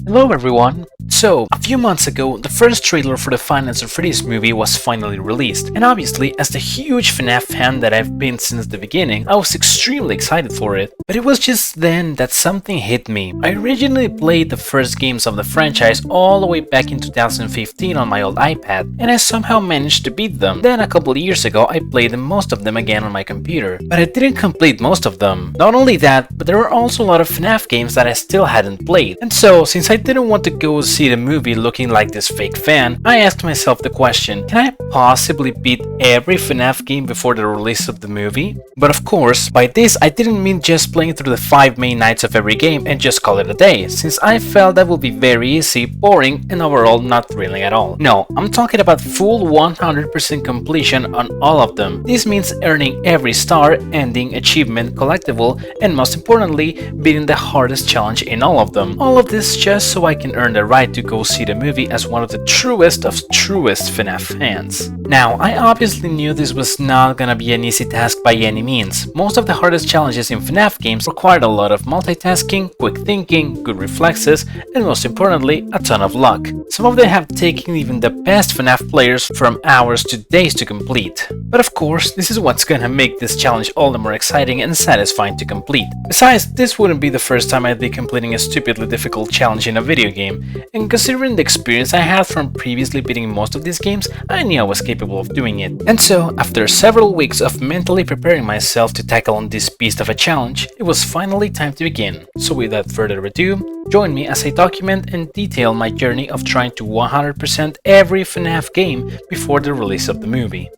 Hello everyone! So, a few months ago, the first trailer for the FNAF Freddy's movie was finally released, and obviously, as the huge FNAF fan that I've been since the beginning, I was extremely excited for it. But it was just then that something hit me. I originally played the first games of the franchise all the way back in 2015 on my old iPad, and I somehow managed to beat them. Then a couple years ago, I played most of them again on my computer, but I didn't complete most of them. Not only that, but there were also a lot of FNAF games that I still hadn't played. And so, since I didn't want to go see the movie looking like this fake fan, I asked myself the question, can I possibly beat every FNAF game before the release of the movie? But of course, by this I didn't mean just playing through the 5 main nights of every game and just call it a day, since I felt that would be very easy, boring, and overall not thrilling at all. No, I'm talking about full 100% completion on all of them. This means earning every star, ending, achievement, collectible, and most importantly, beating the hardest challenge in all of them. All of this just so I can earn the right to go see the movie as one of the truest of truest FNAF fans. Now, I obviously knew this was not gonna be an easy task by any means. Most of the hardest challenges in FNAF games required a lot of multitasking, quick thinking, good reflexes, and most importantly, a ton of luck. Some of them have taken even the best FNAF players from hours to days to complete. But of course, this is what's gonna make this challenge all the more exciting and satisfying to complete. Besides, this wouldn't be the first time I'd be completing a stupidly difficult challenge in a video game, and considering the experience I had from previously beating most of these games, I knew I was capable of doing it. And so, after several weeks of mentally preparing myself to tackle on this beast of a challenge, it was finally time to begin. So without further ado, join me as I document and detail my journey of trying to 100% every FNAF game before the release of the movie.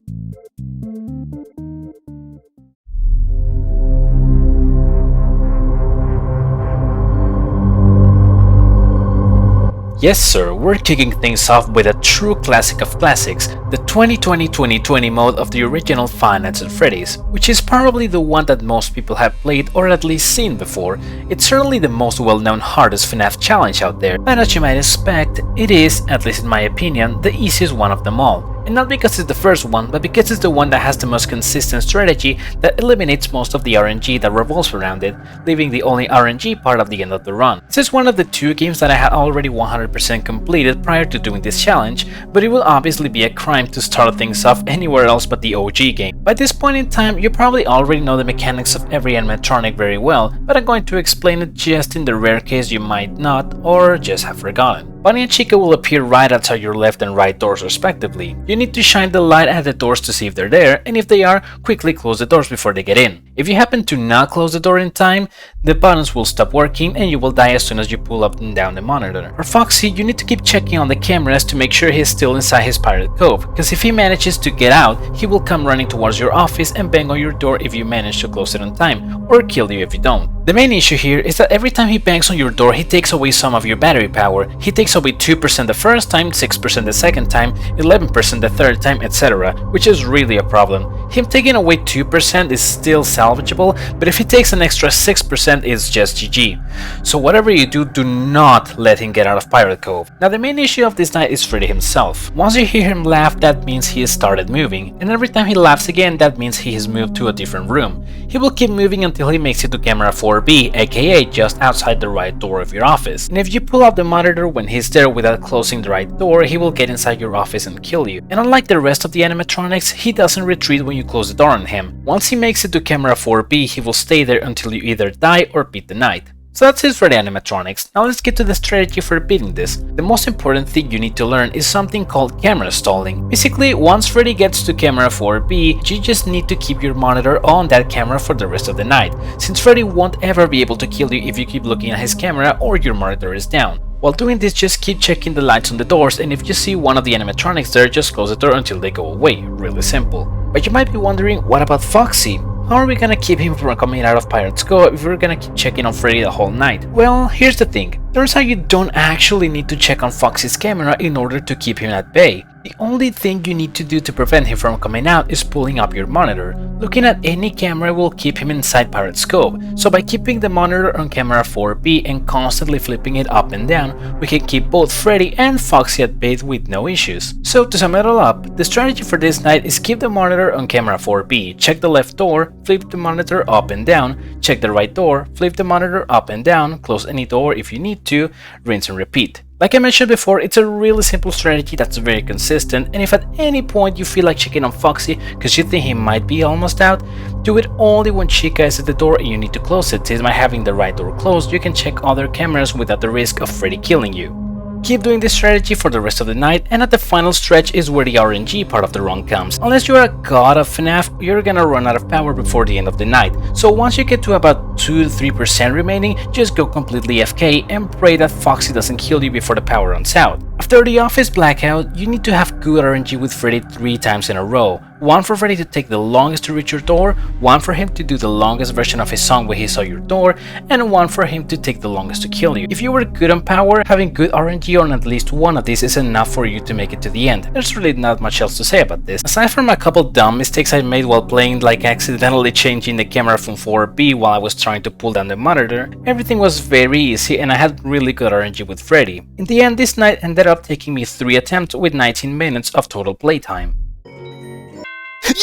Yes sir, we're kicking things off with a true classic of classics, the 2020-2020 mode of the original FNAF Freddy's, which is probably the one that most people have played or at least seen before. It's certainly the most well-known hardest FNAF challenge out there, and as you might expect, it is, at least in my opinion, the easiest one of them all. And not because it's the first one, but because it's the one that has the most consistent strategy that eliminates most of the RNG that revolves around it, leaving the only RNG part of the end of the run. This is one of the 2 games that I had already 100% completed prior to doing this challenge, but it will obviously be a crime to start things off anywhere else but the OG game. By this point in time, you probably already know the mechanics of every animatronic very well, but I'm going to explain it just in the rare case you might not, or just have forgotten. Bunny and Chica will appear right outside your left and right doors respectively. You need to shine the light at the doors to see if they're there, and if they are, quickly close the doors before they get in. If you happen to not close the door in time, the buttons will stop working and you will die as soon as you pull up and down the monitor. For Foxy, you need to keep checking on the cameras to make sure he's still inside his pirate cove, because if he manages to get out, he will come running towards your office and bang on your door if you manage to close it on time, or kill you if you don't. The main issue here is that every time he bangs on your door, he takes away some of your battery power. He takes away 2% the first time, 6% the second time, 11% the third time, etc., which is really a problem. Him taking away 2% is still salvageable, but if he takes an extra 6%, it's just GG. So whatever you do, do not let him get out of Pirate Cove. Now the main issue of this night is Freddy himself. Once you hear him laugh, that means he has started moving, and every time he laughs again, that means he has moved to a different room. He will keep moving until he makes it to camera 4B, aka just outside the right door of your office. And if you pull out the monitor when he's there without closing the right door, he will get inside your office and kill you. And unlike the rest of the animatronics, he doesn't retreat when you close the door on him. Once he makes it to camera 4B, he will stay there until you either die or beat the night. So that's it for the animatronics. Now let's get to the strategy for beating this. The most important thing you need to learn is something called camera stalling. Basically, once Freddy gets to camera 4B, you just need to keep your monitor on that camera for the rest of the night, since Freddy won't ever be able to kill you if you keep looking at his camera or your monitor is down. While doing this, just keep checking the lights on the doors, and if you see one of the animatronics there, just close the door until they go away. Really simple. But you might be wondering, what about Foxy? How are we gonna keep him from coming out of Pirate's Cove if we're gonna keep checking on Freddy the whole night? Well, here's the thing. Turns out you don't actually need to check on Foxy's camera in order to keep him at bay. The only thing you need to do to prevent him from coming out is pulling up your monitor. Looking at any camera will keep him inside pirate scope, so by keeping the monitor on camera 4B and constantly flipping it up and down, we can keep both Freddy and Foxy at bay with no issues. So to sum it all up, the strategy for this night is keep the monitor on camera 4B, check the left door, flip the monitor up and down, check the right door, flip the monitor up and down, close any door if you need to, rinse and repeat. Like I mentioned before, it's a really simple strategy that's very consistent, and if at any point you feel like checking on Foxy because you think he might be almost out, do it only when Chica is at the door and you need to close it, since by having the right door closed, you can check other cameras without the risk of Freddy killing you. Keep doing this strategy for the rest of the night, and at the final stretch is where the RNG part of the run comes. Unless you're a god of FNAF, you're gonna run out of power before the end of the night, so once you get to about 2 to 3% remaining, just go completely FK and pray that Foxy doesn't kill you before the power runs out. After the office blackout, you need to have good RNG with Freddy 3 times in a row. One for Freddy to take the longest to reach your door, one for him to do the longest version of his song when he saw your door, and one for him to take the longest to kill you. If you were good on power, having good RNG on at least one of these is enough for you to make it to the end. There's really not much else to say about this. Aside from a couple dumb mistakes I made while playing, like accidentally changing the camera from 4B while I was trying to pull down the monitor, everything was very easy and I had really good RNG with Freddy. In the end, this night ended up taking me 3 attempts with 19 minutes of total playtime.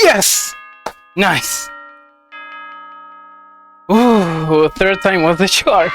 Yes! Nice! Ooh, third time was the charm.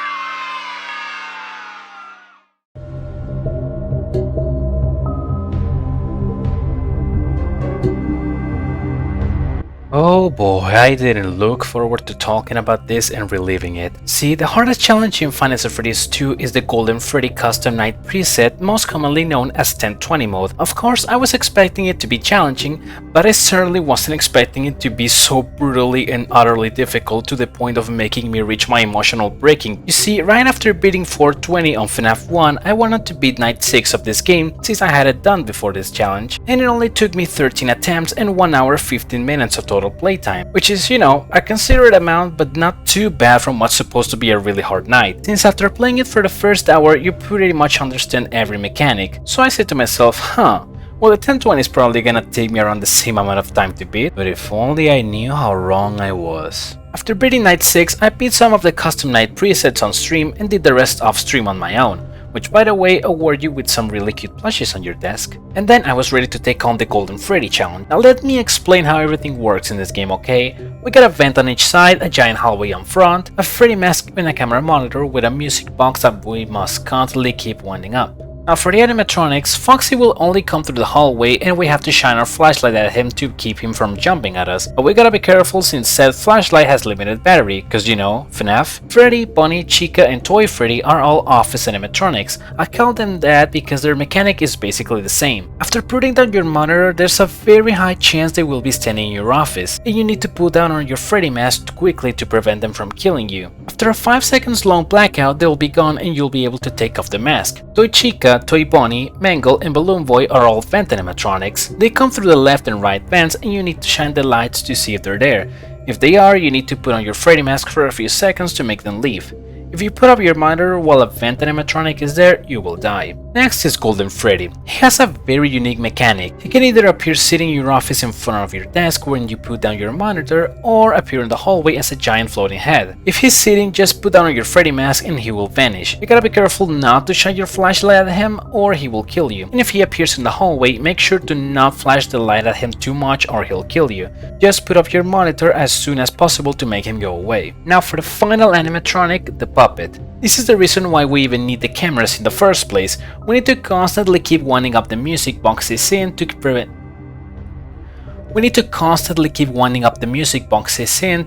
Oh boy, I didn't look forward to talking about this and reliving it. See, the hardest challenge in Five Nights at Freddy's 2 is the Golden Freddy Custom Night preset, most commonly known as 1020 mode. Of course, I was expecting it to be challenging, but I certainly wasn't expecting it to be so brutally and utterly difficult to the point of making me reach my emotional breaking. You see, right after beating 420 on FNAF 1, I wanted to beat Night 6 of this game since I had it done before this challenge, and it only took me 13 attempts and 1 hour 15 minutes of total playtime, which is, you know, a considerate amount but not too bad from what's supposed to be a really hard night, since after playing it for the first hour you pretty much understand every mechanic. So I said to myself, well, the 1020 is probably gonna take me around the same amount of time to beat, but if only I knew how wrong I was. After beating Night 6, I beat some of the custom night presets on stream and did the rest off stream on my own, which by the way award you with some really cute plushies on your desk. And then I was ready to take on the Golden Freddy challenge. Now let me explain how everything works in this game, okay? We got a vent on each side, a giant hallway on front, a Freddy mask and a camera monitor with a music box that we must constantly keep winding up. Now for the animatronics, Foxy will only come through the hallway and we have to shine our flashlight at him to keep him from jumping at us. But we gotta be careful since said flashlight has limited battery, cause you know, FNAF. Freddy, Bunny, Chica and Toy Freddy are all office animatronics. I call them that because their mechanic is basically the same. After putting down your monitor, there's a very high chance they will be standing in your office, and you need to put down on your Freddy mask quickly to prevent them from killing you. After a 5 seconds long blackout, they will be gone and you'll be able to take off the mask. Toy Chica, Toy Bonnie, Mangle, and Balloon Boy are all vent animatronics. They come through the left and right vents and you need to shine the lights to see if they're there. If they are, you need to put on your Freddy mask for a few seconds to make them leave. If you put up your monitor while a vent animatronic is there, you will die. Next is Golden Freddy. He has a very unique mechanic. He can either appear sitting in your office in front of your desk when you put down your monitor, or appear in the hallway as a giant floating head. If he's sitting, just put down on your Freddy mask and he will vanish. You gotta be careful not to shine your flashlight at him or he will kill you. And if he appears in the hallway, make sure to not flash the light at him too much or he'll kill you. Just put up your monitor as soon as possible to make him go away. Now for the final animatronic, the puppet. This is the reason why we even need the cameras in the first place. We need to constantly keep winding up the music boxes in to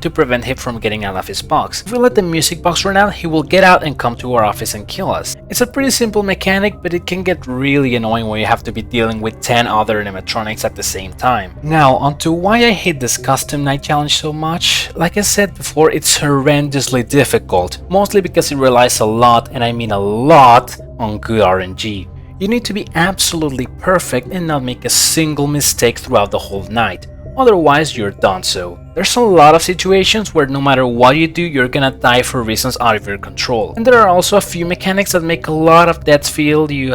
prevent him from getting out of his box. If we let the music box run out, he will get out and come to our office and kill us. It's a pretty simple mechanic, but it can get really annoying when you have to be dealing with 10 other animatronics at the same time. Now, onto why I hate this custom night challenge so much. Like I said before, it's horrendously difficult, mostly because it relies a lot, and I mean a lot, on good RNG. You need to be absolutely perfect and not make a single mistake throughout the whole night, otherwise you're done so. There's a lot of situations where no matter what you do, you're gonna die for reasons out of your control. And there are also a few mechanics that make a lot of deaths feel feel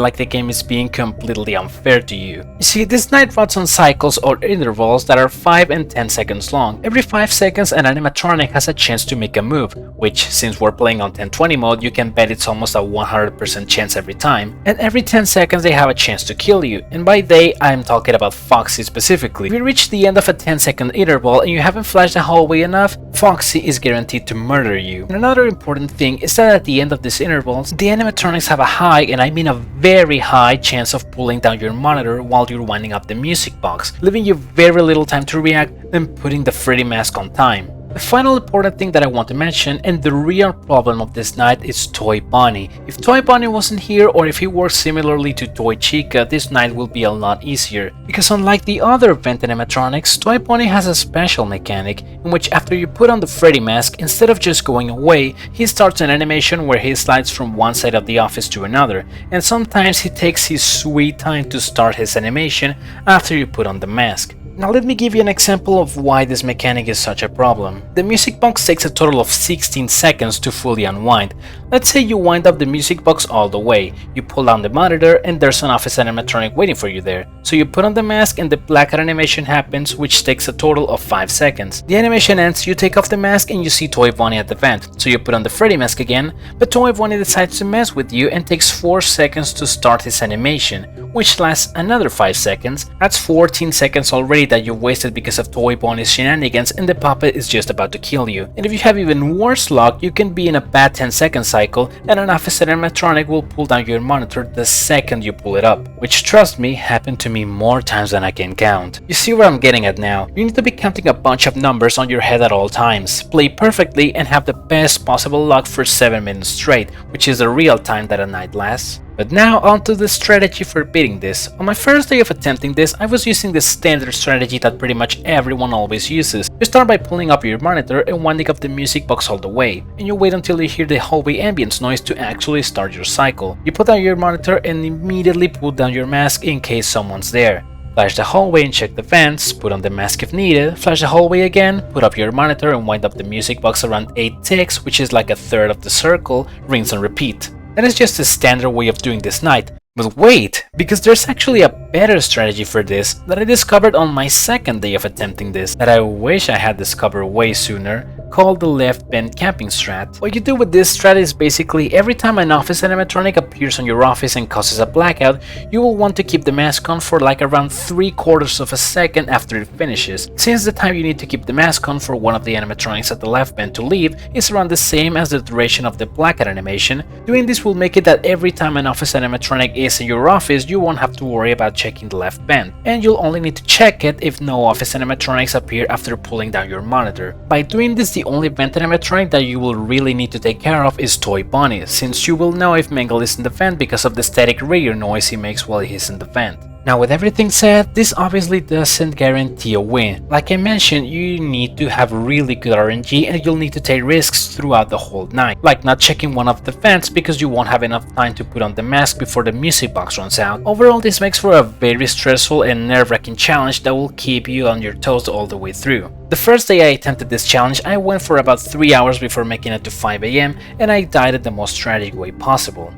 like the game is being completely unfair to you. You see, this night runs on cycles or intervals that are 5 and 10 seconds long. Every 5 seconds an animatronic has a chance to make a move, which, since we're playing on 1020 mode, you can bet it's almost a 100% chance every time. And every 10 seconds they have a chance to kill you, and by they I'm talking about Foxy specifically. If you reach the end of a 10-second interval and you haven't flashed the hallway enough, Foxy is guaranteed to murder you. And another important thing is that at the end of these intervals, the animatronics have a high, and I mean a very high, chance of pulling down your monitor while you're winding up the music box, leaving you very little time to react and putting the Freddy mask on time. The final important thing that I want to mention, and the real problem of this night, is Toy Bonnie. If Toy Bonnie wasn't here, or if he works similarly to Toy Chica, this night will be a lot easier. Because unlike the other vent animatronics, Toy Bonnie has a special mechanic, in which after you put on the Freddy mask, instead of just going away, he starts an animation where he slides from one side of the office to another, and sometimes he takes his sweet time to start his animation after you put on the mask. Now let me give you an example of why this mechanic is such a problem. The music box takes a total of 16 seconds to fully unwind. Let's say you wind up the music box all the way, you pull down the monitor and there's an office animatronic waiting for you there. So you put on the mask and the blackout animation happens, which takes a total of 5 seconds. The animation ends, you take off the mask and you see Toy Bonnie at the vent. So you put on the Freddy mask again, but Toy Bonnie decides to mess with you and takes 4 seconds to start his animation, which lasts another 5 seconds. That's 14 seconds already that you wasted because of Toy Bonnie's shenanigans, and the puppet is just about to kill you. And if you have even worse luck, you can be in a bad 10-second cycle and an office animatronic will pull down your monitor the second you pull it up, which, trust me, happened to me more times than I can count. You see where I'm getting at now? You need to be counting a bunch of numbers on your head at all times, play perfectly, and have the best possible luck for 7 minutes straight, which is the real time that a night lasts. But now onto the strategy for beating this. On my first day of attempting this, I was using the standard strategy that pretty much everyone always uses. You start by pulling up your monitor and winding up the music box all the way, and you wait until you hear the hallway ambience noise to actually start your cycle. You put down your monitor and immediately pull down your mask in case someone's there. Flash the hallway and check the vents, put on the mask if needed, flash the hallway again, put up your monitor and wind up the music box around 8 ticks, which is like a third of the circle, rinse and repeat. That is just a standard way of doing this night. But wait, because there's actually a better strategy for this that I discovered on my second day of attempting this, that I wish I had discovered way sooner, called the left bend camping strat. What you do with this strat is basically every time an office animatronic appears on your office and causes a blackout, you will want to keep the mask on for like around 3/4 of a second after it finishes, since the time you need to keep the mask on for one of the animatronics at the left bend to leave is around the same as the duration of the blackout animation. Doing this will make it that every time an office animatronic is in your office, you won't have to worry about checking the left bend, and you'll only need to check it if no office animatronics appear after pulling down your monitor. By doing this, the only vent animatronic that you will really need to take care of is Toy Bonnie, since you will know if Mangle is in the vent because of the static radio noise he makes while he's in the vent. Now, with everything said, this obviously doesn't guarantee a win. Like I mentioned, you need to have really good RNG and you'll need to take risks throughout the whole night, like not checking one of the vents because you won't have enough time to put on the mask before the music box runs out. Overall, this makes for a very stressful and nerve-wracking challenge that will keep you on your toes all the way through. The first day I attempted this challenge, I went for about 3 hours before making it to 5 AM and I died in the most tragic way possible.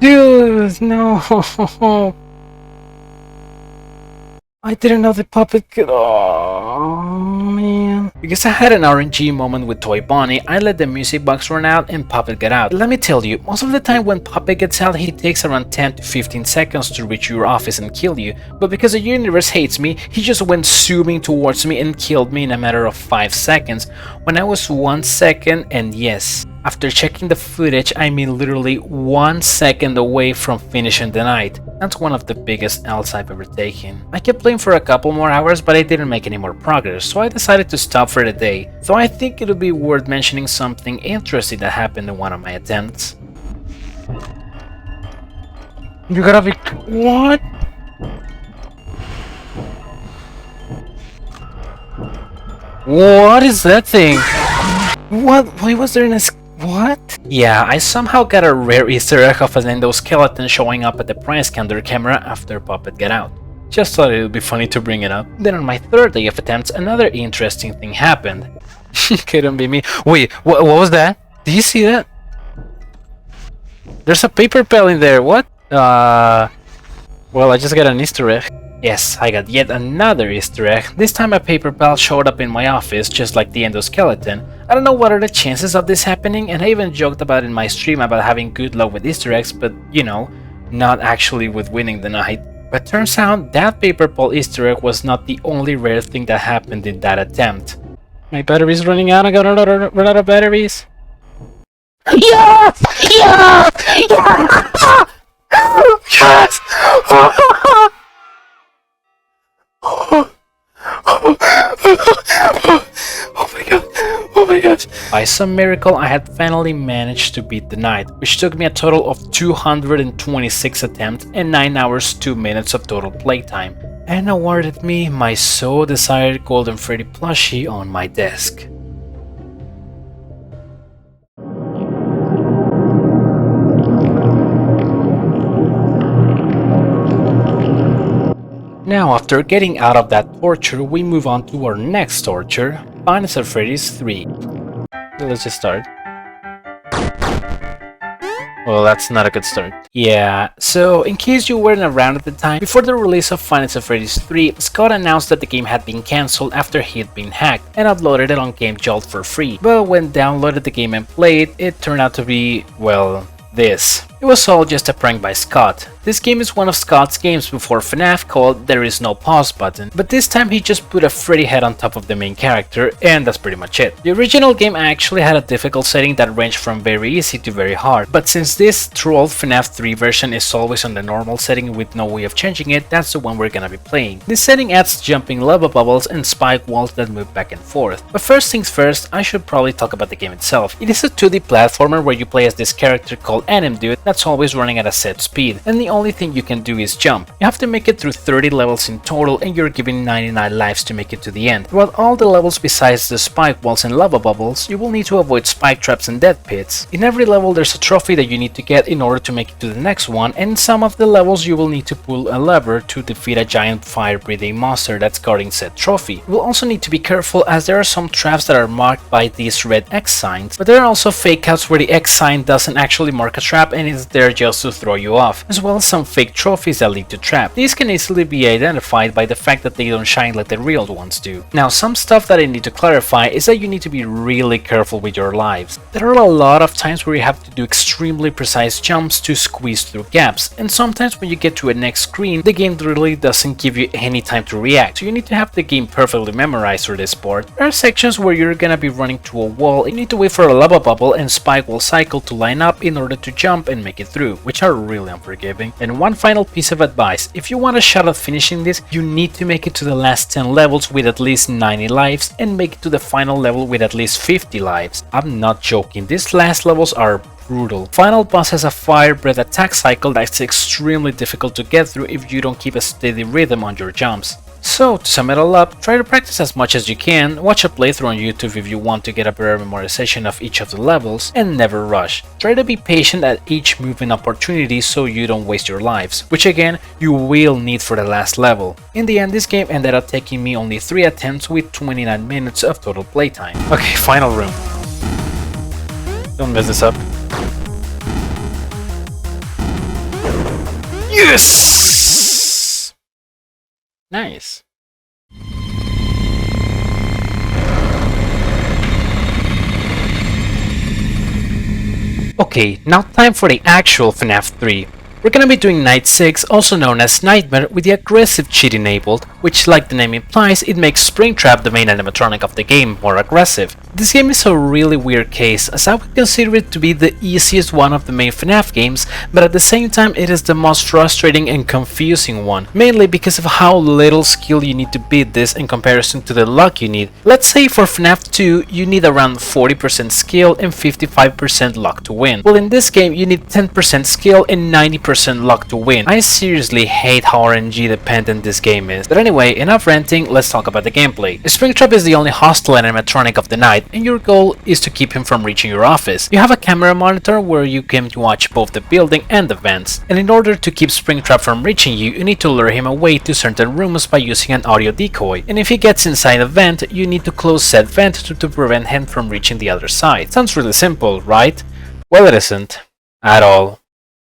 Dude, no. I didn't know the puppet could. Oh man. Because I had an RNG moment with Toy Bonnie, I let the music box run out and Puppet get out. Let me tell you, most of the time when Puppet gets out, he takes around 10 to 15 seconds to reach your office and kill you. But because the universe hates me, he just went zooming towards me and killed me in a matter of 5 seconds, when I was 1 second, and yes, after checking the footage, I mean literally 1 second away from finishing the night. That's one of the biggest L's I've ever taken. I kept playing for a couple more hours, but I didn't make any more progress, so I decided to stop for the day. Though I think it would be worth mentioning something interesting that happened in one of my attempts. You gotta be... What? What is that thing? What? Why was there an What? Yeah, I somehow got a rare Easter egg of an endoskeleton showing up at the prize counter camera after Puppet got out. Just thought it would be funny to bring it up. Then on my third day of attempts, another interesting thing happened. Couldn't be me. Wait, what was that? Did you see that? There's a paper pail in there, what? Well, I just got an Easter egg. Yes, I got yet another Easter egg. This time a paper pal showed up in my office, just like the endoskeleton. I don't know what are the chances of this happening, and I even joked about it in my stream about having good luck with Easter eggs, but you know, not actually with winning the night. But turns out that paper pal Easter egg was not the only rare thing that happened in that attempt. My battery's running out, I gotta run out of batteries. Yeah! Yeah! Yeah! Yes! Oh my god, oh my god. By some miracle, I had finally managed to beat the night, which took me a total of 226 attempts and 9 hours 2 minutes of total playtime, and awarded me my so desired Golden Freddy plushie on my desk. Now, after getting out of that torture, we move on to our next torture, FNAF Freddy's 3. Let's just start. Well, that's not a good start. Yeah, so in case you weren't around at the time, before the release of FNAF Freddy's 3, Scott announced that the game had been cancelled after he'd been hacked and uploaded it on GameJolt for free. But when downloaded the game and played, it turned out to be, well, this. It was all just a prank by Scott. This game is one of Scott's games before FNAF called There Is No Pause Button, but this time he just put a Freddy head on top of the main character, and that's pretty much it. The original game actually had a difficult setting that ranged from very easy to very hard, but since this true old FNAF 3 version is always on the normal setting with no way of changing it, that's the one we're gonna be playing. This setting adds jumping lava bubbles and spike walls that move back and forth. But first things first, I should probably talk about the game itself. It is a 2D platformer where you play as this character called Anim Dude that's always running at a set speed, and the only thing you can do is jump. You have to make it through 30 levels in total, and you're given 99 lives to make it to the end. Throughout all the levels besides the spike walls and lava bubbles, you will need to avoid spike traps and death pits. In every level there's a trophy that you need to get in order to make it to the next one, and in some of the levels you will need to pull a lever to defeat a giant fire-breathing monster that's guarding said trophy. You will also need to be careful as there are some traps that are marked by these red X signs, but there are also fake outs where the X sign doesn't actually mark a trap and is there just to throw you off, as well as some fake trophies that lead to traps. These can easily be identified by the fact that they don't shine like the real ones do. Now, some stuff that I need to clarify is that you need to be really careful with your lives. There are a lot of times where you have to do extremely precise jumps to squeeze through gaps, and sometimes when you get to a next screen, the game really doesn't give you any time to react, so you need to have the game perfectly memorized for this part. There are sections where you're gonna be running to a wall and you need to wait for a lava bubble and spike wall cycle to line up in order to jump and make it through, which are really unforgiving. And one final piece of advice, if you want a shot at finishing this, you need to make it to the last 10 levels with at least 90 lives and make it to the final level with at least 50 lives. I'm not joking, these last levels are brutal. Final boss has a fire breath attack cycle that's extremely difficult to get through if you don't keep a steady rhythm on your jumps. So, to sum it all up, try to practice as much as you can, watch a playthrough on YouTube if you want to get a better memorization of each of the levels, and never rush. Try to be patient at each movement opportunity so you don't waste your lives, which again, you will need for the last level. In the end, this game ended up taking me only 3 attempts with 29 minutes of total playtime. Okay, final room. Don't mess this up. Yes! Nice. Okay, now time for the actual FNAF 3. We're gonna be doing Night 6, also known as Nightmare, with the aggressive cheat enabled, which like the name implies, it makes Springtrap, the main animatronic of the game, more aggressive. This game is a really weird case, as I would consider it to be the easiest one of the main FNAF games, but at the same time it is the most frustrating and confusing one, mainly because of how little skill you need to beat this in comparison to the luck you need. Let's say for FNAF 2 you need around 40% skill and 55% luck to win. Well, in this game you need 10% skill and 90% luck to win. I seriously hate how RNG dependent this game is. But anyway, enough ranting, let's talk about the gameplay. Springtrap is the only hostile animatronic of the night, and your goal is to keep him from reaching your office. You have a camera monitor where you can watch both the building and the vents, and in order to keep Springtrap from reaching you, you need to lure him away to certain rooms by using an audio decoy, and if he gets inside a vent, you need to close said vent to prevent him from reaching the other side. Sounds really simple, right? Well, it isn't. At all.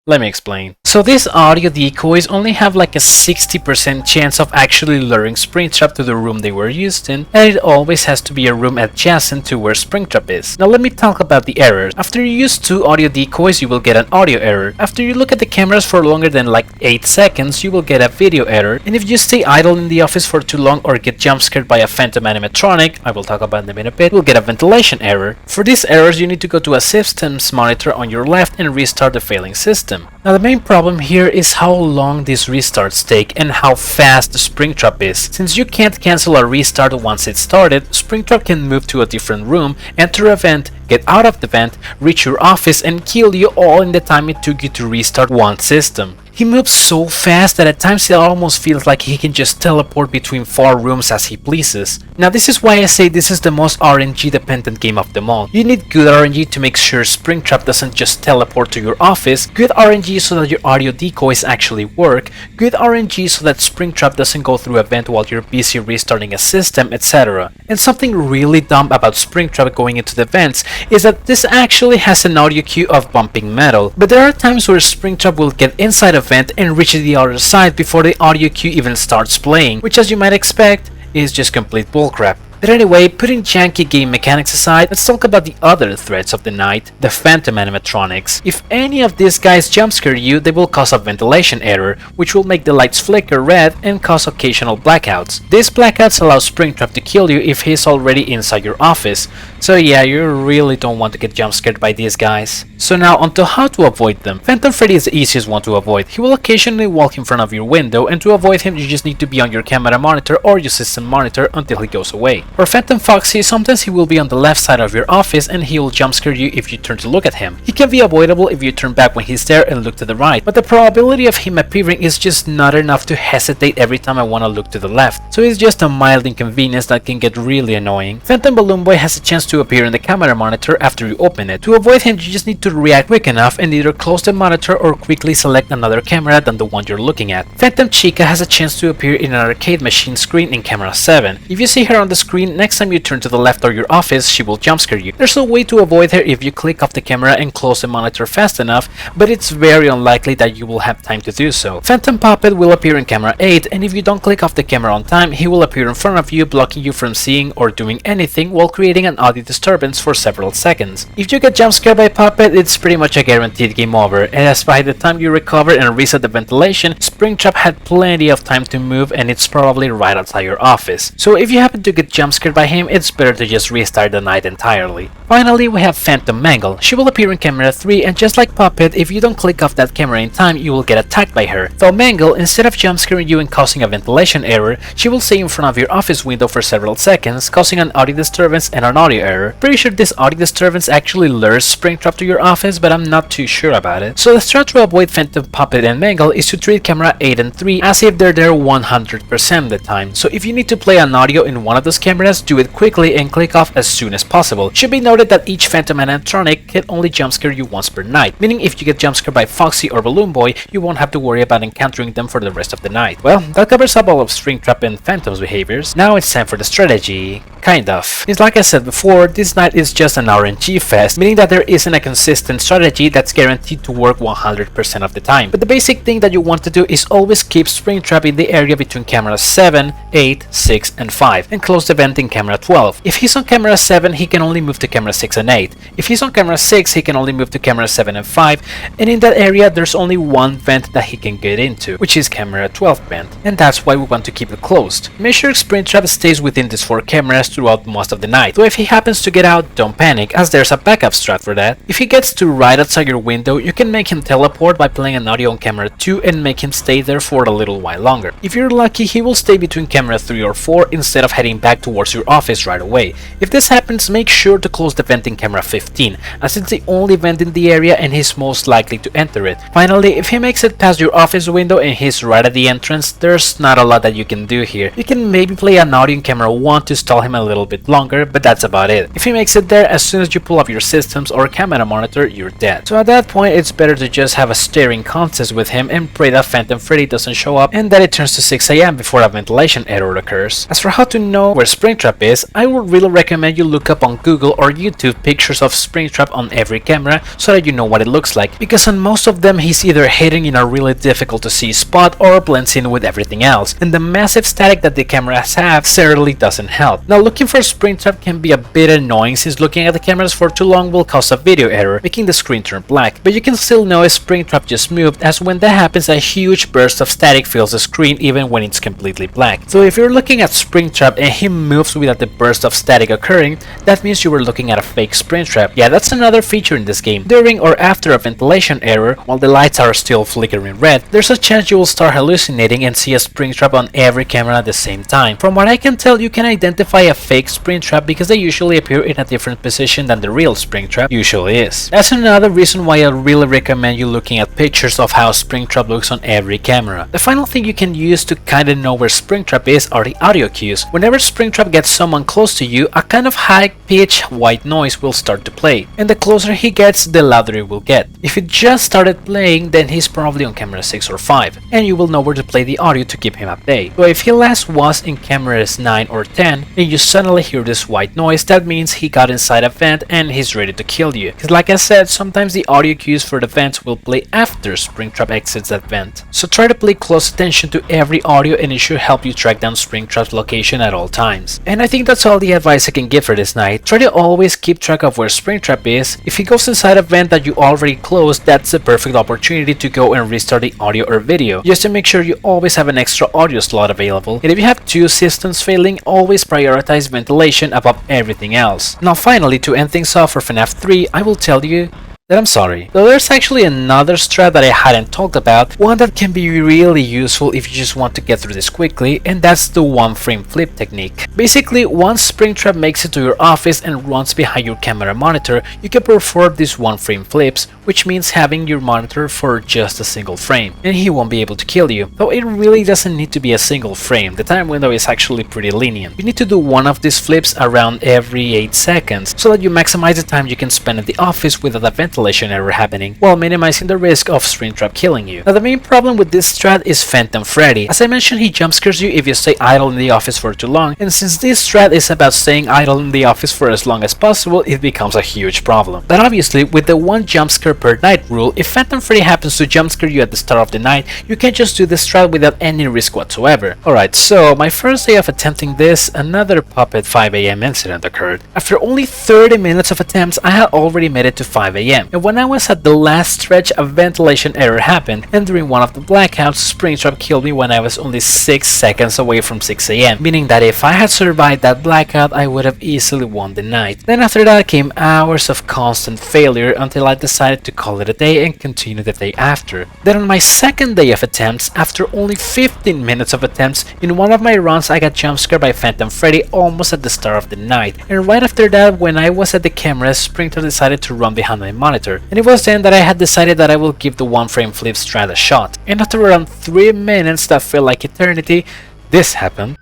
Let me explain. So these audio decoys only have like a 60% chance of actually luring Springtrap to the room they were used in, and it always has to be a room adjacent to where Springtrap is. Now let me talk about the errors. After you use 2 audio decoys, you will get an audio error. After you look at the cameras for longer than like 8 seconds, you will get a video error. And if you stay idle in the office for too long or get jump scared by a phantom animatronic, I will talk about them in a bit, you will get a ventilation error. For these errors, you need to go to a systems monitor on your left and restart the failing system. Now the main problem here is how long these restarts take and how fast the Springtrap is. Since you can't cancel a restart once it's started, Springtrap can move to a different room, enter a vent, get out of the vent, reach your office and kill you all in the time it took you to restart one system. He moves so fast that at times it almost feels like he can just teleport between 4 rooms as he pleases. Now this is why I say this is the most RNG dependent game of them all. You need good RNG to make sure Springtrap doesn't just teleport to your office, good RNG so that your audio decoys actually work, good RNG so that Springtrap doesn't go through a vent while you're busy restarting a system, etc. And something really dumb about Springtrap going into the vents is that this actually has an audio cue of bumping metal, but there are times where Springtrap will get inside a vent and reach the other side before the audio cue even starts playing, which as you might expect is just complete bullcrap. But anyway, putting janky game mechanics aside, let's talk about the other threats of the night, the phantom animatronics. If any of these guys jumpscare you, they will cause a ventilation error, which will make the lights flicker red and cause occasional blackouts. These blackouts allow Springtrap to kill you if he's already inside your office. So yeah, you really don't want to get jumpscared by these guys. So now onto how to avoid them. Phantom Freddy is the easiest one to avoid. He will occasionally walk in front of your window, and to avoid him you just need to be on your camera monitor or your system monitor until he goes away. For Phantom Foxy, sometimes he will be on the left side of your office and he will jumpscare you if you turn to look at him. He can be avoidable if you turn back when he's there and look to the right, but the probability of him appearing is just not enough to hesitate every time I want to look to the left, so it's just a mild inconvenience that can get really annoying. Phantom Balloon Boy has a chance to appear in the camera monitor after you open it. To avoid him, you just need to react quick enough and either close the monitor or quickly select another camera than the one you're looking at. Phantom Chica has a chance to appear in an arcade machine screen in camera 7. If you see her on the screen, next time you turn to the left or your office, she will jumpscare you. There's a way to avoid her if you click off the camera and close the monitor fast enough, but it's very unlikely that you will have time to do so. Phantom Puppet will appear in camera 8, and if you don't click off the camera on time, he will appear in front of you, blocking you from seeing or doing anything while creating an audio disturbance for several seconds. If you get jumpscared by Puppet, it's pretty much a guaranteed game over, and as by the time you recover and reset the ventilation, Springtrap had plenty of time to move and it's probably right outside your office. So if you happen to get jumpscared by him, it's better to just restart the night entirely. Finally, we have Phantom Mangle. She will appear in camera 3, and just like Puppet, if you don't click off that camera in time, you will get attacked by her. Though Mangle, instead of jumpscaring you and causing a ventilation error, she will stay in front of your office window for several seconds, causing an audio disturbance and an audio error. Pretty sure this audio disturbance actually lures Springtrap to your office, but I'm not too sure about it. So the strat to avoid Phantom Puppet and Mangle is to treat camera 8 and 3 as if they're there 100% of the time. So if you need to play an audio in one of those cameras, do it quickly and click off as soon as possible. It should be noted that each Phantom animatronic can only jumpscare you once per night, meaning if you get jumpscared by Foxy or Balloon Boy, you won't have to worry about encountering them for the rest of the night. Well, that covers up all of Springtrap and Phantom's behaviors. Now it's time for the strategy. Kind of. It's like I said before, this night is just an RNG fest, meaning that there isn't a consistent strategy that's guaranteed to work 100% of the time. But the basic thing that you want to do is always keep Springtrap in the area between camera 7, 8, 6, and 5, and close the vent in camera 12. If he's on camera 7, he can only move to camera 6 and 8. If he's on camera 6, he can only move to camera 7 and 5, and in that area there's only one vent that he can get into, which is camera 12 vent, and that's why we want to keep it closed. Make sure Springtrap stays within these 4 cameras throughout most of the night, though if he happens to get out, don't panic, as there's a backup strat for that. If he gets gets to right outside your window, you can make him teleport by playing an audio on camera 2 and make him stay there for a little while longer. If you're lucky, he will stay between camera 3 or 4 instead of heading back towards your office right away. If this happens, make sure to close the vent in camera 15, as it's the only vent in the area and he's most likely to enter it. Finally, if he makes it past your office window and he's right at the entrance, there's not a lot that you can do here. You can maybe play an audio in camera 1 to stall him a little bit longer, but that's about it. If he makes it there, as soon as you pull up your systems or camera monitor, you're dead. So at that point, it's better to just have a staring contest with him and pray that Phantom Freddy doesn't show up and that it turns to 6 AM before a ventilation error occurs. As for how to know where Springtrap is, I would really recommend you look up on Google or YouTube pictures of Springtrap on every camera so that you know what it looks like, because on most of them he's either hidden in a really difficult to see spot or blends in with everything else, and the massive static that the cameras have certainly doesn't help. Now, looking for Springtrap can be a bit annoying since looking at the cameras for too long will cause a video error, making the screen turn black, but you can still know if Springtrap just moved, as when that happens a huge burst of static fills the screen even when it's completely black. So if you're looking at Springtrap and he moves without the burst of static occurring, that means you were looking at a fake Springtrap. Yeah, that's another feature in this game. During or after a ventilation error, while the lights are still flickering red, there's a chance you will start hallucinating and see a Springtrap on every camera at the same time. From what I can tell, you can identify a fake Springtrap because they usually appear in a different position than the real Springtrap usually is. That's another reason why I really recommend you looking at pictures of how Springtrap looks on every camera. The final thing you can use to kinda know where Springtrap is are the audio cues. Whenever Springtrap gets someone close to you, a kind of high-pitched white noise will start to play, and the closer he gets, the louder it will get. If it just started playing, then he's probably on camera 6 or 5, and you will know where to play the audio to keep him at bay. So if he last was in cameras 9 or 10, and you suddenly hear this white noise, that means he got inside a vent and he's ready to kill you. Because like I said, sometimes the audio cues for the vents will play after Springtrap exits that vent. So try to pay close attention to every audio and it should help you track down Springtrap's location at all times. And I think that's all the advice I can give for this night. Try to always keep track of where Springtrap is. If he goes inside a vent that you already closed, that's the perfect opportunity to go and restart the audio or video, just to make sure you always have an extra audio slot available. And if you have 2 systems failing, always prioritize ventilation above everything else. Now finally, to end things off for FNAF 3, I will tell you that I'm sorry. Though there's actually another strat that I hadn't talked about, one that can be really useful if you just want to get through this quickly, and that's the 1-frame flip technique. Basically, once Springtrap makes it to your office and runs behind your camera monitor, you can perform these 1-frame flips, which means having your monitor for just a single frame, and he won't be able to kill you. Though it really doesn't need to be a single frame, the time window is actually pretty lenient. You need to do one of these flips around every 8 seconds, so that you maximize the time you can spend at the office without a ventilation error happening, while minimizing the risk of Springtrap killing you. Now the main problem with this strat is Phantom Freddy. As I mentioned, he jumpscares you if you stay idle in the office for too long, and since this strat is about staying idle in the office for as long as possible, it becomes a huge problem. But obviously, with the 1 jumpscare per night rule, if Phantom Freddy happens to jumpscare you at the start of the night, you can just do this strat without any risk whatsoever. Alright, so my first day of attempting this, another Puppet 5 AM incident occurred. After only 30 minutes of attempts, I had already made it to 5 AM, and when I was at the last stretch, a ventilation error happened, and during one of the blackouts, Springtrap killed me when I was only 6 seconds away from 6 AM, meaning that if I had survived that blackout, I would have easily won the night. Then after that came hours of constant failure until I decided to call it a day and continue the day after. Then on my second day of attempts, after only 15 minutes of attempts, in one of my runs I got jumpscared by Phantom Freddy almost at the start of the night, and right after that, when I was at the camera, Springtrap decided to run behind my monitor, and it was then that I had decided that I will give the 1-frame flip strat a shot. And after around 3 minutes that felt like eternity, this happened.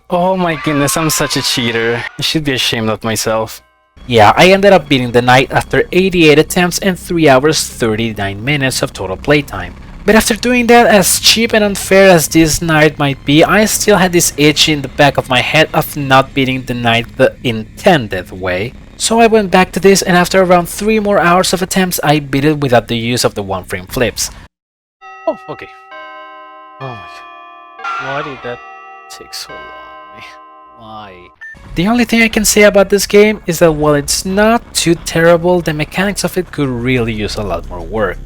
Oh my goodness, I'm such a cheater. I should be ashamed of myself. Yeah, I ended up beating the night after 88 attempts and 3 hours 39 minutes of total playtime. But after doing that, as cheap and unfair as this night might be, I still had this itch in the back of my head of not beating the night the intended way. So I went back to this, and after around 3 more hours of attempts, I beat it without the use of the 1-frame flips. Oh, okay. Oh my god. Why did that take so long? Why? The only thing I can say about this game is that while it's not too terrible, the mechanics of it could really use a lot more work.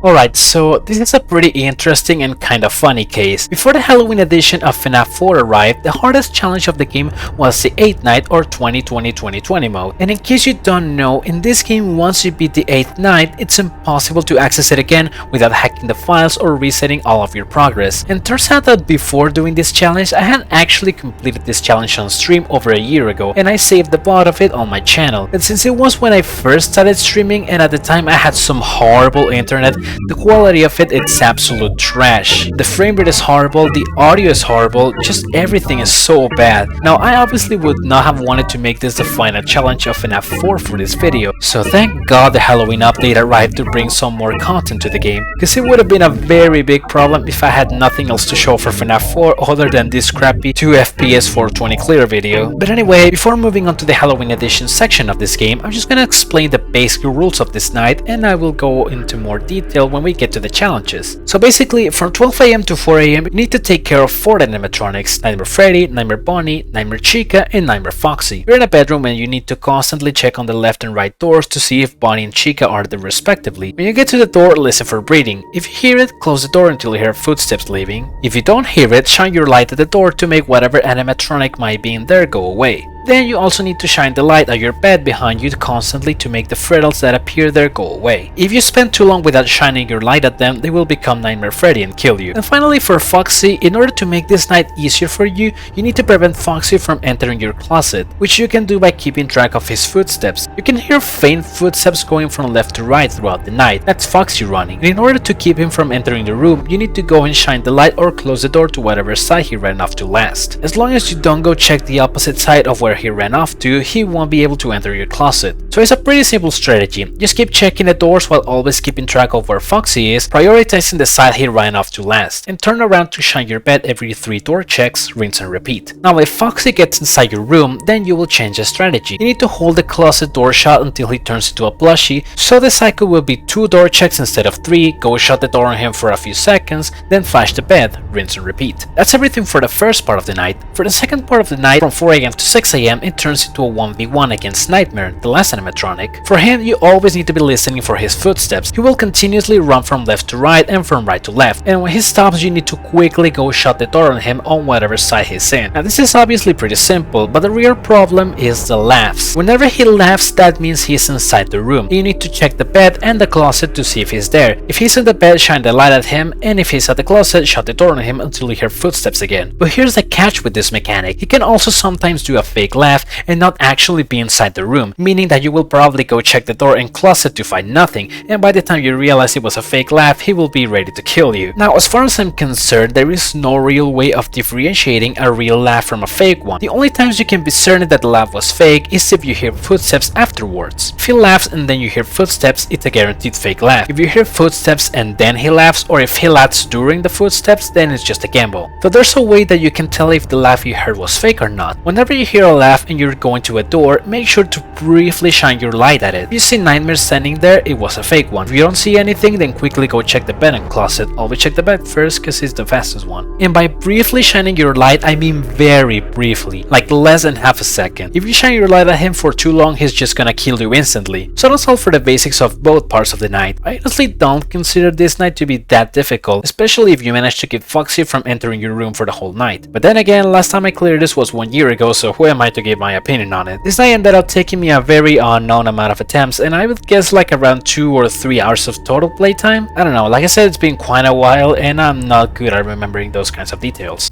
Alright, so this is a pretty interesting and kind of funny case. Before the Halloween edition of FNAF 4 arrived, the hardest challenge of the game was the 8th night or 2020 mode. And in case you don't know, in this game once you beat the 8th night, it's impossible to access it again without hacking the files or resetting all of your progress. And turns out that before doing this challenge, I had actually completed this challenge on stream over a year ago, and I saved the VOD of it on my channel. But since it was when I first started streaming and at the time I had some horrible internet, the quality of it's absolute trash. The frame rate is horrible, the audio is horrible, just everything is so bad. Now I obviously would not have wanted to make this the final challenge of FNAF 4 for this video, so thank god the Halloween update arrived to bring some more content to the game, because it would have been a very big problem if I had nothing else to show for FNAF 4 other than this crappy 2 FPS 420 clear video. But anyway, before moving on to the Halloween edition section of this game, I'm just gonna explain the basic rules of this night, and I will go into more detail when we get to the challenges. So basically, from 12 AM to 4 AM, you need to take care of 4 animatronics: Nightmare Freddy, Nightmare Bonnie, Nightmare Chica, and Nightmare Foxy. You're in a bedroom and you need to constantly check on the left and right doors to see if Bonnie and Chica are there respectively. When you get to the door, listen for breathing. If you hear it, close the door until you hear footsteps leaving. If you don't hear it, shine your light at the door to make whatever animatronic might be in there go away. Then you also need to shine the light at your bed behind you constantly to make the frittles that appear there go away. If you spend too long without shining your light at them, they will become Nightmare Freddy and kill you. And finally, for Foxy, in order to make this night easier for you, you need to prevent Foxy from entering your closet, which you can do by keeping track of his footsteps. You can hear faint footsteps going from left to right throughout the night. That's Foxy running. And in order to keep him from entering the room, you need to go and shine the light or close the door to whatever side he ran off to last. As long as you don't go check the opposite side of where he ran off to, he won't be able to enter your closet. So it's a pretty simple strategy. Just keep checking the doors while always keeping track of where Foxy is, prioritizing the side he ran off to last, and turn around to shine your bed every 3 door checks, rinse and repeat. Now if Foxy gets inside your room, then you will change the strategy. You need to hold the closet door shut until he turns into a plushie, so the cycle will be 2 door checks instead of 3, go shut the door on him for a few seconds, then flash the bed, rinse and repeat. That's everything for the first part of the night. For the second part of the night, from 4 AM to 6 AM, it turns into a 1v1 against Nightmare, the last animatronic. For him, you always need to be listening for his footsteps. He will continuously run from left to right and from right to left, and when he stops, you need to quickly go shut the door on him on whatever side he's in. Now this is obviously pretty simple, but the real problem is the laughs. Whenever he laughs, that means he's inside the room. You need to check the bed and the closet to see if he's there. If he's in the bed, shine the light at him, and if he's at the closet, shut the door on him until you hear footsteps again. But here's the catch with this mechanic. He can also sometimes do a fake laugh and not actually be inside the room, meaning that you will probably go check the door and closet to find nothing, and by the time you realize it was a fake laugh, he will be ready to kill you. Now as far as I'm concerned, there is no real way of differentiating a real laugh from a fake one. The only times you can be certain that the laugh was fake is if you hear footsteps afterwards. If he laughs and then you hear footsteps, it's a guaranteed fake laugh. If you hear footsteps and then he laughs, or if he laughs during the footsteps, then it's just a gamble. So there's a way that you can tell if the laugh you heard was fake or not. Whenever you hear a laugh and you're going to a door, make sure to briefly shine your light at it. If you see Nightmare standing there, it was a fake one. If you don't see anything, then quickly go check the bed and closet. Always check the bed first because it's the fastest one. And by briefly shining your light, I mean very briefly, like less than half a second. If you shine your light at him for too long, he's just gonna kill you instantly. So that's all for the basics of both parts of the night. I honestly don't consider this night to be that difficult, especially if you manage to keep Foxy from entering your room for the whole night. But then again, last time I cleared this was 1 year ago, so who am I to give my opinion on it? This night ended up taking me a very unknown amount of attempts, and I would guess like around 2 or 3 hours of total playtime. I don't know, like I said, it's been quite a while and I'm not good at remembering those kinds of details.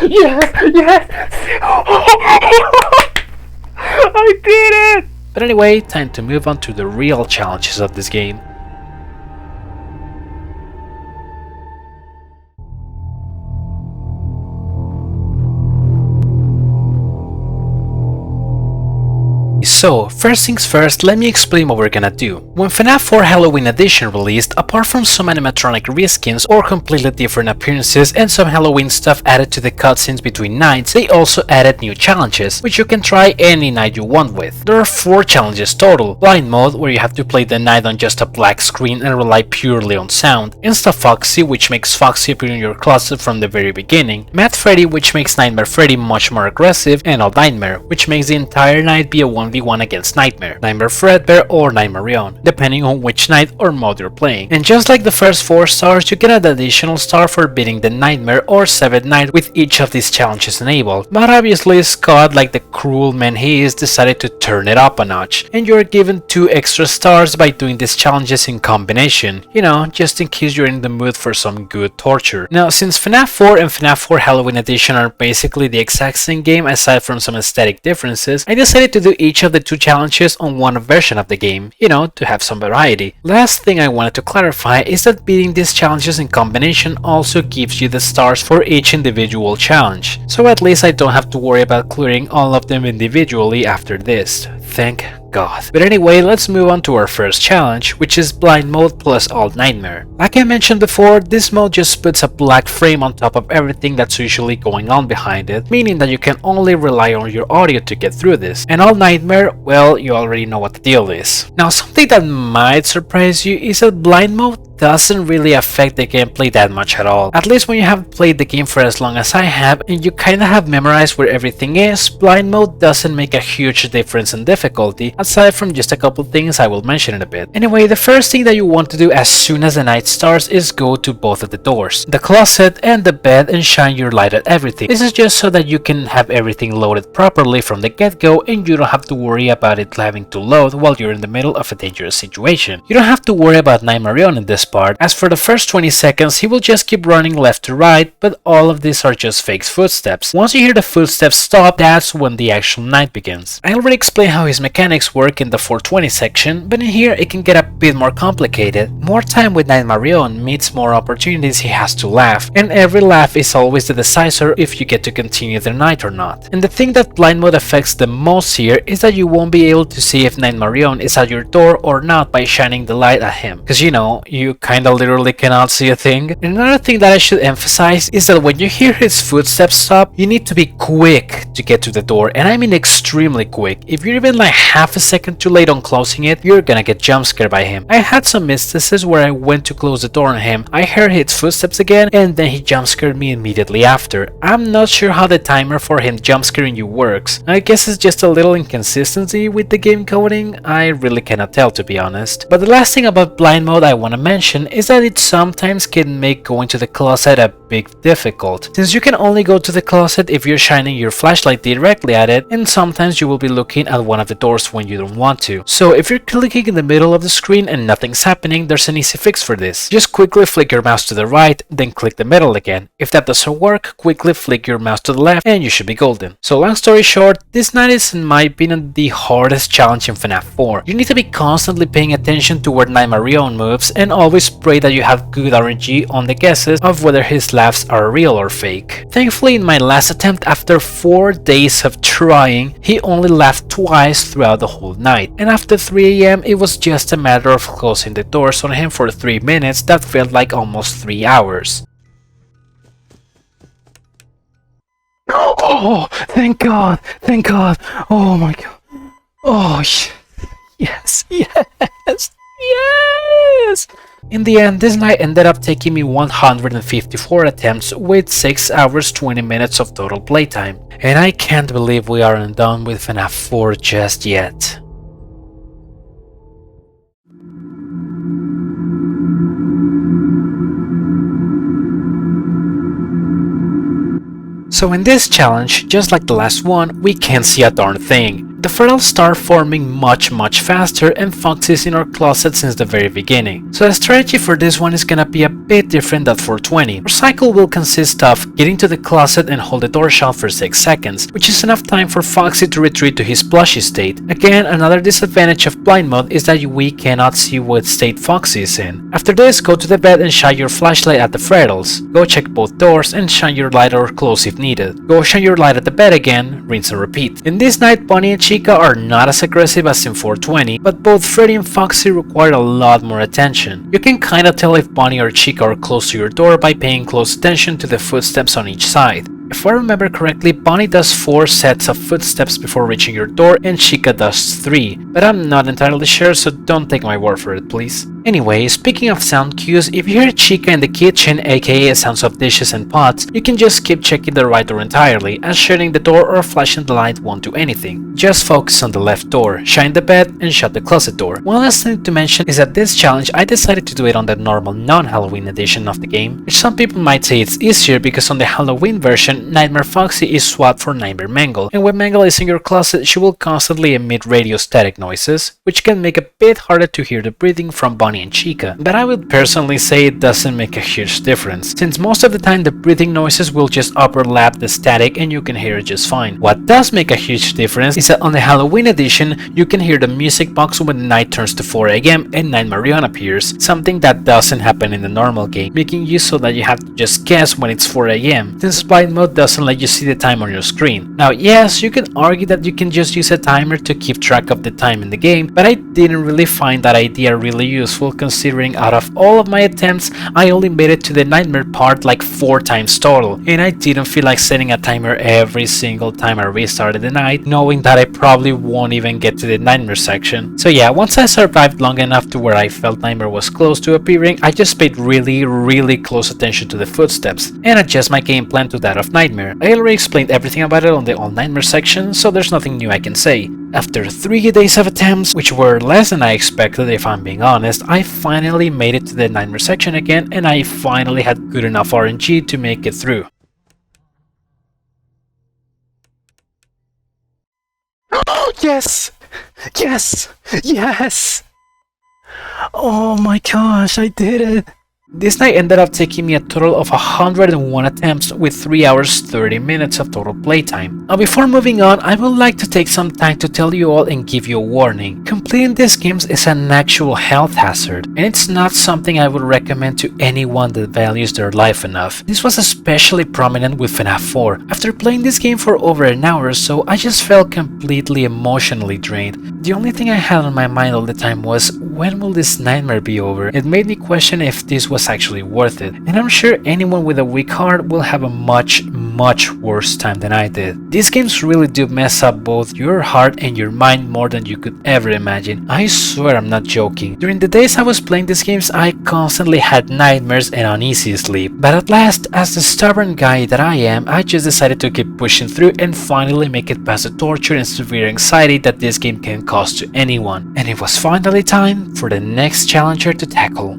Yes! I did it! But anyway, time to move on to the real challenges of this game. So, first things first, let me explain what we're gonna do. When FNAF 4 Halloween Edition released, apart from some animatronic reskins or completely different appearances and some Halloween stuff added to the cutscenes between nights, they also added new challenges, which you can try any night you want with. There are 4 challenges total: Blind Mode, where you have to play the night on just a black screen and rely purely on sound; Insta Foxy, which makes Foxy appear in your closet from the very beginning; Mad Freddy, which makes Nightmare Freddy much more aggressive; and Old Nightmare, which makes the entire night be a 1v1 one against Nightmare, Fredbear, or Nightmare, depending on which night or mode you're playing. And just like the first 4 stars, you get an additional star for beating the Nightmare or 7th night with each of these challenges enabled. But obviously Scott, like the cruel man he is, decided to turn it up a notch, and you're given 2 extra stars by doing these challenges in combination, you know, just in case you're in the mood for some good torture. Now, since FNAF 4 and FNAF 4 Halloween Edition are basically the exact same game aside from some aesthetic differences, I decided to do each of the 2 challenges on one version of the game, you know, to have some variety. Last thing I wanted to clarify is that beating these challenges in combination also gives you the stars for each individual challenge, so at least I don't have to worry about clearing all of them individually after this. Thank God. But anyway, let's move on to our first challenge, which is blind mode plus alt nightmare. Like I mentioned before, this mode just puts a black frame on top of everything that's usually going on behind it, meaning that you can only rely on your audio to get through this. And alt nightmare, well, you already know what the deal is. Now, something that might surprise you is that blind mode doesn't really affect the gameplay that much at all. At least when you have played the game for as long as I have and you kinda have memorized where everything is, blind mode doesn't make a huge difference in difficulty, aside from just a couple things I will mention in a bit. Anyway, the first thing that you want to do as soon as the night starts is go to both of the doors, the closet and the bed, and shine your light at everything. This is just so that you can have everything loaded properly from the get-go and you don't have to worry about it having to load while you're in the middle of a dangerous situation. You don't have to worry about Nightmare in this part, as for the first 20 seconds he will just keep running left to right, but all of these are just fake footsteps. Once you hear the footsteps stop, that's when the actual night begins. I already explained how his mechanics work in the 420 section, but in here it can get a bit more complicated. More time with Nightmare means more opportunities he has to laugh, and every laugh is always the decisive if you get to continue the night or not. And the thing that blind mode affects the most here is that you won't be able to see if Nightmare is at your door or not by shining the light at him, because you know, you kinda literally cannot see a thing. And another thing that I should emphasize is that when you hear his footsteps stop, you need to be quick to get to the door, and I mean extremely quick. If you're even like half a second too late on closing it, you're gonna get jump scared by him. I had some instances where I went to close the door on him, I heard his footsteps again, and then he jump scared me immediately after. I'm not sure how the timer for him jump scaring you works. I guess it's just a little inconsistency with the game coding, I really cannot tell to be honest. But the last thing about blind mode I wanna mention is that it sometimes can make going to the closet a bit difficult, since you can only go to the closet if you're shining your flashlight directly at it, and sometimes you will be looking at one of the doors when you don't want to. So if you're clicking in the middle of the screen and nothing's happening, there's an easy fix for this. Just quickly flick your mouse to the right, then click the middle again. If that doesn't work, quickly flick your mouse to the left and you should be golden. So long story short, this night is in my opinion the hardest challenge in FNAF 4. You need to be constantly paying attention to where Nightmare moves and always pray that you have good RNG on the guesses of whether his laughs are real or fake. Thankfully, in my last attempt after 4 days of trying, he only laughed twice throughout the whole night, and after 3 AM it was just a matter of closing the doors on him for 3 minutes that felt like almost 3 hours. Oh, thank God, thank God, oh my God, oh yes, yes, yes! In the end, this night ended up taking me 154 attempts with 6 hours 20 minutes of total playtime. And I can't believe we aren't done with FNAF 4 just yet. So in this challenge, just like the last one, we can't see a darn thing. The ferals start forming much faster and Foxy's in our closet since the very beginning. So the strategy for this one is gonna be a bit different than 420. Our cycle will consist of getting to the closet and hold the door shut for 6 seconds, which is enough time for Foxy to retreat to his plushy state. Again, another disadvantage of blind mode is that we cannot see what state Foxy is in. After this, go to the bed and shine your flashlight at the ferals. Go check both doors and shine your light or close if needed. Go shine your light at the bed again, rinse and repeat. In this night, Bunny and Chica are not as aggressive as in 420, but both Freddy and Foxy require a lot more attention. You can kinda tell if Bunny or Chica are close to your door by paying close attention to the footsteps on each side. If I remember correctly, Bonnie does 4 sets of footsteps before reaching your door and Chica does 3, but I'm not entirely sure, so don't take my word for it, please. Anyway, speaking of sound cues, if you hear Chica in the kitchen, aka sounds of dishes and pots, you can just keep checking the right door entirely, as shutting the door or flashing the light won't do anything. Just focus on the left door, shine the bed, and shut the closet door. One last thing to mention is that this challenge I decided to do it on the normal non-Halloween edition of the game, which some people might say it's easier because on the Halloween version, Nightmare Foxy is swapped for Nightmare Mangle, and when Mangle is in your closet, she will constantly emit radio static noises, which can make it a bit harder to hear the breathing from Bonnie and Chica, but I would personally say it doesn't make a huge difference, since most of the time the breathing noises will just overlap the static and you can hear it just fine. What does make a huge difference is that on the Halloween edition, you can hear the music box when the night turns to 4 AM and Night Marion appears, something that doesn't happen in the normal game, making you so that you have to just guess when it's 4 AM, since blind mode doesn't let you see the time on your screen. Now yes, you can argue that you can just use a timer to keep track of the time in the game, but I didn't really find that idea really useful, considering out of all of my attempts, I only made it to the nightmare part like 4 times total, and I didn't feel like setting a timer every single time I restarted the night, knowing that I probably won't even get to the nightmare section. So yeah, once I survived long enough to where I felt nightmare was close to appearing, I just paid really close attention to the footsteps, and adjust my game plan to that of nightmare. I already explained everything about it on the all nightmare section, so there's nothing new I can say. After 3 days of attempts, which were less than I expected if I'm being honest, I finally made it to the nightmare section again, and I finally had good enough RNG to make it through. Yes! Yes! Yes! Oh my gosh, I did it! This night ended up taking me a total of 101 attempts with 3 hours 30 minutes of total playtime. Now before moving on, I would like to take some time to tell you all and give you a warning. Completing these games is an actual health hazard, and it's not something I would recommend to anyone that values their life enough. This was especially prominent with FNAF 4. After playing this game for over an hour or so, I just felt completely emotionally drained. The only thing I had on my mind all the time was, when will this nightmare be over? It made me question if this was actually worth it, and I'm sure anyone with a weak heart will have a much worse time than I did. These games really do mess up both your heart and your mind more than you could ever imagine. I swear I'm not joking. During the days I was playing these games, I constantly had nightmares and uneasy sleep, but at last, as the stubborn guy that I am, I just decided to keep pushing through and finally make it past the torture and severe anxiety that this game can cause to anyone. And it was finally time for the next challenger to tackle.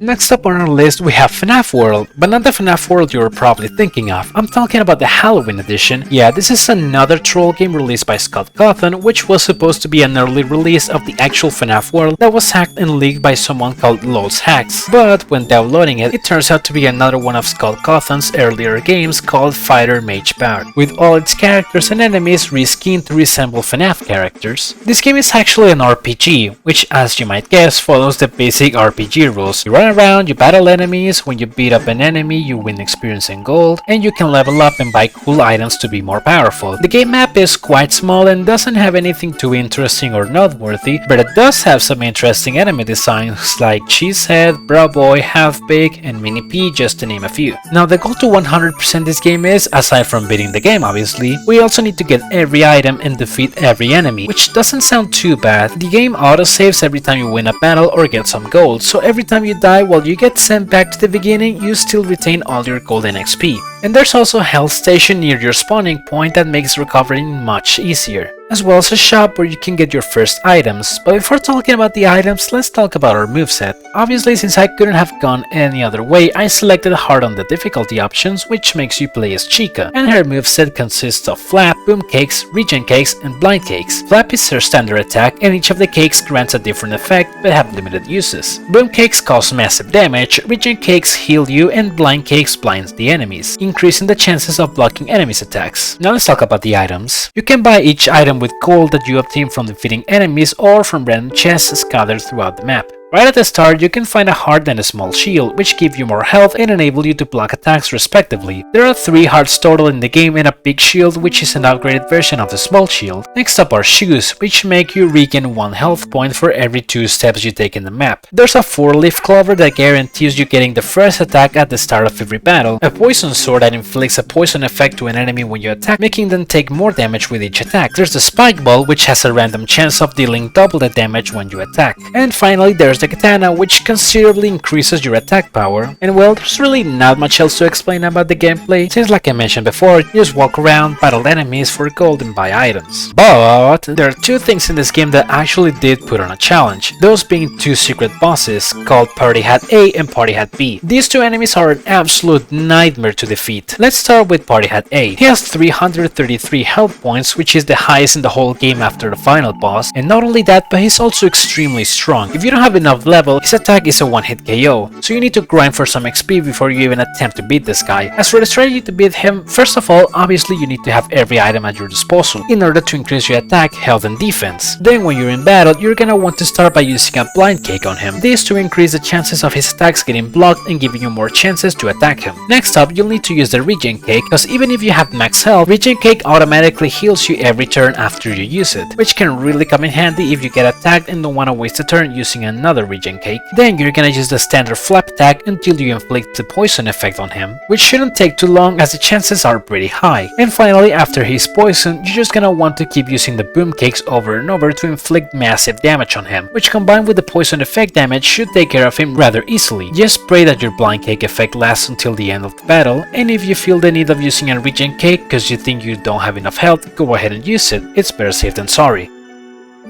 Next up on our list we have FNAF World, but not the FNAF World you were probably thinking of. I'm talking about the Halloween edition. Yeah, this is another troll game released by Scott Cawthon, which was supposed to be an early release of the actual FNAF World that was hacked and leaked by someone called Loads Hacks. But when downloading it, it turns out to be another one of Scott Cawthon's earlier games called Fighter Mage Bout, with all its characters and enemies reskinned to resemble FNAF characters. This game is actually an RPG, which, as you might guess, follows the basic RPG rules. You run around, you battle enemies, when you beat up an enemy you win experience and gold, and you can level up and buy cool items to be more powerful. The game map is quite small and doesn't have anything too interesting or noteworthy, but it does have some interesting enemy designs like Cheesehead, Bro Boy, Half-Baked, and Mini P, just to name a few. Now the goal to 100% this game is, aside from beating the game obviously, we also need to get every item and defeat every enemy, which doesn't sound too bad. The game autosaves every time you win a battle or get some gold, so every time you die while you get sent back to the beginning, you still retain all your gold and XP. And there's also a health station near your spawning point that makes recovering much easier, as well as a shop where you can get your first items. But before talking about the items, let's talk about our moveset. Obviously, since I couldn't have gone any other way, I selected hard on the difficulty options, which makes you play as Chica, and her moveset consists of Flap, Boom Cakes, Regen Cakes, and Blind Cakes. Flap is her standard attack, and each of the cakes grants a different effect, but have limited uses. Boom Cakes cause massive damage, Regen Cakes heal you, and Blind Cakes blinds the enemies, increasing the chances of blocking enemies' attacks. Now let's talk about the items. You can buy each item with gold that you obtain from defeating enemies or from random chests scattered throughout the map. Right at the start, you can find a heart and a small shield, which give you more health and enable you to block attacks respectively. There are 3 hearts total in the game and a big shield, which is an upgraded version of the small shield. Next up are shoes, which make you regain 1 health point for every 2 steps you take in the map. There's a 4-leaf clover that guarantees you getting the first attack at the start of every battle, a poison sword that inflicts a poison effect to an enemy when you attack, making them take more damage with each attack. There's the spike ball, which has a random chance of dealing double the damage when you attack. And finally, there's the katana, which considerably increases your attack power. And well, there's really not much else to explain about the gameplay, since like I mentioned before, you just walk around, battle enemies for gold and buy items. But there are 2 things in this game that actually did put on a challenge, those being 2 secret bosses called Party Hat A and Party Hat B. These 2 enemies are an absolute nightmare to defeat. Let's start with Party Hat A. He has 333 health points, which is the highest in the whole game after the final boss, and not only that, but he's also extremely strong. If you don't have enough level, his attack is a one-hit KO, so you need to grind for some XP before you even attempt to beat this guy. As for the strategy to beat him, first of all, obviously you need to have every item at your disposal in order to increase your attack, health and defense. Then when you're in battle, you're gonna want to start by using a blind cake on him. This to increase the chances of his attacks getting blocked and giving you more chances to attack him. Next up, you'll need to use the regen cake, because even if you have max health, regen cake automatically heals you every turn after you use it, which can really come in handy if you get attacked and don't want to waste a turn using another regen cake. Then you're gonna use the standard flap attack until you inflict the poison effect on him, which shouldn't take too long as the chances are pretty high. And finally, after he's poisoned, you're just gonna want to keep using the boom cakes over and over to inflict massive damage on him, which combined with the poison effect damage should take care of him rather easily. Just pray that your blind cake effect lasts until the end of the battle, and if you feel the need of using a regen cake because you think you don't have enough health, go ahead and use it. It's better safe than sorry.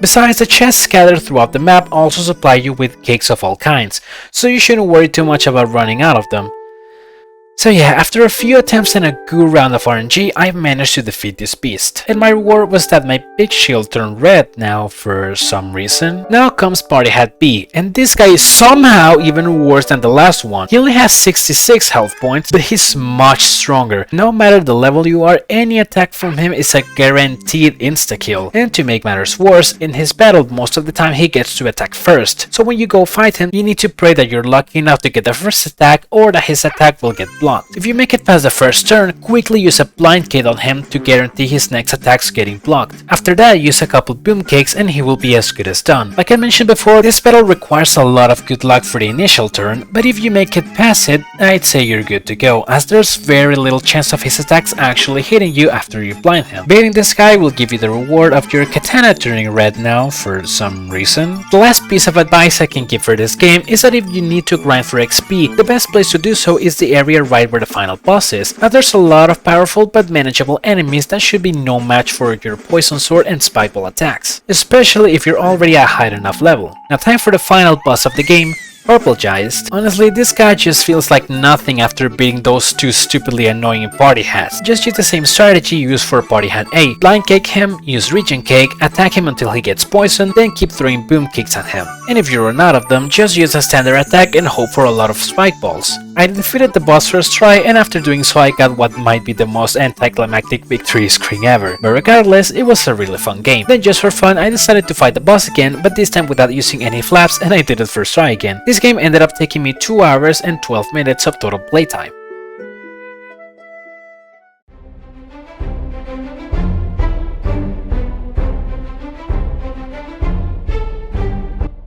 Besides, the chests scattered throughout the map also supply you with cakes of all kinds, so you shouldn't worry too much about running out of them. So yeah, after a few attempts and a good round of RNG, I managed to defeat this beast. And my reward was that my big shield turned red now for some reason. Now comes Party Hat B, and this guy is somehow even worse than the last one. He only has 66 health points, but he's much stronger. No matter the level you are, any attack from him is a guaranteed insta-kill. And to make matters worse, in his battle most of the time he gets to attack first. So when you go fight him, you need to pray that you're lucky enough to get the first attack or that his attack will get blocked. If you make it past the first turn, quickly use a blind cake on him to guarantee his next attacks getting blocked. After that, use a couple boom cakes and he will be as good as done. Like I mentioned before, this battle requires a lot of good luck for the initial turn, but if you make it past it, I'd say you're good to go, as there's very little chance of his attacks actually hitting you after you blind him. Beating this guy will give you the reward of your katana turning red now for some reason. The last piece of advice I can give for this game is that if you need to grind for XP, the best place to do so is the area right where the final boss is, as there's a lot of powerful but manageable enemies that should be no match for your poison sword and spikeball attacks, especially if you're already at a high enough level. Now time for the final boss of the game, Purple Geist. Honestly, this guy just feels like nothing after beating those 2 stupidly annoying party hats. Just use the same strategy used for Party Hat A. Blind cake him, use regen cake, attack him until he gets poisoned, then keep throwing boom kicks at him. And if you run out of them, just use a standard attack and hope for a lot of spike balls. I defeated the boss first try, and after doing so I got what might be the most anticlimactic victory screen ever. But regardless, it was a really fun game. Then just for fun, I decided to fight the boss again, but this time without using any flaps, and I did it first try again. This game ended up taking me 2 hours and 12 minutes of total playtime.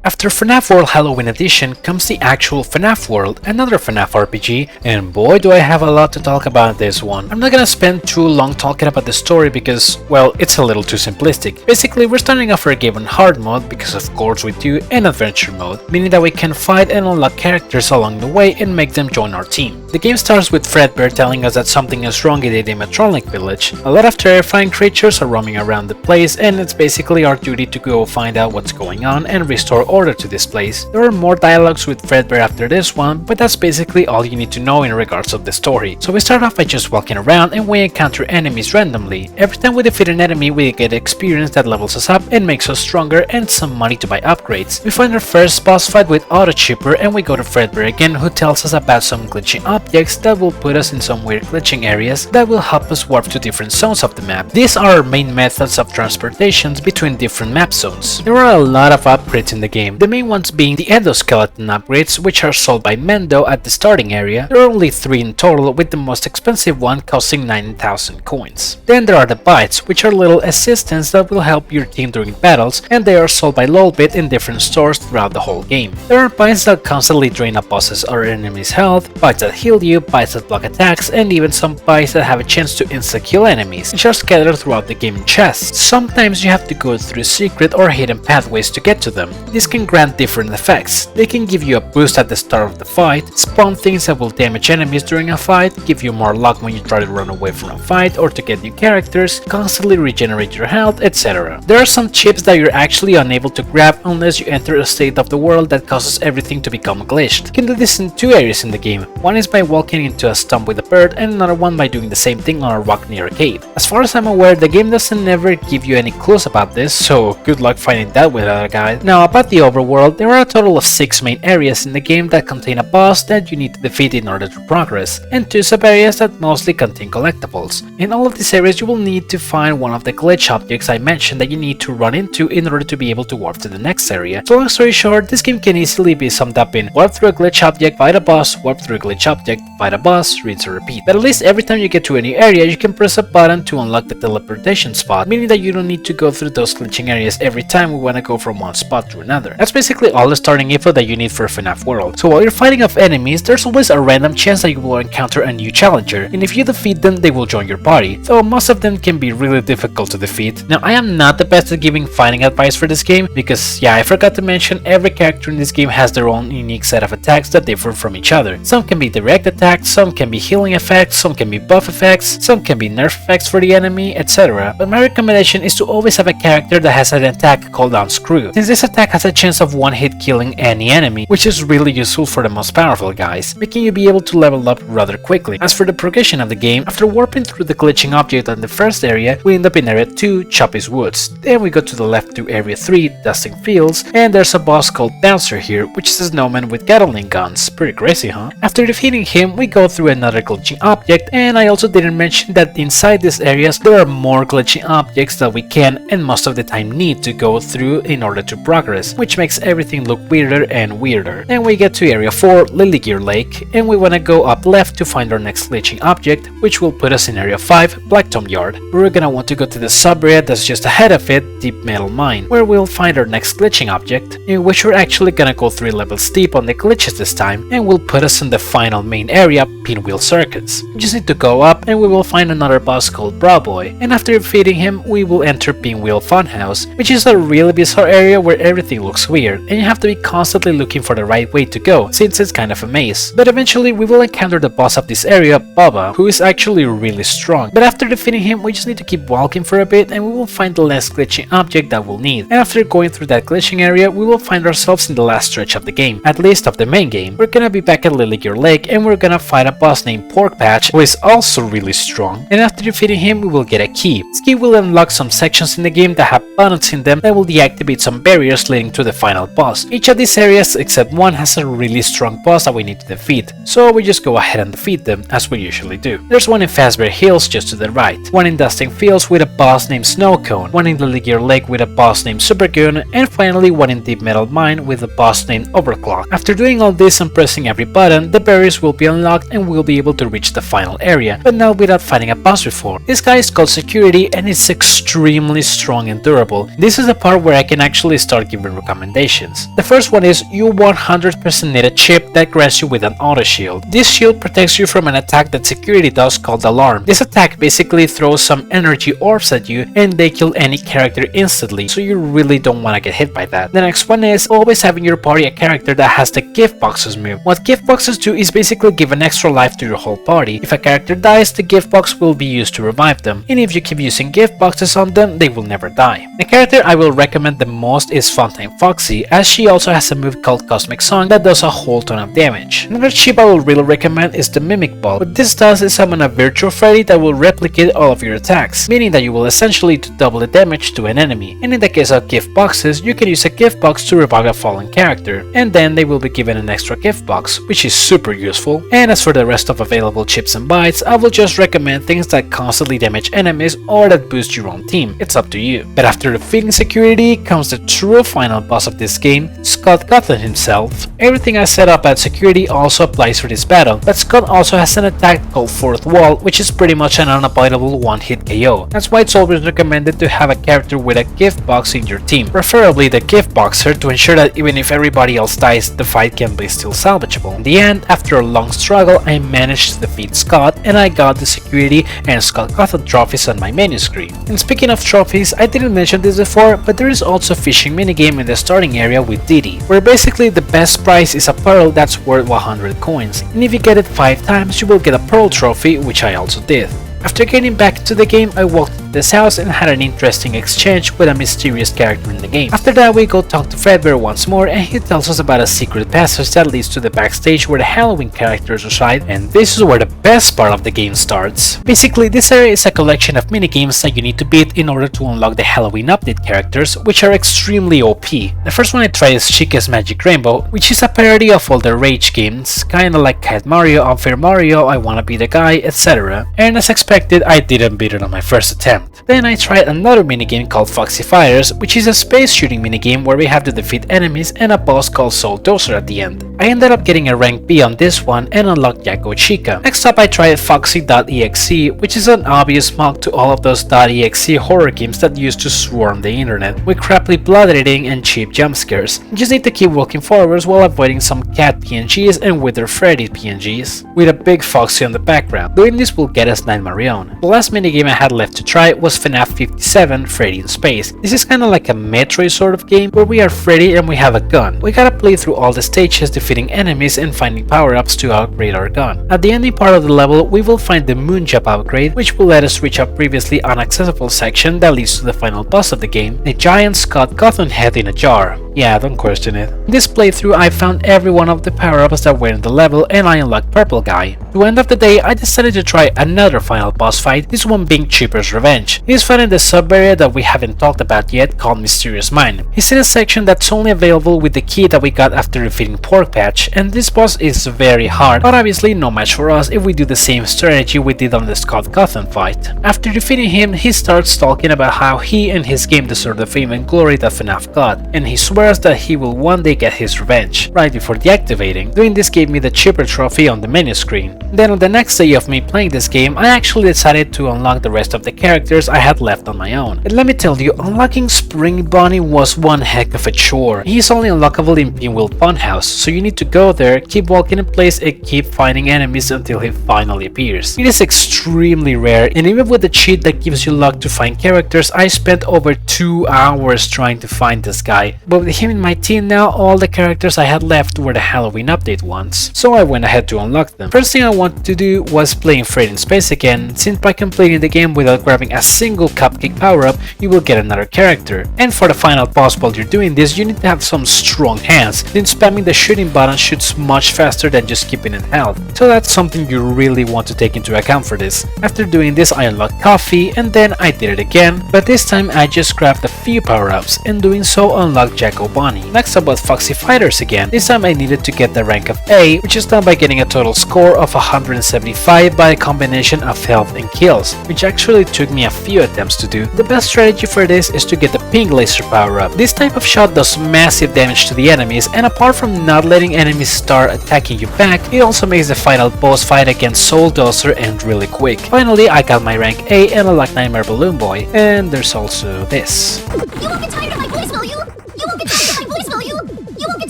After FNAF World Halloween Edition comes the actual FNAF World, another FNAF RPG, and boy do I have a lot to talk about this one. I'm not gonna spend too long talking about the story because, well, it's a little too simplistic. Basically, we're starting off our game on hard mode, because of course we do, and adventure mode, meaning that we can fight and unlock characters along the way and make them join our team. The game starts with Dreadbear telling us that something is wrong in the animatronic village. A lot of terrifying creatures are roaming around the place, and it's basically our duty to go find out what's going on and restore order to this place. There are more dialogues with Fredbear after this one, but that's basically all you need to know in regards of the story. So we start off by just walking around and we encounter enemies randomly. Every time we defeat an enemy, we get experience that levels us up and makes us stronger and some money to buy upgrades. We find our first boss fight with Auto Chipper and we go to Fredbear again, who tells us about some glitchy objects that will put us in some weird glitching areas that will help us warp to different zones of the map. These are our main methods of transportations between different map zones. There are a lot of upgrades in the game. the main ones being the endoskeleton upgrades, which are sold by Mendo at the starting area. There are only 3 in total, with the most expensive one costing 9,000 coins. Then there are the bites, which are little assistants that will help your team during battles, and they are sold by Lolbit in different stores throughout the whole game. There are bites that constantly drain a boss's or enemy's health, bites that heal you, bites that block attacks, and even some bites that have a chance to insta-kill enemies, which are scattered throughout the game in chests. Sometimes you have to go through secret or hidden pathways to get to them. This can grant different effects. They can give you a boost at the start of the fight, spawn things that will damage enemies during a fight, give you more luck when you try to run away from a fight or to get new characters, constantly regenerate your health, etc. There are some chips that you're actually unable to grab unless you enter a state of the world that causes everything to become glitched. You can do this in 2 areas in the game. One is by walking into a stump with a bird, and another one by doing the same thing on a rock near a cave. As far as I'm aware, the game doesn't ever give you any clues about this, so good luck finding that with other guys. Now about the overworld, there are a total of 6 main areas in the game that contain a boss that you need to defeat in order to progress, and 2 sub-areas that mostly contain collectibles. In all of these areas you will need to find one of the glitch objects I mentioned that you need to run into in order to be able to warp to the next area. So long story short, this game can easily be summed up in warp through a glitch object, fight a boss, warp through a glitch object, fight a boss, rinse and repeat. But at least every time you get to a new area, you can press a button to unlock the teleportation spot, meaning that you don't need to go through those glitching areas every time we want to go from one spot to another. That's basically all the starting info that you need for FNAF World. So while you're fighting off enemies, there's always a random chance that you will encounter a new challenger, and if you defeat them, they will join your party, though most of them can be really difficult to defeat. Now I am not the best at giving fighting advice for this game, because yeah, I forgot to mention every character in this game has their own unique set of attacks that differ from each other. Some can be direct attacks, some can be healing effects, some can be buff effects, some can be nerf effects for the enemy, etc. But my recommendation is to always have a character that has an attack called Unscrew, since this attack has a chance of one-hit killing any enemy, which is really useful for the most powerful guys, making you be able to level up rather quickly. As for the progression of the game, after warping through the glitching object on the first area, we end up in area 2, Choppy's Woods. Then we go to the left to area 3, Dusting Fields, and there's a boss called Bouncer here, which is a snowman with Gatling guns. Pretty crazy, huh? After defeating him, we go through another glitching object, and I also didn't mention that inside these areas there are more glitching objects that we can and most of the time need to go through in order to progress, which makes everything look weirder and weirder. Then we get to area 4, Lily Gear Lake, and we want to go up left to find our next glitching object, which will put us in area 5, Black Tom Yard. We're gonna want to go to the sub-area that's just ahead of it, Deep Metal Mine, where we'll find our next glitching object, in which we're actually gonna go 3 levels deep on the glitches this time, and will put us in the final main area, Pinwheel Circus. We just need to go up and we will find another boss called Browboy, and after defeating him we will enter Pinwheel Funhouse, which is a really bizarre area where everything looks weird, and you have to be constantly looking for the right way to go, since it's kind of a maze. But eventually we will encounter the boss of this area, Bubba, who is actually really strong, but after defeating him we just need to keep walking for a bit and we will find the last glitching object that we'll need. And after going through that glitching area, we will find ourselves in the last stretch of the game, at least of the main game. We're gonna be back at Lily Gear Lake and we're gonna fight a boss named Pork Patch, who is also really strong, and after defeating him we will get a key. This key will unlock some sections in the game that have buttons in them that will deactivate some barriers leading to the final boss. Each of these areas except one has a really strong boss that we need to defeat, so we just go ahead and defeat them as we usually do. There's one in Fazbear Hills just to the right, one in Dusting Fields with a boss named Snowcone, one in Lily Gear Lake with a boss named Supergoon, and finally one in Deep Metal Mine with a boss named Overclock. After doing all this and pressing every button, the barriers will be unlocked and we'll be able to reach the final area, but not without fighting a boss before. This guy is called Security and it's extremely strong and durable. This is the part where I can actually start giving recommendations. The first one is you 100% need a chip that grants you with an auto shield. This shield protects you from an attack that Security does called Alarm. This attack basically throws some energy orbs at you and they kill any character instantly, so you really don't want to get hit by that. The next one is always having your party a character that has the gift boxes move. What gift boxes do is basically give an extra life to your whole party. If a character dies, the gift box will be used to revive them, and if you keep using gift boxes on them, they will never die. The character I will recommend the most is Funtime Foxy, as she also has a move called Cosmic Song that does a whole ton of damage. Another chip I will really recommend is the Mimic Ball. What this does is summon a virtual Freddy that will replicate all of your attacks, meaning that you will essentially do double the damage to an enemy. And in the case of gift boxes, you can use a gift box to revive a fallen character, and then they will be given an extra gift box, which is super useful. And as for the rest of available chips and bites, I will just recommend things that constantly damage enemies or that boost your own team. It's up to you. But after defeating Security comes the true final boss of of this game, Scott Cawthon himself. Everything I set up at security also applies for this battle, but Scott also has an attack called Fourth Wall, which is pretty much an unavoidable one-hit KO. That's why it's always recommended to have a character with a gift box in your team, preferably the gift boxer, to ensure that even if everybody else dies, the fight can be still salvageable. In the end, after a long struggle, I managed to defeat Scott, and I got the security and Scott Cawthon trophies on my menu screen. And speaking of trophies, I didn't mention this before, but there is also a fishing minigame in the starting area with Didi, where basically the best prize is a pearl that's worth 100 coins, and if you get it 5 times, you will get a pearl trophy, which I also did. After getting back to the game, I walked to this house and had an interesting exchange with a mysterious character in the game. After that, we go talk to Fredbear once more, and he tells us about a secret passage that leads to the backstage where the Halloween characters reside, and this is where the best part of the game starts. Basically, this area is a collection of minigames that you need to beat in order to unlock the Halloween update characters, which are extremely OP. The first one I tried is Chica's Magic Rainbow, which is a parody of all the Rage games, kinda like Cat Mario, Unfair Mario, I Wanna Be the Guy, etc. And as expected, I didn't beat it on my first attempt. Then I tried another minigame called Foxy Fighters, which is a space shooting minigame where we have to defeat enemies and a boss called Soul Dozer at the end. I ended up getting a rank B on this one and unlocked Yakko Chica. Next up I tried Foxy.exe, which is an obvious mock to all of those .exe horror games that used to swarm the internet, with crappy blood editing and cheap jump scares. You just need to keep walking forwards while avoiding some cat PNGs and Wither Freddy PNGs, with a big Foxy on the background. Doing this will get us 9 Marion. The last minigame I had left to try was FNAF 57 Freddy in Space. This is kinda like a Metroid sort of game where we are Freddy and we have a gun. We gotta play through all the stages defeating enemies and finding power-ups to upgrade our gun. At the ending part of the level, we will find the Moonjump upgrade, which will let us reach a previously inaccessible section that leads to the final boss of the game, a giant Scott Cawthon head in a jar. Yeah, don't question it. In this playthrough, I found every one of the power-ups that were in the level and I unlocked Purple Guy. To end of the day, I decided to try another final boss fight, this one being Cheaper's Revenge. He is found in the sub-area that we haven't talked about yet, called Mysterious Mine. He's in a section that's only available with the key that we got after defeating Pork Patch, and this boss is very hard, but obviously no match for us if we do the same strategy we did on the Scott Cawthon fight. After defeating him, he starts talking about how he and his game deserve the fame and glory that FNAF got, and he swears that he will one day get his revenge, right before deactivating. Doing this gave me the Cheaper trophy on the menu screen. Then on the next day of me playing this game, I actually decided to unlock the rest of the characters I had left on my own. And let me tell you, unlocking Spring Bunny was one heck of a chore. He's only unlockable in Pinwheel Funhouse, so you need to go there, keep walking in place and keep finding enemies until he finally appears. It is extremely rare, and even with the cheat that gives you luck to find characters, I spent over 2 hours trying to find this guy. But with him in my team now, all the characters I had left were the Halloween update ones, so I went ahead to unlock them. First thing I wanted to do was playing Freddy in Space again, since by completing the game without grabbing a single cupcake power-up, you will get another character. And for the final boss while you're doing this, you need to have some strong hands, then spamming the shooting button shoots much faster than just keeping in health, so that's something you really want to take into account for this. After doing this, I unlocked Coffee, and then I did it again, but this time I just grabbed a few power-ups, and doing so unlocked Jacko Bunny. Next up was Foxy Fighters again. This time I needed to get the rank of A, which is done by getting a total score of 175 by a combination of health and kills, which actually took me a few attempts to do. The best strategy for this is to get the pink laser power up. This type of shot does massive damage to the enemies, and apart from not letting enemies start attacking you back, it also makes the final boss fight against Soul Dozer end really quick. Finally, I got my rank A and unlocked Nightmare Balloon Boy, and there's also this. You won't get tired of my voice, will you? You won't get tired of my voice, will you? You won't get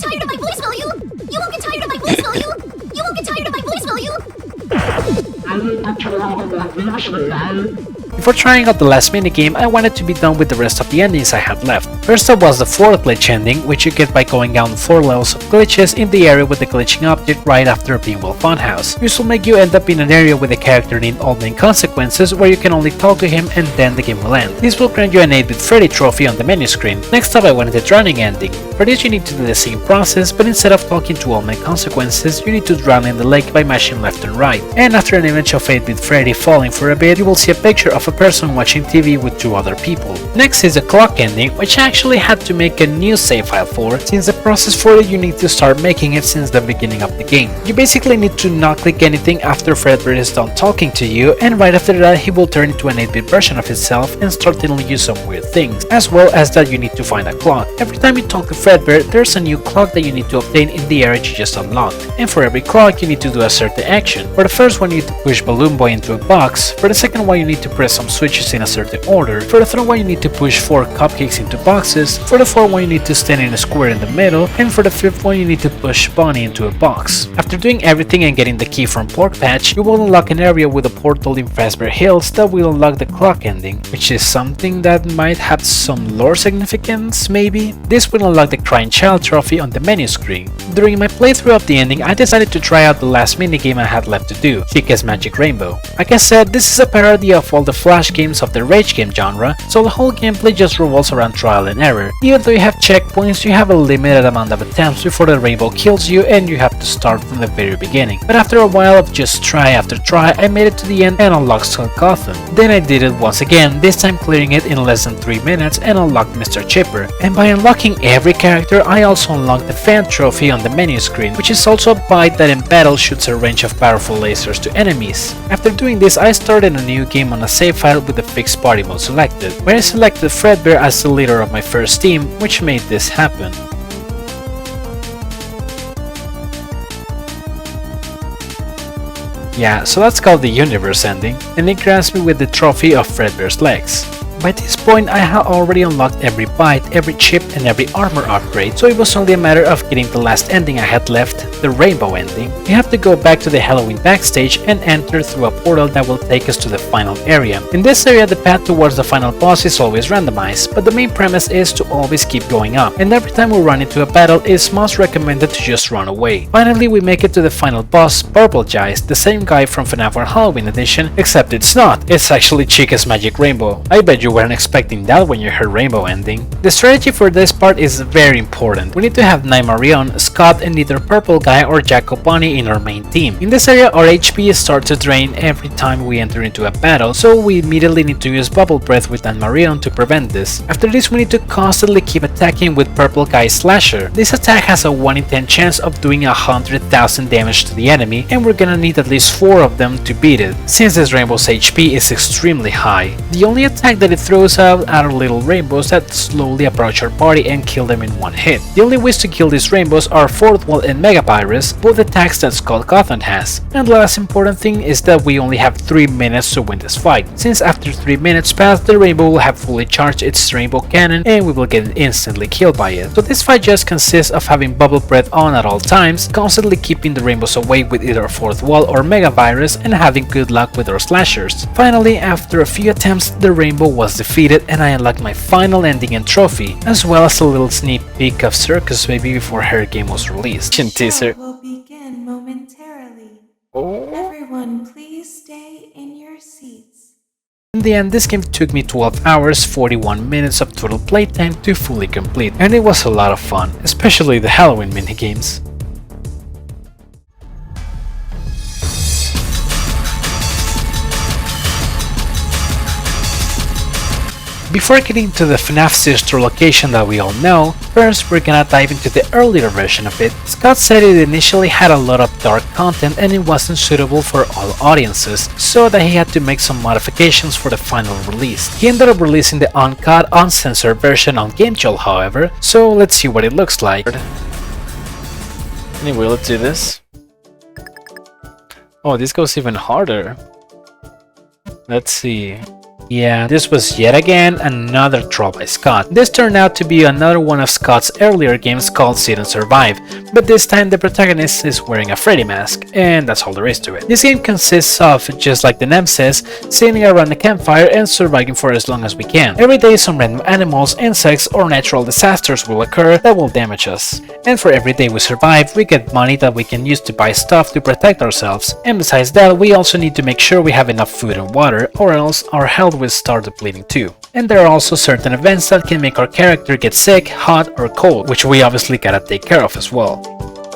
tired of my voice, will you? You won't get tired of my voice, will you? You won't get tired of my voice, will you? Before trying out the last minigame, I wanted to be done with the rest of the endings I had left. First up was the 4th glitch ending, which you get by going down 4 levels of glitches in the area with the glitching object right after a Pinwheel Funhouse. This will make you end up in an area with a character named Old Man Consequences, where you can only talk to him and then the game will end. This will grant you an 8-bit Freddy trophy on the menu screen. Next up I wanted the drowning ending. For this you need to do the same process, but instead of talking to Old Man Consequences, you need to drown in the lake by mashing left and right. And after an image of 8-bit Freddy falling for a bit, you will see a picture of of a person watching TV with 2 other people. Next is the clock ending, which I actually had to make a new save file for, since the process for it you need to start making it since the beginning of the game. You basically need to not click anything after Fredbear is done talking to you, and right after that he will turn into an 8-bit version of himself and start telling you some weird things, as well as that you need to find a clock. Every time you talk to Fredbear, there's a new clock that you need to obtain in the area you just unlocked, and for every clock you need to do a certain action. For the first one you need to push Balloon Boy into a box, for the second one you need to press some switches in a certain order, for the third one you need to push 4 cupcakes into boxes, for the fourth one you need to stand in a square in the middle, and for the fifth one you need to push Bonnie into a box. After doing everything and getting the key from Pork Patch, you will unlock an area with a portal in Fazbear Hills that will unlock the clock ending, which is something that might have some lore significance, maybe? This will unlock the Crying Child trophy on the menu screen. During my playthrough of the ending, I decided to try out the last minigame I had left to do, Chica's Magic Rainbow. Like I said, this is a parody of all the flash games of the rage game genre, so the whole gameplay just revolves around trial and error. Even though you have checkpoints, you have a limited amount of attempts before the rainbow kills you and you have to start from the very beginning. But after a while of just try after try, I made it to the end and unlocked Skull Gotham. Then I did it once again, this time clearing it in less than 3 minutes and unlocked Mr. Chipper. And by unlocking every character, I also unlocked the fan trophy on the menu screen, which is also a bite that in battle shoots a range of powerful lasers to enemies. After doing this, I started a new game on a save file with the fixed party mode selected, where I selected Fredbear as the leader of my first team, which made this happen. Yeah, so that's called the universe ending, and it grants me with the trophy of Fredbear's legs. By this point, I had already unlocked every bite, every chip, and every armor upgrade, so it was only a matter of getting the last ending I had left, the rainbow ending. We have to go back to the Halloween backstage and enter through a portal that will take us to the final area. In this area, the path towards the final boss is always randomized, but the main premise is to always keep going up, and every time we run into a battle, it's most recommended to just run away. Finally, we make it to the final boss, Purple Jice, the same guy from FNAF World Halloween edition, except it's not. It's actually Chica's Magic Rainbow. I bet you weren't expecting that when you heard rainbow ending. The strategy for this part is very important. We need to have Nightmarion, Scott, and either Purple Guy or Jack Bunny in our main team. In this area, our HP starts to drain every time we enter into a battle, so we immediately need to use Bubble Breath with Nightmarion to prevent this. After this, we need to constantly keep attacking with Purple Guy's Slasher. This attack has a 1 in 10 chance of doing 100,000 damage to the enemy, and we're gonna need at least 4 of them to beat it, since this rainbow's HP is extremely high. The only attack that it throws out are little rainbows that slowly approach our party and kill them in one hit. The only ways to kill these rainbows are Fourth Wall and Mega Virus, both attacks that Skull Gotham has. And the last important thing is that we only have 3 minutes to win this fight, since after 3 minutes pass, the rainbow will have fully charged its rainbow cannon and we will get instantly killed by it. So this fight just consists of having Bubble Breath on at all times, constantly keeping the rainbows away with either Fourth Wall or Mega Virus, and having good luck with our slashers. Finally, after a few attempts, the rainbow was defeated and I unlocked my final ending and trophy, as well as a little sneak peek of Circus Baby before her game was released. Teaser. Will begin momentarily. Oh. Everyone, please stay in your seats. In the end, this game took me 12 hours, 41 minutes of total playtime to fully complete, and it was a lot of fun, especially the Halloween minigames. Before getting to the FNAF sister location that we all know, first we're gonna dive into the earlier version of it. Scott said it initially had a lot of dark content and it wasn't suitable for all audiences, so that he had to make some modifications for the final release. He ended up releasing the uncut, uncensored version on GameJolt however, so let's see what it looks like. Anyway, let's do this. Oh, this goes even harder. Let's see. Yeah, this was yet again another troll by Scott. This turned out to be another one of Scott's earlier games called Sit and Survive, but this time the protagonist is wearing a Freddy mask, and that's all there is to it. This game consists of, just like the name says, sitting around a campfire and surviving for as long as we can. Every day some random animals, insects, or natural disasters will occur that will damage us. And for every day we survive, we get money that we can use to buy stuff to protect ourselves. And besides that, we also need to make sure we have enough food and water, or else our health will start depleting too. And there are also certain events that can make our character get sick, hot, or cold, which we obviously gotta take care of as well.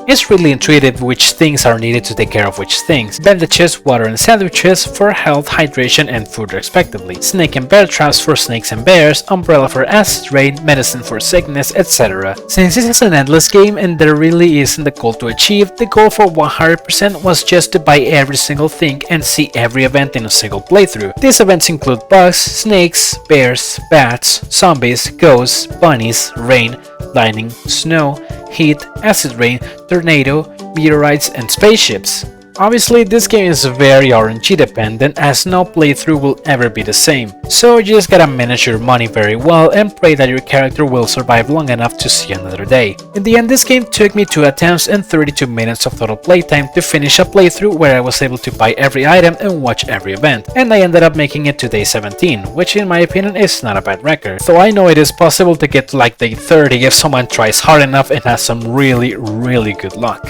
It's really intuitive which things are needed to take care of which things. Bandages, water and sandwiches for health, hydration and food respectively. Snake and bear traps for snakes and bears, umbrella for acid rain, medicine for sickness, etc. Since this is an endless game and there really isn't a goal to achieve, the goal for 100% was just to buy every single thing and see every event in a single playthrough. These events include bugs, snakes, bears, bats, zombies, ghosts, bunnies, rain, lightning, snow, heat, acid rain, tornado, meteorites, and spaceships. Obviously, this game is very RNG dependent as no playthrough will ever be the same, so you just gotta manage your money very well and pray that your character will survive long enough to see another day. In the end, this game took me 2 attempts and 32 minutes of total playtime to finish a playthrough where I was able to buy every item and watch every event, and I ended up making it to day 17, which in my opinion is not a bad record, though I know it is possible to get to like day 30 if someone tries hard enough and has some really good luck.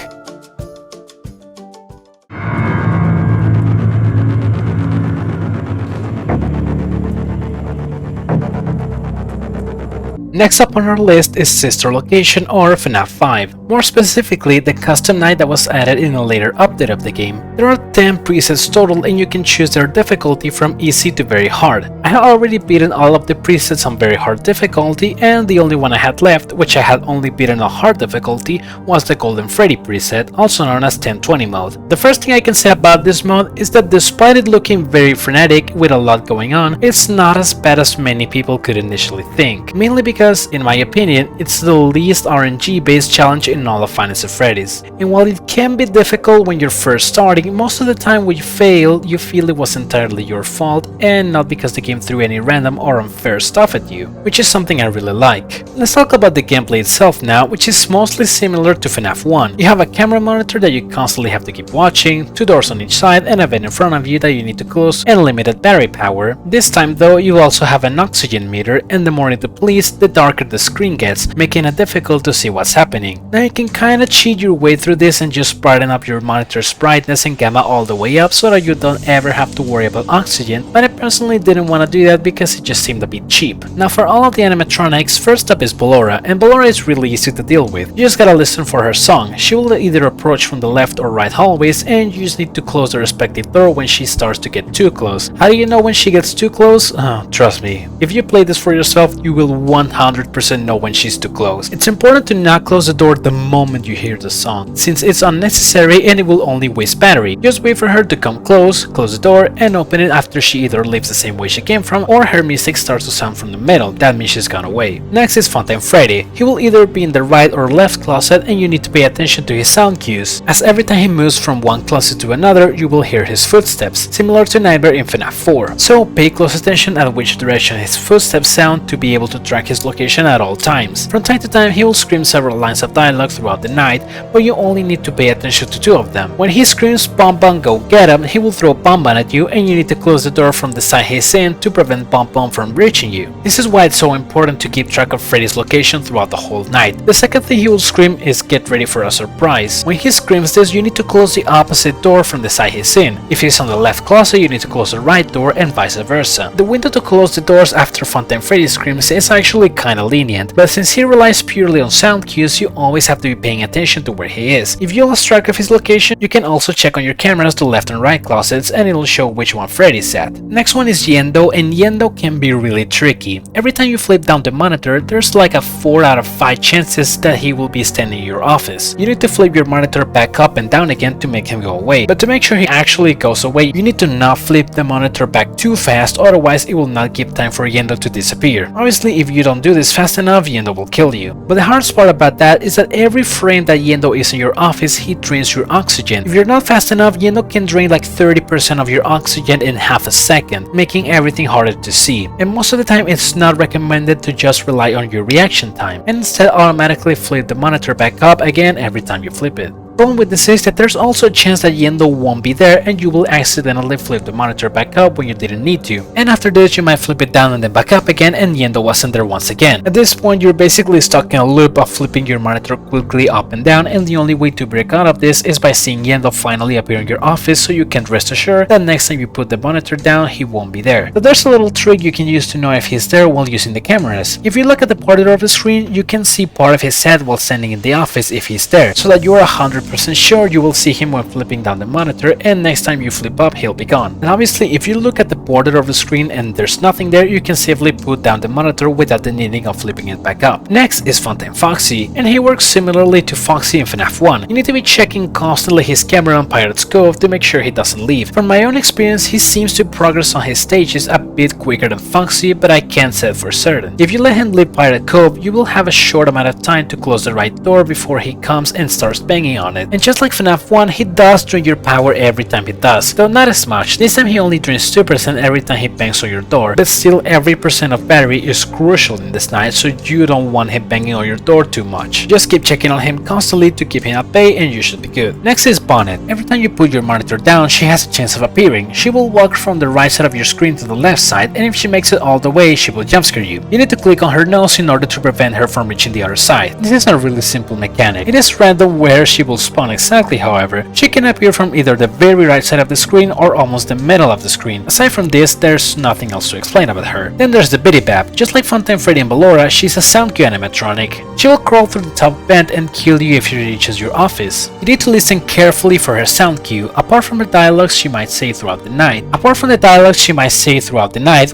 Next up on our list is Sister Location or FNAF 5, more specifically the custom night that was added in a later update of the game. There are 10 presets total and you can choose their difficulty from easy to very hard. I had already beaten all of the presets on very hard difficulty and the only one I had left, which I had only beaten on hard difficulty, was the Golden Freddy preset, also known as 1020 mode. The first thing I can say about this mode is that despite it looking very frenetic with a lot going on, it's not as bad as many people could initially think, mainly because in my opinion, it's the least RNG based challenge in all of FNAF Freddy's. And while it can be difficult when you're first starting, most of the time when you fail, you feel it was entirely your fault and not because the game threw any random or unfair stuff at you, which is something I really like. Let's talk about the gameplay itself now, which is mostly similar to FNAF 1. You have a camera monitor that you constantly have to keep watching, 2 doors on each side and a vent in front of you that you need to close, and limited battery power. This time though, you also have an oxygen meter, and the more you please, the darker the screen gets, making it difficult to see what's happening. Now you can kinda cheat your way through this and just brighten up your monitor's brightness and gamma all the way up so that you don't ever have to worry about oxygen, but I personally didn't want to do that because it just seemed a bit cheap. Now for all of the animatronics, first up is Ballora, and Ballora is really easy to deal with. You just gotta listen for her song. She will either approach from the left or right hallways and you just need to close the respective door when she starts to get too close. How do you know when she gets too close? Trust me, if you play this for yourself, you will 100% know when she's too close. It's important to not close the door the moment you hear the song, since it's unnecessary and it will only waste battery. Just wait for her to come close the door, and open it after she either leaves the same way she came from or her music starts to sound from the middle. That means she's gone away. Next is Funtime Freddy. He will either be in the right or left closet and you need to pay attention to his sound cues, as every time he moves from one closet to another you will hear his footsteps, similar to Nightmare in FNAF 4. So pay close attention at which direction his footsteps sound to be able to track his location at all times. From time to time he will scream several lines of dialogue throughout the night, but you only need to pay attention to 2 of them. When he screams "Bon Bon go get him," he will throw a bonbon at you and you need to close the door from the side he's in to prevent Bon Bon from reaching you. This is why it's so important to keep track of Freddy's location throughout the whole night. The second thing he will scream is "Get ready for a surprise." When he screams this, you need to close the opposite door from the side he's in. If he's on the left closet, you need to close the right door and vice versa. The window to close the doors after Funtime Freddy screams is actually kinda lenient, but since he relies purely on sound cues, you always have to be paying attention to where he is. If you lost track of his location, you can also check on your cameras the left and right closets and it'll show which one Freddy's at. Next one is Yendo, and Yendo can be really tricky. Every time you flip down the monitor, there's like a 4 out of 5 chances that he will be standing in your office. You need to flip your monitor back up and down again to make him go away, but to make sure he actually goes away, you need to not flip the monitor back too fast, otherwise it will not give time for Yendo to disappear. Obviously, if you don't do this fast enough, Yendo will kill you. But the hardest part about that is that every frame that Yendo is in your office, he drains your oxygen. If you're not fast enough, Yendo can drain like 30% of your oxygen in half a second, making everything harder to see. And most of the time, it's not recommended to just rely on your reaction time, and instead automatically flip the monitor back up again every time you flip it. Problem with this is that there's also a chance that Yendo won't be there and you will accidentally flip the monitor back up when you didn't need to. And after this you might flip it down and then back up again and Yendo wasn't there once again. At this point you're basically stuck in a loop of flipping your monitor quickly up and down, and the only way to break out of this is by seeing Yendo finally appear in your office, so you can rest assured that next time you put the monitor down he won't be there. But there's a little trick you can use to know if he's there while using the cameras. If you look at the border of the screen, you can see part of his head while standing in the office if he's there, so that you are 100% sure you will see him when flipping down the monitor, and next time you flip up he'll be gone. And obviously if you look at the border of the screen and there's nothing there, you can safely put down the monitor without the needing of flipping it back up. Next is Funtime Foxy, and he works similarly to Foxy in FNAF 1. You need to be checking constantly his camera on Pirate's Cove to make sure he doesn't leave. From my own experience, he seems to progress on his stages a bit quicker than Foxy, but I can't say for certain. If you let him leave Pirate Cove, you will have a short amount of time to close the right door before he comes and starts banging on it. And just like FNAF 1, he does drain your power every time he does, though not as much. This time he only drains 2% every time he bangs on your door, but still every percent of battery is crucial in this night, so you don't want him banging on your door too much. Just keep checking on him constantly to keep him at bay and you should be good. Next is Bonnet. Every time you put your monitor down, she has a chance of appearing. She will walk from the right side of your screen to the left side, and if she makes it all the way, she will jumpscare you. You need to click on her nose in order to prevent her from reaching the other side. This is a really simple mechanic. It is random where she will spawn exactly, however. She can appear from either the very right side of the screen or almost the middle of the screen. Aside from this, there's nothing else to explain about her. Then there's the Bitty Bap. Just like Funtime Freddy and Ballora, she's a sound cue animatronic. She will crawl through the top vent and kill you if she reaches your office. You need to listen carefully for her sound cue. Apart from her dialogues she might say throughout the night.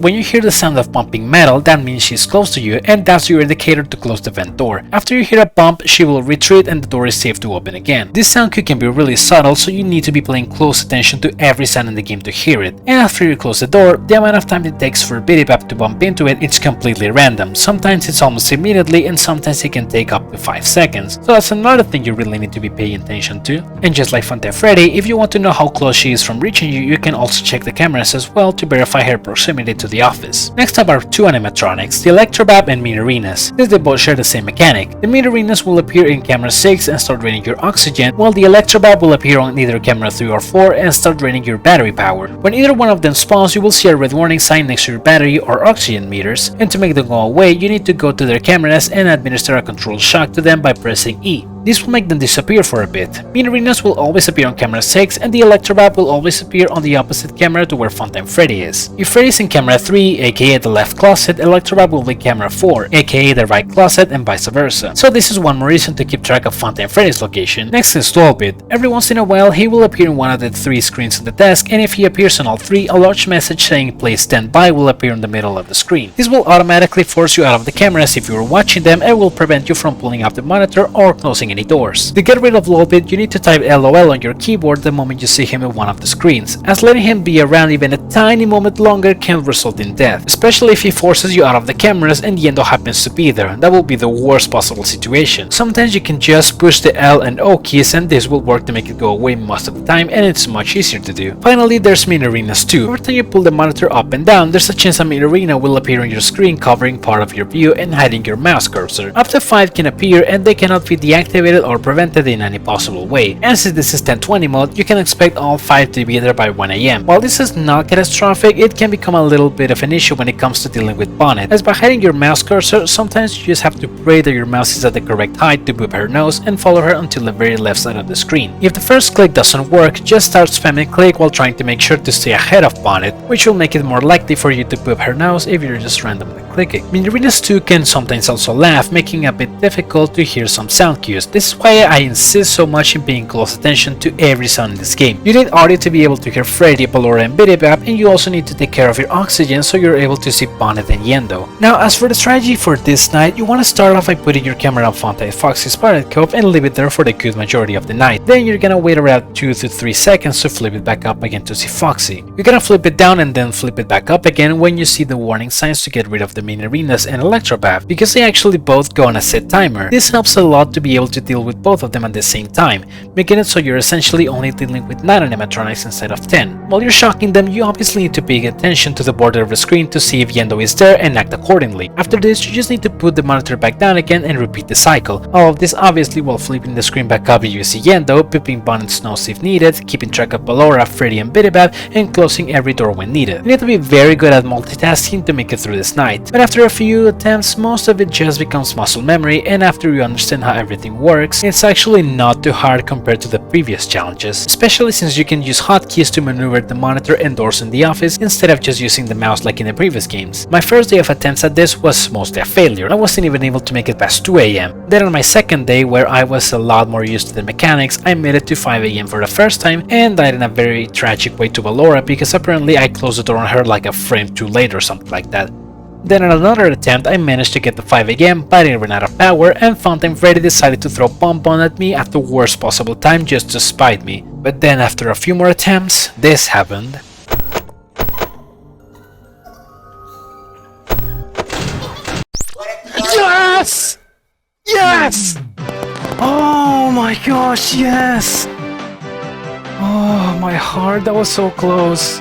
When you hear the sound of bumping metal, that means she's close to you, and that's your indicator to close the vent door. After you hear a bump, she will retreat and the door is safe to open again. This sound cue can be really subtle, so you need to be paying close attention to every sound in the game to hear it. And after you close the door, the amount of time it takes for Bitty Bap to bump into it, it's completely random. Sometimes it's almost immediately, and sometimes it can take up to 5 seconds. So that's another thing you really need to be paying attention to. And just like Funtime Freddy, if you want to know how close she is from reaching you, you can also check the cameras as well to verify her proximity to the office. Next up are two animatronics, the Electrobab and Minirenas. Since they both share the same mechanic. The Minirenas will appear in camera 6 and start draining your oxygen, while the Electrobab will appear on either camera 3 or 4 and start draining your battery power. When either one of them spawns, you will see a red warning sign next to your battery or oxygen meters, and to make them go away, you need to go to their cameras and administer a controlled shock to them by pressing E. This will make them disappear for a bit. Minirenas will always appear on camera 6 and the Electrobab will always appear on the opposite camera to where Funtime Freddy is. If Freddy is in camera 3, aka the left closet, Electrobab will be camera 4, aka the right closet, and vice versa. So this is one more reason to keep track of Funtime Freddy's location. Next is Dualbit. Every once in a while he will appear in one of the 3 screens on the desk, and if he appears on all 3, a large message saying please stand by will appear in the middle of the screen. This will automatically force you out of the cameras if you are watching them and will prevent you from pulling up the monitor or closing any doors. To get rid of Dualbit, you need to type LOL on your keyboard the moment you see him in one of the screens, as letting him be around even a tiny moment longer can result in death, especially if he forces you out of the cameras and Yendo happens to be there. That will be the worst possible situation. Sometimes you can just push the L and O keys and this will work to make it go away most of the time, and it's much easier to do. Finally, there's Minirenas too. Every time you pull the monitor up and down, there's a chance a Minirena will appear on your screen covering part of your view and hiding your mouse cursor. Up to 5 can appear and they cannot be deactivated or prevented in any possible way, and since this is 1020 mode, you can expect all 5 to be there by 1 AM. While this is not catastrophic, it can become a little bit of an issue when it comes to dealing with Bonnet, as by hiding your mouse cursor, sometimes you just have to pray that your mouse is at the correct height to boop her nose and follow her until the very left side of the screen. If the first click doesn't work, just start spamming click while trying to make sure to stay ahead of Bonnet, which will make it more likely for you to boop her nose if you're just randomly clicking. Minirenas 2 can sometimes also laugh, making it a bit difficult to hear some sound cues. This is why I insist so much in paying close attention to every sound in this game. You need audio to be able to hear Freddy, Ballora, and Bitty Bap, and you also need to take care of your oxygen so you're able to see Bonnet and Yendo. Now, as for the strategy for this night, you want to start off by putting your camera on Funtime Foxy's Pirate Cove and leave it there for the good majority of the night. Then you're gonna wait around 2 to 3 seconds to flip it back up again to see Foxy. You're gonna flip it down and then flip it back up again when you see the warning signs to get rid of the Minirenas and Electrobab, because they actually both go on a set timer. This helps a lot to be able to deal with both of them at the same time, making it so you're essentially only dealing with 9 animatronics instead of 10. While you're shocking them, you obviously need to pay attention to the border of the screen to see if Yendo is there and act accordingly. After this, you just need to put the monitor back down again and repeat the cycle. All of this obviously while flipping the screen back up if you see Yendo, peeping Bonnet's nose if needed, keeping track of Ballora, Freddy and Bitibab, and closing every door when needed. You need to be very good at multitasking to make it through this night, but after a few attempts, most of it just becomes muscle memory, and after you understand how everything works, it's actually not too hard compared to the previous challenges, especially since you can use hotkeys to maneuver the monitor and doors in the office instead of just using the mouse like in the previous games. My first day of attempts at this was mostly a failure. I wasn't even able to make it past 2 AM. Then on my second day, where I was a lot more used to the mechanics, I made it to 5 AM for the first time and died in a very tragic way to Ballora because apparently I closed the door on her like a frame too late or something like that. Then in another attempt, I managed to get to 5 AM, but I ran out of power, and Fountain Freddy decided to throw Bonbon at me at the worst possible time just to spite me. But then after a few more attempts, this happened. Yes! Yes! Oh my gosh, yes! Oh, my heart, that was so close.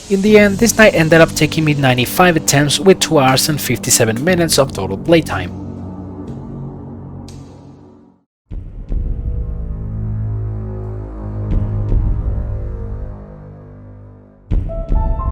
In the end, this night ended up taking me 95 attempts with 2 hours and 57 minutes of total playtime.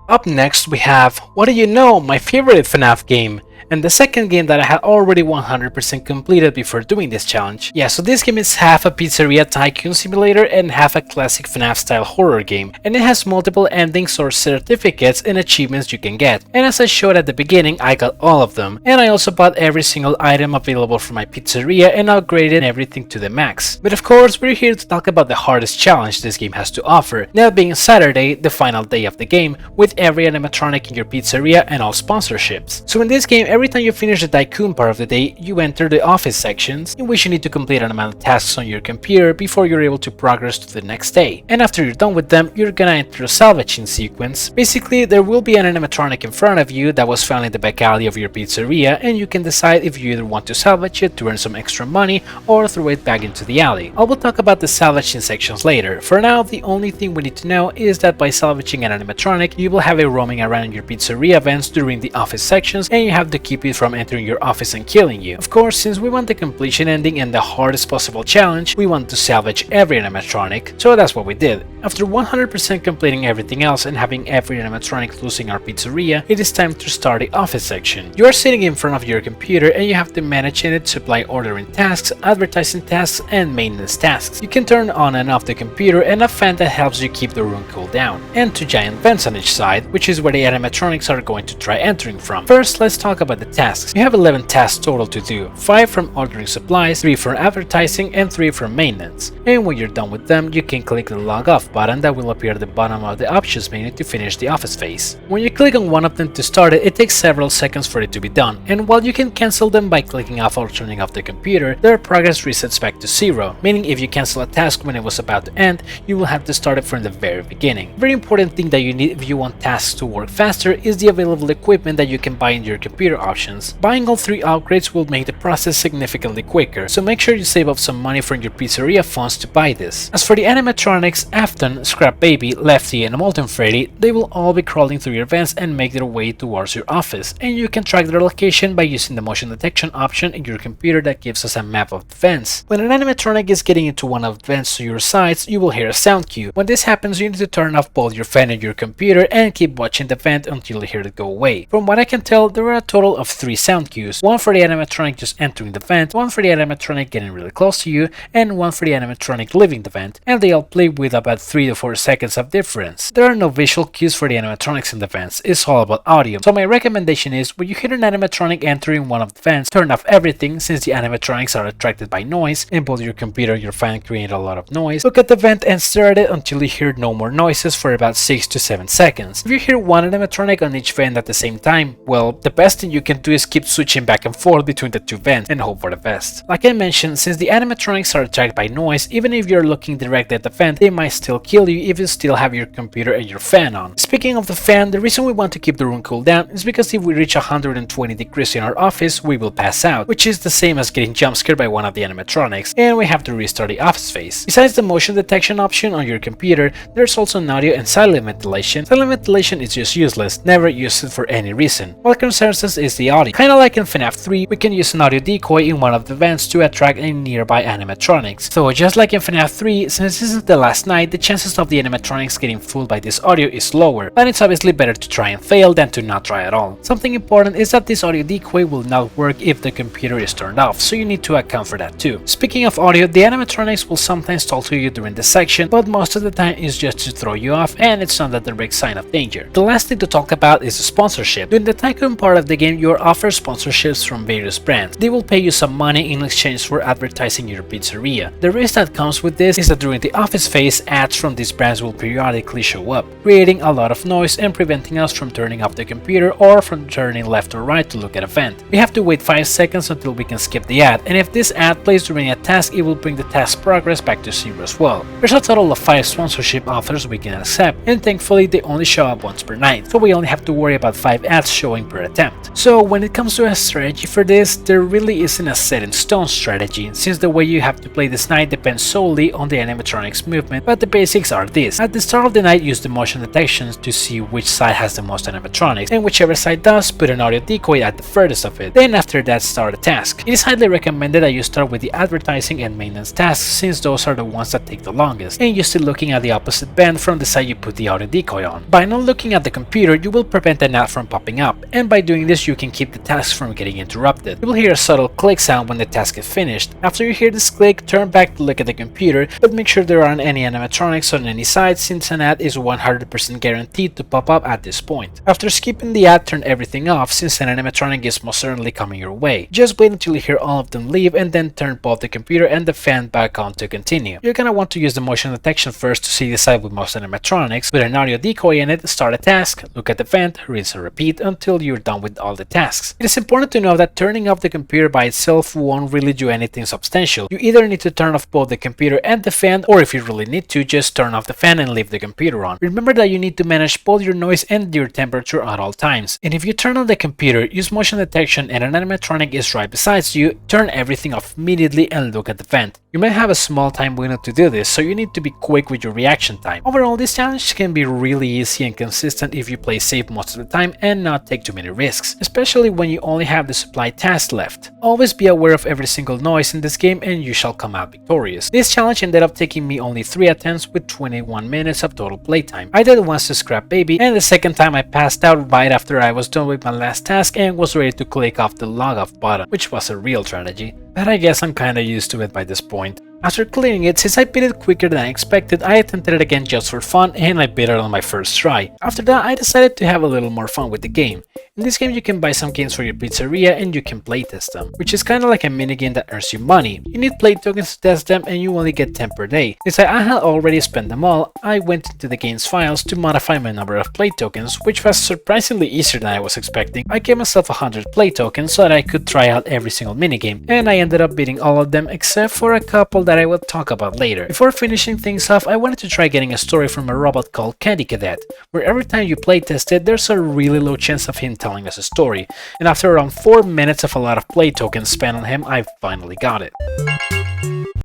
Up next we have What Do You Know, my favorite FNAF game, and the second game that I had already 100% completed before doing this challenge. Yeah, so this game is half a Pizzeria tycoon simulator and half a classic FNAF style horror game, and it has multiple endings or certificates and achievements you can get. And as I showed at the beginning, I got all of them, and I also bought every single item available from my Pizzeria and upgraded everything to the max. But of course, we're here to talk about the hardest challenge this game has to offer, now being Saturday, the final day of the game, with every animatronic in your Pizzeria and all sponsorships. So in this game, every time you finish the tycoon part of the day, you enter the office sections, in which you need to complete an amount of tasks on your computer before you're able to progress to the next day. And after you're done with them, you're gonna enter a salvaging sequence. Basically, there will be an animatronic in front of you that was found in the back alley of your Pizzeria, and you can decide if you either want to salvage it to earn some extra money or throw it back into the alley. I will talk about the salvaging sections later. For now, the only thing we need to know is that by salvaging an animatronic, you will have it roaming around your Pizzeria vents during the office sections, and you have to keep it from entering your office and killing you. Of course, since we want the completion ending and the hardest possible challenge, we want to salvage every animatronic, so that's what we did. After 100% completing everything else and having every animatronic losing our Pizzeria, it is time to start the office section. You are sitting in front of your computer and you have to manage in it supply ordering tasks, advertising tasks, and maintenance tasks. You can turn on and off the computer and a fan that helps you keep the room cool down, and 2 giant vents on each side, which is where the animatronics are going to try entering from. First, let's talk about the tasks. You have 11 tasks total to do, 5 from ordering supplies, 3 from advertising, and 3 from maintenance. And when you're done with them, you can click the log off button that will appear at the bottom of the options menu to finish the office phase. When you click on one of them to start it, it takes several seconds for it to be done, and while you can cancel them by clicking off or turning off the computer, their progress resets back to 0, meaning if you cancel a task when it was about to end, you will have to start it from the very beginning. A very important thing that you need if you want tasks to work faster is the available equipment that you can buy in your computer options. Buying all 3 upgrades will make the process significantly quicker, so make sure you save up some money from your Pizzeria funds to buy this. As for the animatronics, Afton, Scrap Baby, Lefty, and Molten Freddy, they will all be crawling through your vents and make their way towards your office, and you can track their location by using the motion detection option in your computer that gives us a map of the vents. When an animatronic is getting into one of the vents to your sides, you will hear a sound cue. When this happens, you need to turn off both your fan and your computer and keep watching the vent until you hear it go away. From what I can tell, there are a total of 3 sound cues, one for the animatronic just entering the vent, one for the animatronic getting really close to you, and one for the animatronic leaving the vent, and they all play with about 3 to 4 seconds of difference. There are no visual cues for the animatronics in the vents, it's all about audio, so my recommendation is when you hear an animatronic entering one of the vents, turn off everything since the animatronics are attracted by noise, and both your computer and your fan create a lot of noise. Look at the vent and stare at it until you hear no more noises for about 6 to 7 seconds. If you hear one animatronic on each vent at the same time, well, the best thing you can do is keep switching back and forth between the two vents and hope for the best. Like I mentioned, since the animatronics are attracted by noise, even if you're looking directly at the vent, they might still kill you if you still have your computer and your fan on. Speaking of the fan, the reason we want to keep the room cooled down is because if we reach 120 degrees in our office, we will pass out, which is the same as getting jump scared by one of the animatronics, and we have to restart the office phase. Besides the motion detection option on your computer, there's also an audio and silent ventilation. Silent ventilation is just useless, never use it for any reason. What concerns us is the audio. Kinda like in FNAF 3, we can use an audio decoy in one of the vents to attract any nearby animatronics. So just like in FNAF 3, since this is the last night, the chances of the animatronics getting fooled by this audio is lower, but it's obviously better to try and fail than to not try at all. Something important is that this audio decoy will not work if the computer is turned off, so you need to account for that too. Speaking of audio, the animatronics will sometimes talk to you during the section, but most of the time it's just to throw you off and it's not a direct sign of danger. The last thing to talk about is the sponsorship. During the tycoon part of the game, you are offered sponsorships from various brands. They will pay you some money in exchange for advertising your pizzeria. The risk that comes with this is that during the office phase, ads from these brands will periodically show up, creating a lot of noise and preventing us from turning off the computer or from turning left or right to look at a vent. We have to wait 5 seconds until we can skip the ad, and if this ad plays during a task, it will bring the task progress back to 0 as well. There's a total of 5 sponsorship offers we can accept, and thankfully they only show up once per night, so we only have to worry about 5 ads showing per attempt. So when it comes to a strategy for this, there really isn't a set in stone strategy, since the way you have to play this night depends solely on the animatronics movement, but the basics are this. At the start of the night, use the motion detections to see which side has the most animatronics, and whichever side does, put an audio decoy at the furthest of it. Then after that, start a task. It is highly recommended that you start with the advertising and maintenance tasks, since those are the ones that take the longest, and you're still looking at the opposite bend from the side you put the audio decoy on. By not looking at the computer, you will prevent an ad from popping up, and by doing this you can keep the tasks from getting interrupted. You will hear a subtle click sound when the task is finished. After you hear this click, turn back to look at the computer, but make sure there aren't any animatronics on any side, since an ad is 100% guaranteed to pop up at this point. After skipping the ad, turn everything off, since an animatronic is most certainly coming your way. Just wait until you hear all of them leave, and then turn both the computer and the fan back on to continue. You're gonna want to use the motion detection first to see the side with most animatronics, put an audio decoy in it, start a task, look at the vent, rinse and repeat until you're done with all the tasks. It is important to know that turning off the computer by itself won't really do anything substantial. You either need to turn off both the computer and the fan, or if you really need to, just turn off the fan and leave the computer on. Remember that you need to manage both your noise and your temperature at all times. And if you turn on the computer, use motion detection and an animatronic is right beside you, turn everything off immediately and look at the vent. You might have a small time window to do this, so you need to be quick with your reaction time. Overall, this challenge can be really easy and consistent if you play safe most of the time and not take too many risks, especially when you only have the supply task left. Always be aware of every single noise in this game and you shall come out victorious. This challenge ended up taking me only 3 attempts with 21 minutes of total playtime. I did once to scrap baby, and the second time I passed out right after I was done with my last task and was ready to click off the log off button, which was a real tragedy. But I guess I'm kinda used to it by this point. After clearing it, since I beat it quicker than I expected, I attempted it again just for fun and I beat it on my first try. After that, I decided to have a little more fun with the game. In this game, you can buy some games for your pizzeria and you can playtest them, which is kinda like a minigame that earns you money. You need play tokens to test them and you only get 10 per day. Since I had already spent them all, I went into the game's files to modify my number of play tokens, which was surprisingly easier than I was expecting. I gave myself 100 play tokens so that I could try out every single minigame, and I ended up beating all of them except for a couple that I will talk about later. Before finishing things off, I wanted to try getting a story from a robot called Candy Cadet, where every time you playtest it, there's a really low chance of him telling us a story, and after around 4 minutes of a lot of play tokens spent on him, I finally got it.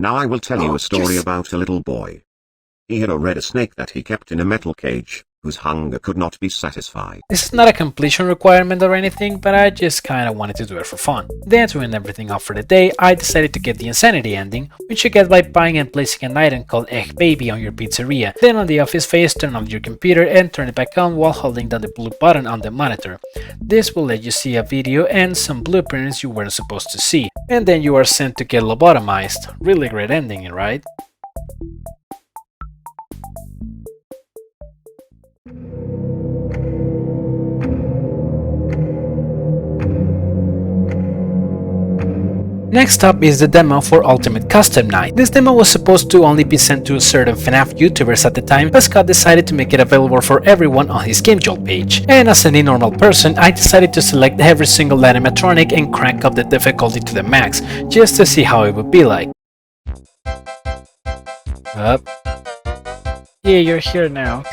Now I will tell you a story about a little boy. He had a red snake that he kept in a metal cage, whose hunger could not be satisfied. This is not a completion requirement or anything, but I just kinda wanted to do it for fun. Then, to end everything off for the day, I decided to get the insanity ending, which you get by buying and placing an item called Egg Baby on your pizzeria. Then on the office phase, turn off your computer and turn it back on while holding down the blue button on the monitor. This will let you see a video and some blueprints you weren't supposed to see, and then you are sent to get lobotomized. Really great ending, right? Next up is the demo for Ultimate Custom Night. This demo was supposed to only be sent to certain FNAF YouTubers at the time, but Scott decided to make it available for everyone on his GameJolt page. And as any normal person, I decided to select every single animatronic and crank up the difficulty to the max, just to see how it would be like. Up. Yeah, you're here now.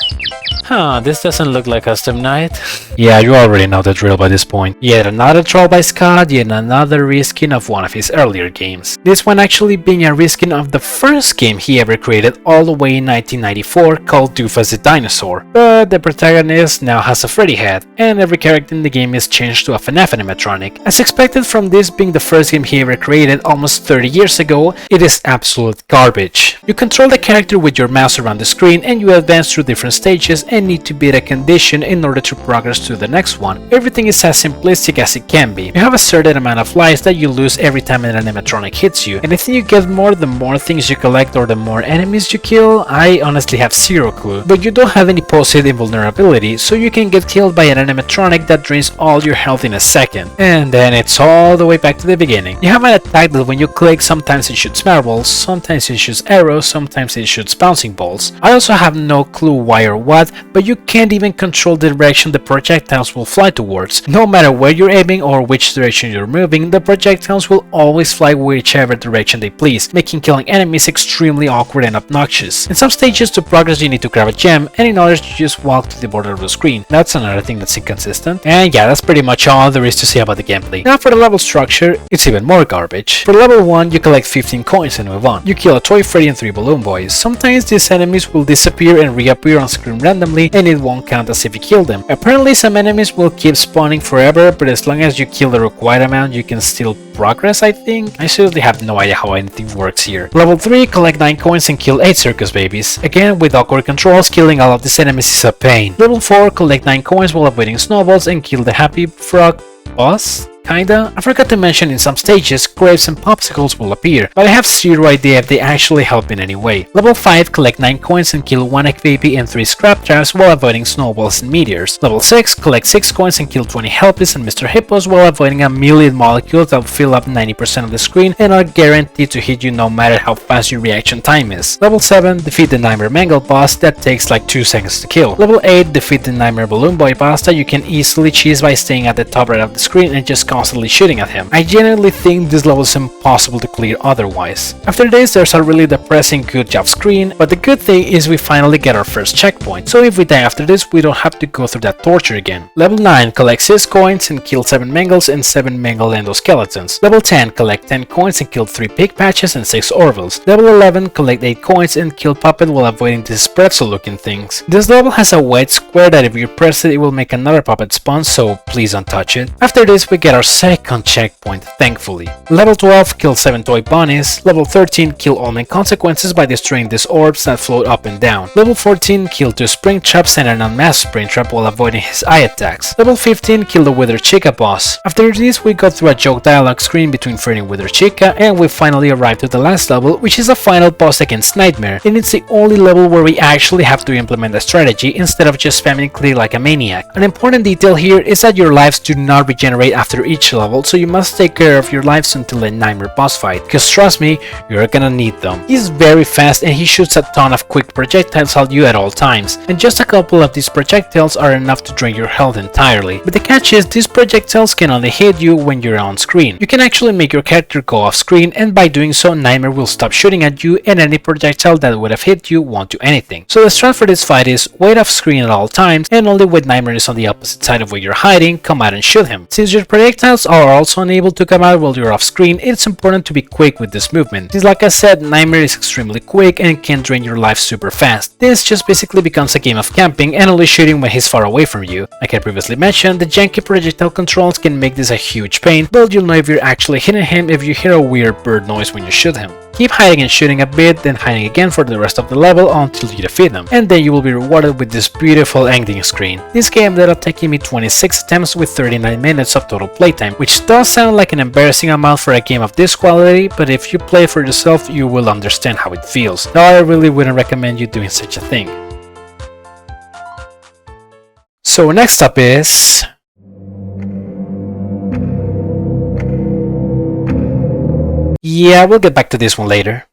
Huh, this doesn't look like Custom Night. Yeah, you already know the drill by this point. Yet another troll by Scott, yet another reskin of one of his earlier games. This one actually being a reskin of the first game he ever created all the way in 1994 called Doofus the Dinosaur. But the protagonist now has a Freddy head, and every character in the game is changed to a FNAF animatronic. As expected from this being the first game he ever created almost 30 years ago, it is absolute garbage. You control the character with your mouse around the screen and you advance through different stages and need to beat a condition in order to progress to the next one. Everything is as simplistic as it can be. You have a certain amount of lives that you lose every time an animatronic hits you, and I think you get more the more things you collect or the more enemies you kill. I honestly have zero clue, but you don't have any post-hit invulnerability, so you can get killed by an animatronic that drains all your health in a second, and then it's all the way back to the beginning. You have an attack that when you click, sometimes it shoots marbles, sometimes it shoots arrows, sometimes it shoots bouncing balls. I also have no clue why or what, but you can't even control the direction the projectiles will fly towards. No matter where you're aiming or which direction you're moving, the projectiles will always fly whichever direction they please, making killing enemies extremely awkward and obnoxious. In some stages to progress you need to grab a gem, and in others you just walk to the border of the screen. That's another thing that's inconsistent. And yeah, that's pretty much all there is to say about the gameplay. Now for the level structure, it's even more garbage. For level 1, you collect 15 coins and move on. You kill a toy Freddy and 3 balloon boys. Sometimes these enemies will disappear and reappear on screen randomly, and it won't count as if you kill them. Apparently some enemies will keep spawning forever, but as long as you kill the required amount you can still progress, I think. I seriously have no idea how anything works here. Level 3, collect 9 coins and kill 8 circus babies. Again, with awkward controls, killing all of these enemies is a pain. Level 4, collect 9 coins while avoiding snowballs and kill the happy frog boss? Kinda. I forgot to mention in some stages, grapes and popsicles will appear, but I have zero idea if they actually help in any way. Level 5, collect 9 coins and kill 1 egg baby and 3 scrap traps while avoiding snowballs and meteors. Level 6, collect 6 coins and kill 20 helpless and Mr. Hippos while avoiding a million molecules that will fill up 90% of the screen and are guaranteed to hit you no matter how fast your reaction time is. Level 7, defeat the Nightmare Mangle boss that takes like 2 seconds to kill. Level 8, defeat the Nightmare Balloon Boy boss that you can easily cheese by staying at the top right of the screen and just constantly shooting at him. I genuinely think this level is impossible to clear otherwise. After this, there's a really depressing good job screen, but the good thing is we finally get our first checkpoint, so if we die after this, we don't have to go through that torture again. Level 9, collect 6 coins and kill 7 Mangles and 7 Mangle endoskeletons. Level 10, collect 10 coins and kill 3 pig patches and 6 Orvils. Level 11, collect 8 coins and kill Puppet while avoiding these pretzel looking things. This level has a white square that if you press it, it will make another Puppet spawn, so please don't touch it. After this, we get our second checkpoint, thankfully. Level 12, kill 7 toy bunnies. Level 13, kill all main consequences by destroying these orbs that float up and down. Level 14, kill 2 spring traps and an unmasked spring trap while avoiding his eye attacks. Level 15, kill the Wither Chica boss. After this, we go through a joke dialogue screen between Freddy and Wither Chica, and we finally arrive to the last level, which is a final boss against Nightmare, and it's the only level where we actually have to implement a strategy instead of just spamming clear like a maniac. An important detail here is that your lives do not regenerate after each level, so you must take care of your lives until a Nightmare boss fight, because trust me, you're gonna need them. He's very fast and he shoots a ton of quick projectiles at you at all times, and just a couple of these projectiles are enough to drain your health entirely. But the catch is, these projectiles can only hit you when you're on screen. You can actually make your character go off screen, and by doing so, Nightmare will stop shooting at you and any projectile that would have hit you won't do anything. So the strat for this fight is wait off screen at all times, and only when Nightmare is on the opposite side of where you're hiding, come out and shoot him. Since your projectiles are also unable to come out while you're off screen, it's important to be quick with this movement, since like I said, Nightmare is extremely quick and can drain your life super fast. This just basically becomes a game of camping and only shooting when he's far away from you. Like I previously mentioned, the janky projectile controls can make this a huge pain, but you'll know if you're actually hitting him if you hear a weird bird noise when you shoot him. Keep hiding and shooting a bit, then hiding again for the rest of the level until you defeat them, and then you will be rewarded with this beautiful ending screen. This game ended up taking me 26 attempts with 39 minutes of total playtime, which does sound like an embarrassing amount for a game of this quality, but if you play it for yourself, you will understand how it feels. Though I really wouldn't recommend you doing such a thing. So next up is... yeah, we'll get back to this one later.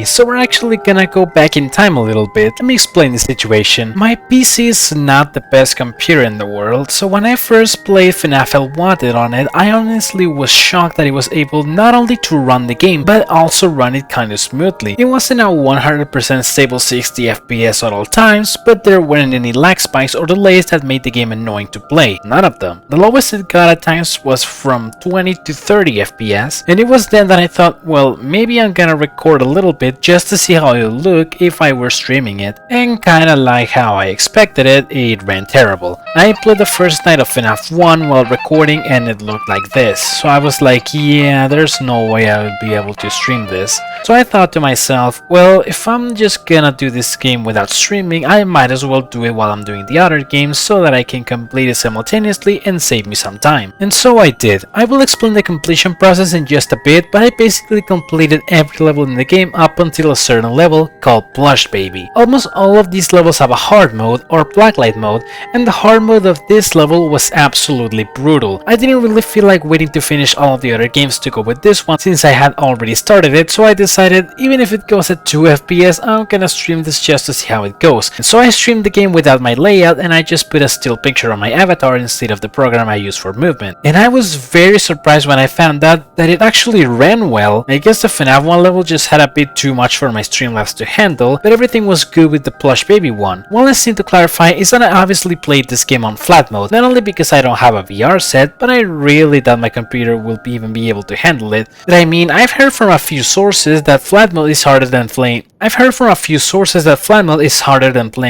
So we're actually gonna go back in time a little bit. Let me explain the situation. My PC is not the best computer in the world, so when I first played FNAF Wanted on it, I honestly was shocked that it was able not only to run the game, but also run it kinda smoothly. It wasn't a 100% stable 60 FPS at all times, but there weren't any lag spikes or delays that made the game annoying to play. None of them. The lowest it got at times was from 20 to 30 FPS, and it was then that I thought, well, maybe I'm gonna record a little bit just to see how it would look if I were streaming it, and kinda like how I expected it, it ran terrible. I played the first night of FNAF 1 while recording and it looked like this, so I was like, yeah, there's no way I would be able to stream this. So I thought to myself, well, if I'm just gonna do this game without streaming, I might as well do it while I'm doing the other games so that I can complete it simultaneously and save me some time. And so I did. I will explain the completion process in just a bit, but I basically completed every level in the game up until a certain level called Plush Baby. Almost all of these levels have a hard mode or blacklight mode, and the hard mode of this level was absolutely brutal. I didn't really feel like waiting to finish all of the other games to go with this one since I had already started it, so I decided even if it goes at 2 FPS, I'm gonna stream this just to see how it goes. And so I streamed the game without my layout and I just put a still picture on my avatar instead of the program I use for movement. And I was very surprised when I found out that it actually ran well. I guess the FNAF 1 level just had a bit too much for my Streamlabs to handle, but everything was good with the Plush Baby one. One last thing to clarify is that I obviously played this game on flat mode, not only because I don't have a VR set, but I really doubt my computer will even be able to handle it. But I mean, I've heard from a few sources that flat mode is harder than playing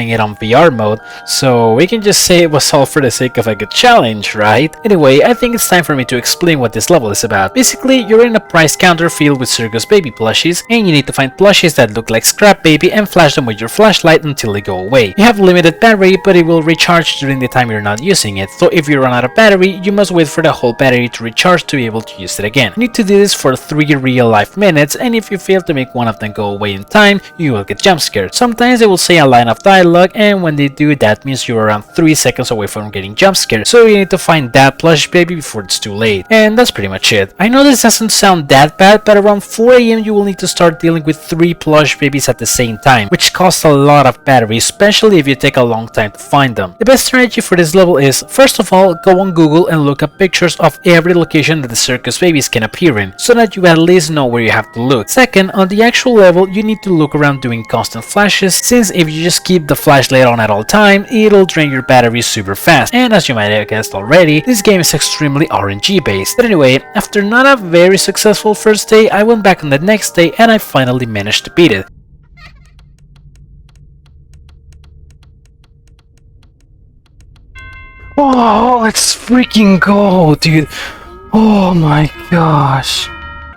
it on VR mode, so we can just say it was all for the sake of a good challenge, right? Anyway, I think it's time for me to explain what this level is about. Basically, you're in a price counter filled with circus baby plushies, and you need to find plushies that look like Scrap Baby and flash them with your flashlight until they go away. You have limited battery, but it will recharge during the time you're not using it, so if you run out of battery, you must wait for the whole battery to recharge to be able to use it again. You need to do this for 3 real life minutes, and if you fail to make one of them go away in time, you will get jump scared. Sometimes they will say a line of dialogue, and when they do, that means you're around 3 seconds away from getting jump scared, so you need to find that plush baby before it's too late. And that's pretty much it. I know this doesn't sound that bad, but around 4 AM you will need to start dealing with 3 plush babies at the same time, which costs a lot of battery, especially if you take a long time to find them. The best strategy for this level is, first of all, go on Google and look up pictures of every location that the circus babies can appear in, so that you at least know where you have to look. Second, on the actual level, you need to look around doing constant flashes, since if you just keep the flashlight on at all time, it'll drain your battery super fast. And as you might have guessed already, this game is extremely RNG based. But anyway, after not a very successful first day, I went back on the next day and I finally managed to beat it. Oh, let's freaking go, dude. Oh my gosh.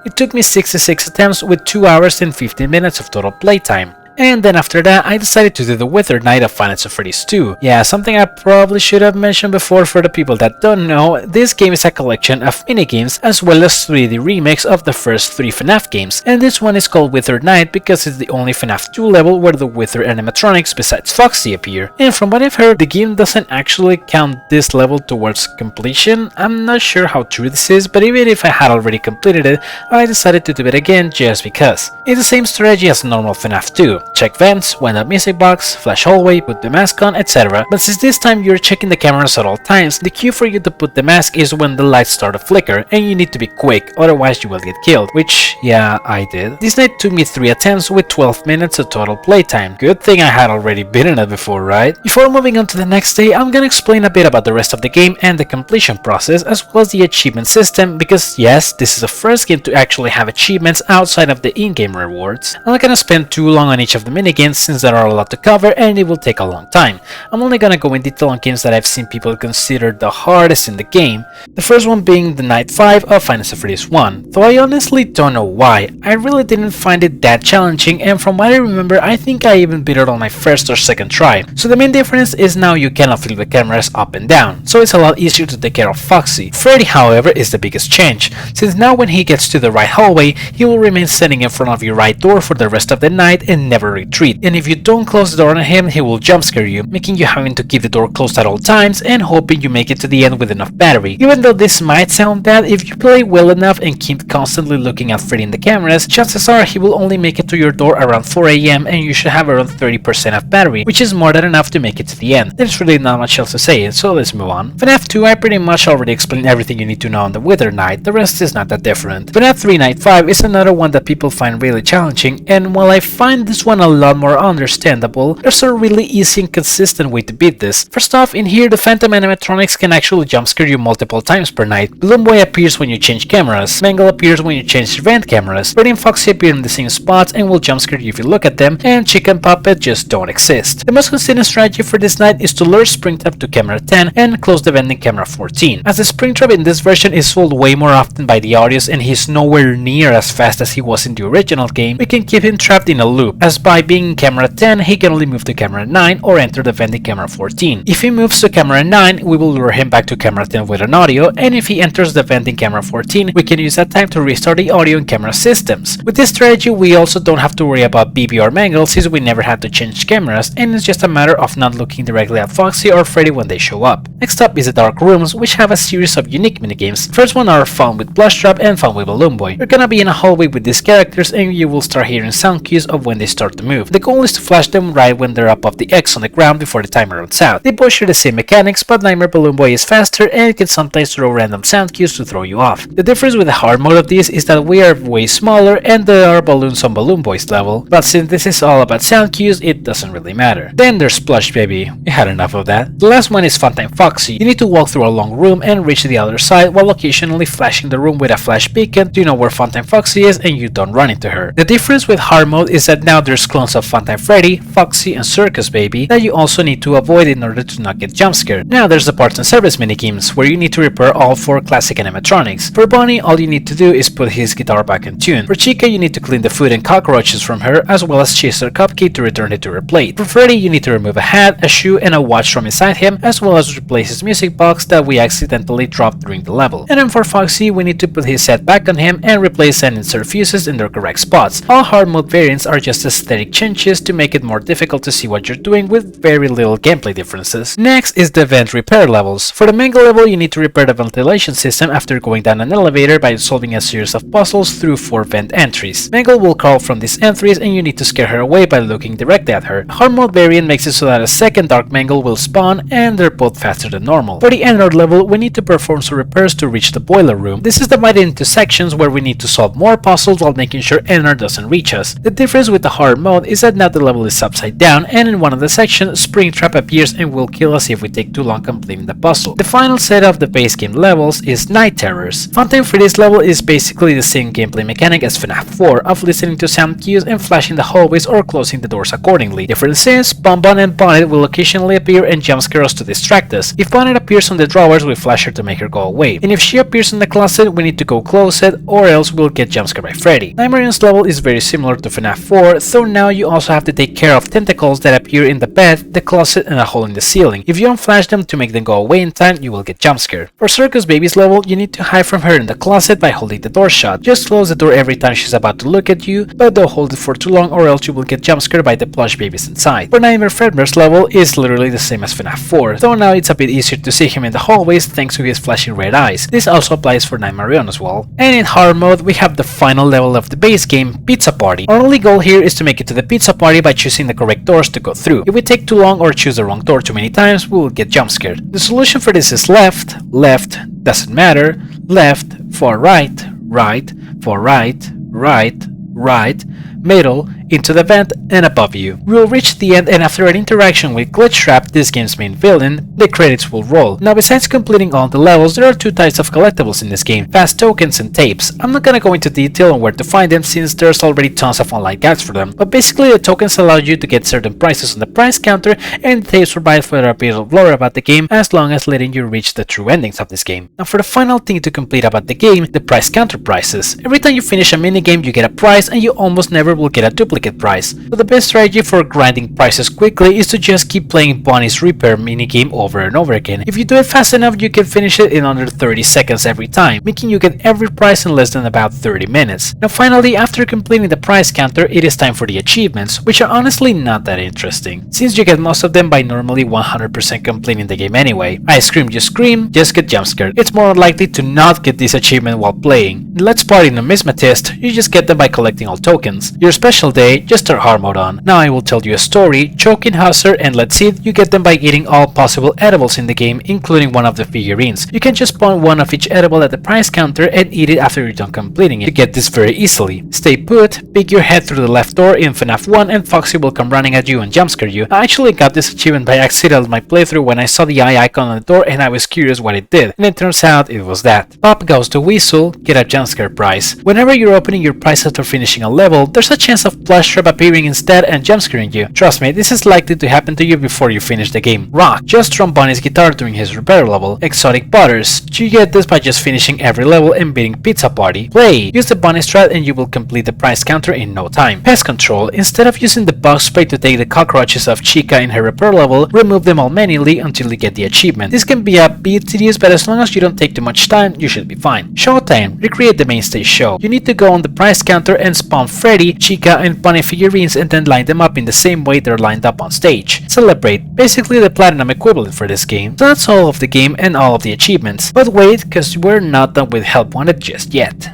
It took me 66 attempts with 2 hours and 15 minutes of total playtime. And then after that, I decided to do the Wither Night of FNAF Freddy's 2. Yeah, something I probably should have mentioned before for the people that don't know, this game is a collection of minigames as well as 3D remakes of the first 3 FNAF games. And this one is called Wither Night because it's the only FNAF 2 level where the Wither animatronics besides Foxy appear. And from what I've heard, the game doesn't actually count this level towards completion. I'm not sure how true this is, but even if I had already completed it, I decided to do it again just because. It's the same strategy as normal FNAF 2. Check vents, wind up music box, flash hallway, put the mask on, etc. But since this time you're checking the cameras at all times, the cue for you to put the mask is when the lights start to flicker, and you need to be quick, otherwise you will get killed, which, yeah, I did. This night took me 3 attempts with 12 minutes of total playtime. Good thing I had already beaten it before, right? Before moving on to the next day, I'm gonna explain a bit about the rest of the game and the completion process, as well as the achievement system, because yes, this is the first game to actually have achievements outside of the in-game rewards. I'm not gonna spend too long on each of the minigames since there are a lot to cover and it will take a long time. I'm only gonna go in detail on games that I've seen people consider the hardest in the game, the first one being the Night 5 of FNAF Freddy's 1, though I honestly don't know why. I really didn't find it that challenging, and from what I remember, I think I even beat it on my first or second try. So the main difference is now you cannot flip the cameras up and down, so it's a lot easier to take care of Foxy. Freddy, however, is the biggest change, since now when he gets to the right hallway, he will remain standing in front of your right door for the rest of the night and never never retreat, and if you don't close the door on him, he will jump scare you, making you having to keep the door closed at all times and hoping you make it to the end with enough battery. Even though this might sound bad, if you play well enough and keep constantly looking at Freddy in the cameras, chances are he will only make it to your door around 4 AM and you should have around 30% of battery, which is more than enough to make it to the end. There's really not much else to say, so let's move on. FNAF 2, I pretty much already explained everything you need to know on the Wither Night, the rest is not that different. FNAF 3 Night 5 is another one that people find really challenging, and while I find this one a lot more understandable, there's a really easy and consistent way to beat this. First off, in here the Phantom animatronics can actually jump scare you multiple times per night. Balloon Boy appears when you change cameras, Mangle appears when you change vent cameras, Freddy and Foxy appear in the same spots and will jump scare you if you look at them, and Chica and Puppet just don't exist. The most consistent strategy for this night is to lure Springtrap to camera 10 and close the vending camera 14. As the Springtrap in this version is sold way more often by the audience and he's nowhere near as fast as he was in the original game, we can keep him trapped in a loop, as by being in camera 10 he can only move to camera 9 or enter the vending camera 14. If he moves to camera 9, we will lure him back to camera 10 with an audio, and if he enters the vending camera 14, we can use that time to restart the audio and camera systems. With this strategy, we also don't have to worry about BB or Mangle since we never had to change cameras, and it's just a matter of not looking directly at Foxy or Freddy when they show up. Next up is the Dark Rooms, which have a series of unique minigames. First one are Fun with Blush Trap and Fun with Balloon Boy. You're gonna be in a hallway with these characters and you will start hearing sound cues of when they start to move. The goal is to flash them right when they're up off the X on the ground before the timer runs out. They both share the same mechanics, but Nightmare Balloon Boy is faster and can sometimes throw random sound cues to throw you off. The difference with the hard mode of this is that we are way smaller and there are balloons on Balloon Boy's level, but since this is all about sound cues, it doesn't really matter. Then there's Splash Baby. We had enough of that. The last one is Funtime Foxy. You need to walk through a long room and reach the other side while occasionally flashing the room with a flash beacon to know where Funtime Foxy is and you don't run into her. The difference with hard mode is that now there's clones of Funtime Freddy, Foxy, and Circus Baby that you also need to avoid in order to not get jump scared. Now there's the parts and service minigames, where you need to repair all 4 classic animatronics. For Bonnie, all you need to do is put his guitar back in tune. For Chica, you need to clean the food and cockroaches from her, as well as chase her cupcake to return it to her plate. For Freddy, you need to remove a hat, a shoe, and a watch from inside him, as well as replace his music box that we accidentally dropped during the level. And then for Foxy, we need to put his set back on him and replace and insert fuses in their correct spots. All hard mode variants are just aesthetic changes to make it more difficult to see what you're doing with very little gameplay differences. Next is the vent repair levels. For the Mangle level, you need to repair the ventilation system after going down an elevator by solving a series of puzzles through 4 vent entries. Mangle will crawl from these entries and you need to scare her away by looking directly at her. Hard mode variant makes it so that a second Dark Mangle will spawn and they're both faster than normal. For the Ennard level, we need to perform some repairs to reach the boiler room. This is divided into sections where we need to solve more puzzles while making sure Ennard doesn't reach us. The difference with the hard mode is that now the level is upside down and in one of the sections, Springtrap appears and will kill us if we take too long completing the puzzle. The final set of the base game levels is Night Terrors. Funtime Freddy's level is basically the same gameplay mechanic as FNAF 4 of listening to sound cues and flashing the hallways or closing the doors accordingly. Difference is, Bonbon and Bonnet will occasionally appear and jump scare us to distract us. If Bonnet appears on the drawers, we flash her to make her go away. And if she appears in the closet, we need to go close it or else we'll get jump scared by Freddy. Nightmare's level is very similar to FNAF 4, though now you also have to take care of tentacles that appear in the bed, the closet, and a hole in the ceiling. If you don't flash them to make them go away in time, you will get jump scared. For Circus Baby's level, you need to hide from her in the closet by holding the door shut. Just close the door every time she's about to look at you, but don't hold it for too long or else you will get jump scared by the plush babies inside. For Nightmare Fredbear's level is literally the same as FNAF 4, though now it's a bit easier to see him in the hallways thanks to his flashing red eyes. This also applies for Nightmare as well. And in hard mode, we have the final level of the base game, Pizza Party. Our only goal here is to make it to the pizza party by choosing the correct doors to go through. If we take too long or choose the wrong door too many times, we will get jump scared. The solution for this is left, left, doesn't matter, left, for right, right, for right, right, right, middle, into the vent, and above you. We will reach the end, and after an interaction with Glitchtrap, this game's main villain, the credits will roll. Now besides completing all the levels, there are 2 types of collectibles in this game, fast tokens and tapes. I'm not gonna go into detail on where to find them since there's already tons of online guides for them, but basically the tokens allow you to get certain prices on the price counter, and the tapes provide for a bit of lore about the game as long as letting you reach the true endings of this game. Now for the final thing to complete about the game, the price counter prices. Every time you finish a minigame you get a prize and you almost never will get a duplicate duplicate price. So the best strategy for grinding prices quickly is to just keep playing Bonnie's repair minigame over and over again. If you do it fast enough, you can finish it in under 30 seconds every time, making you get every prize in less than about 30 minutes. Now finally, after completing the prize counter, it is time for the achievements, which are honestly not that interesting, since you get most of them by normally 100% completing the game anyway. I scream, you scream, just get jump scared. It's more likely to not get this achievement while playing. Let's Party Numismatist, you just get them by collecting all tokens. Your special day, just start hard mode on. Now I will tell you a story, Choking Husser, and Let's Eat, you get them by eating all possible edibles in the game, including one of the figurines. You can just spawn one of each edible at the price counter and eat it after you're done completing it. You get this very easily. Stay put, peek your head through the left door in FNAF 1 and Foxy will come running at you and jumpscare you. I actually got this achievement by accident on my playthrough when I saw the eye icon on the door and I was curious what it did, and it turns out it was that. Pop goes to Weasel, get a jumpscare prize. Whenever you're opening your prize after finishing a level, there's a chance of Plush Trap appearing instead and jumpscaring you. Trust me, this is likely to happen to you before you finish the game. Rock, just strum Bonnie's guitar during his repair level. Exotic Butters, you get this by just finishing every level and beating Pizza Party. Play, use the Bonnie strat and you will complete the prize counter in no time. Pest Control, instead of using the bug spray to take the cockroaches of Chica in her repair level, remove them all manually until you get the achievement. This can be a bit tedious, but as long as you don't take too much time, you should be fine. Showtime, recreate the main stage show. You need to go on the prize counter and spawn Freddy, Chica, and Bunny figurines and then line them up in the same way they're lined up on stage. Celebrate, basically the platinum equivalent for this game. So that's all of the game and all of the achievements. But wait, cause we're not done with Help Wanted just yet.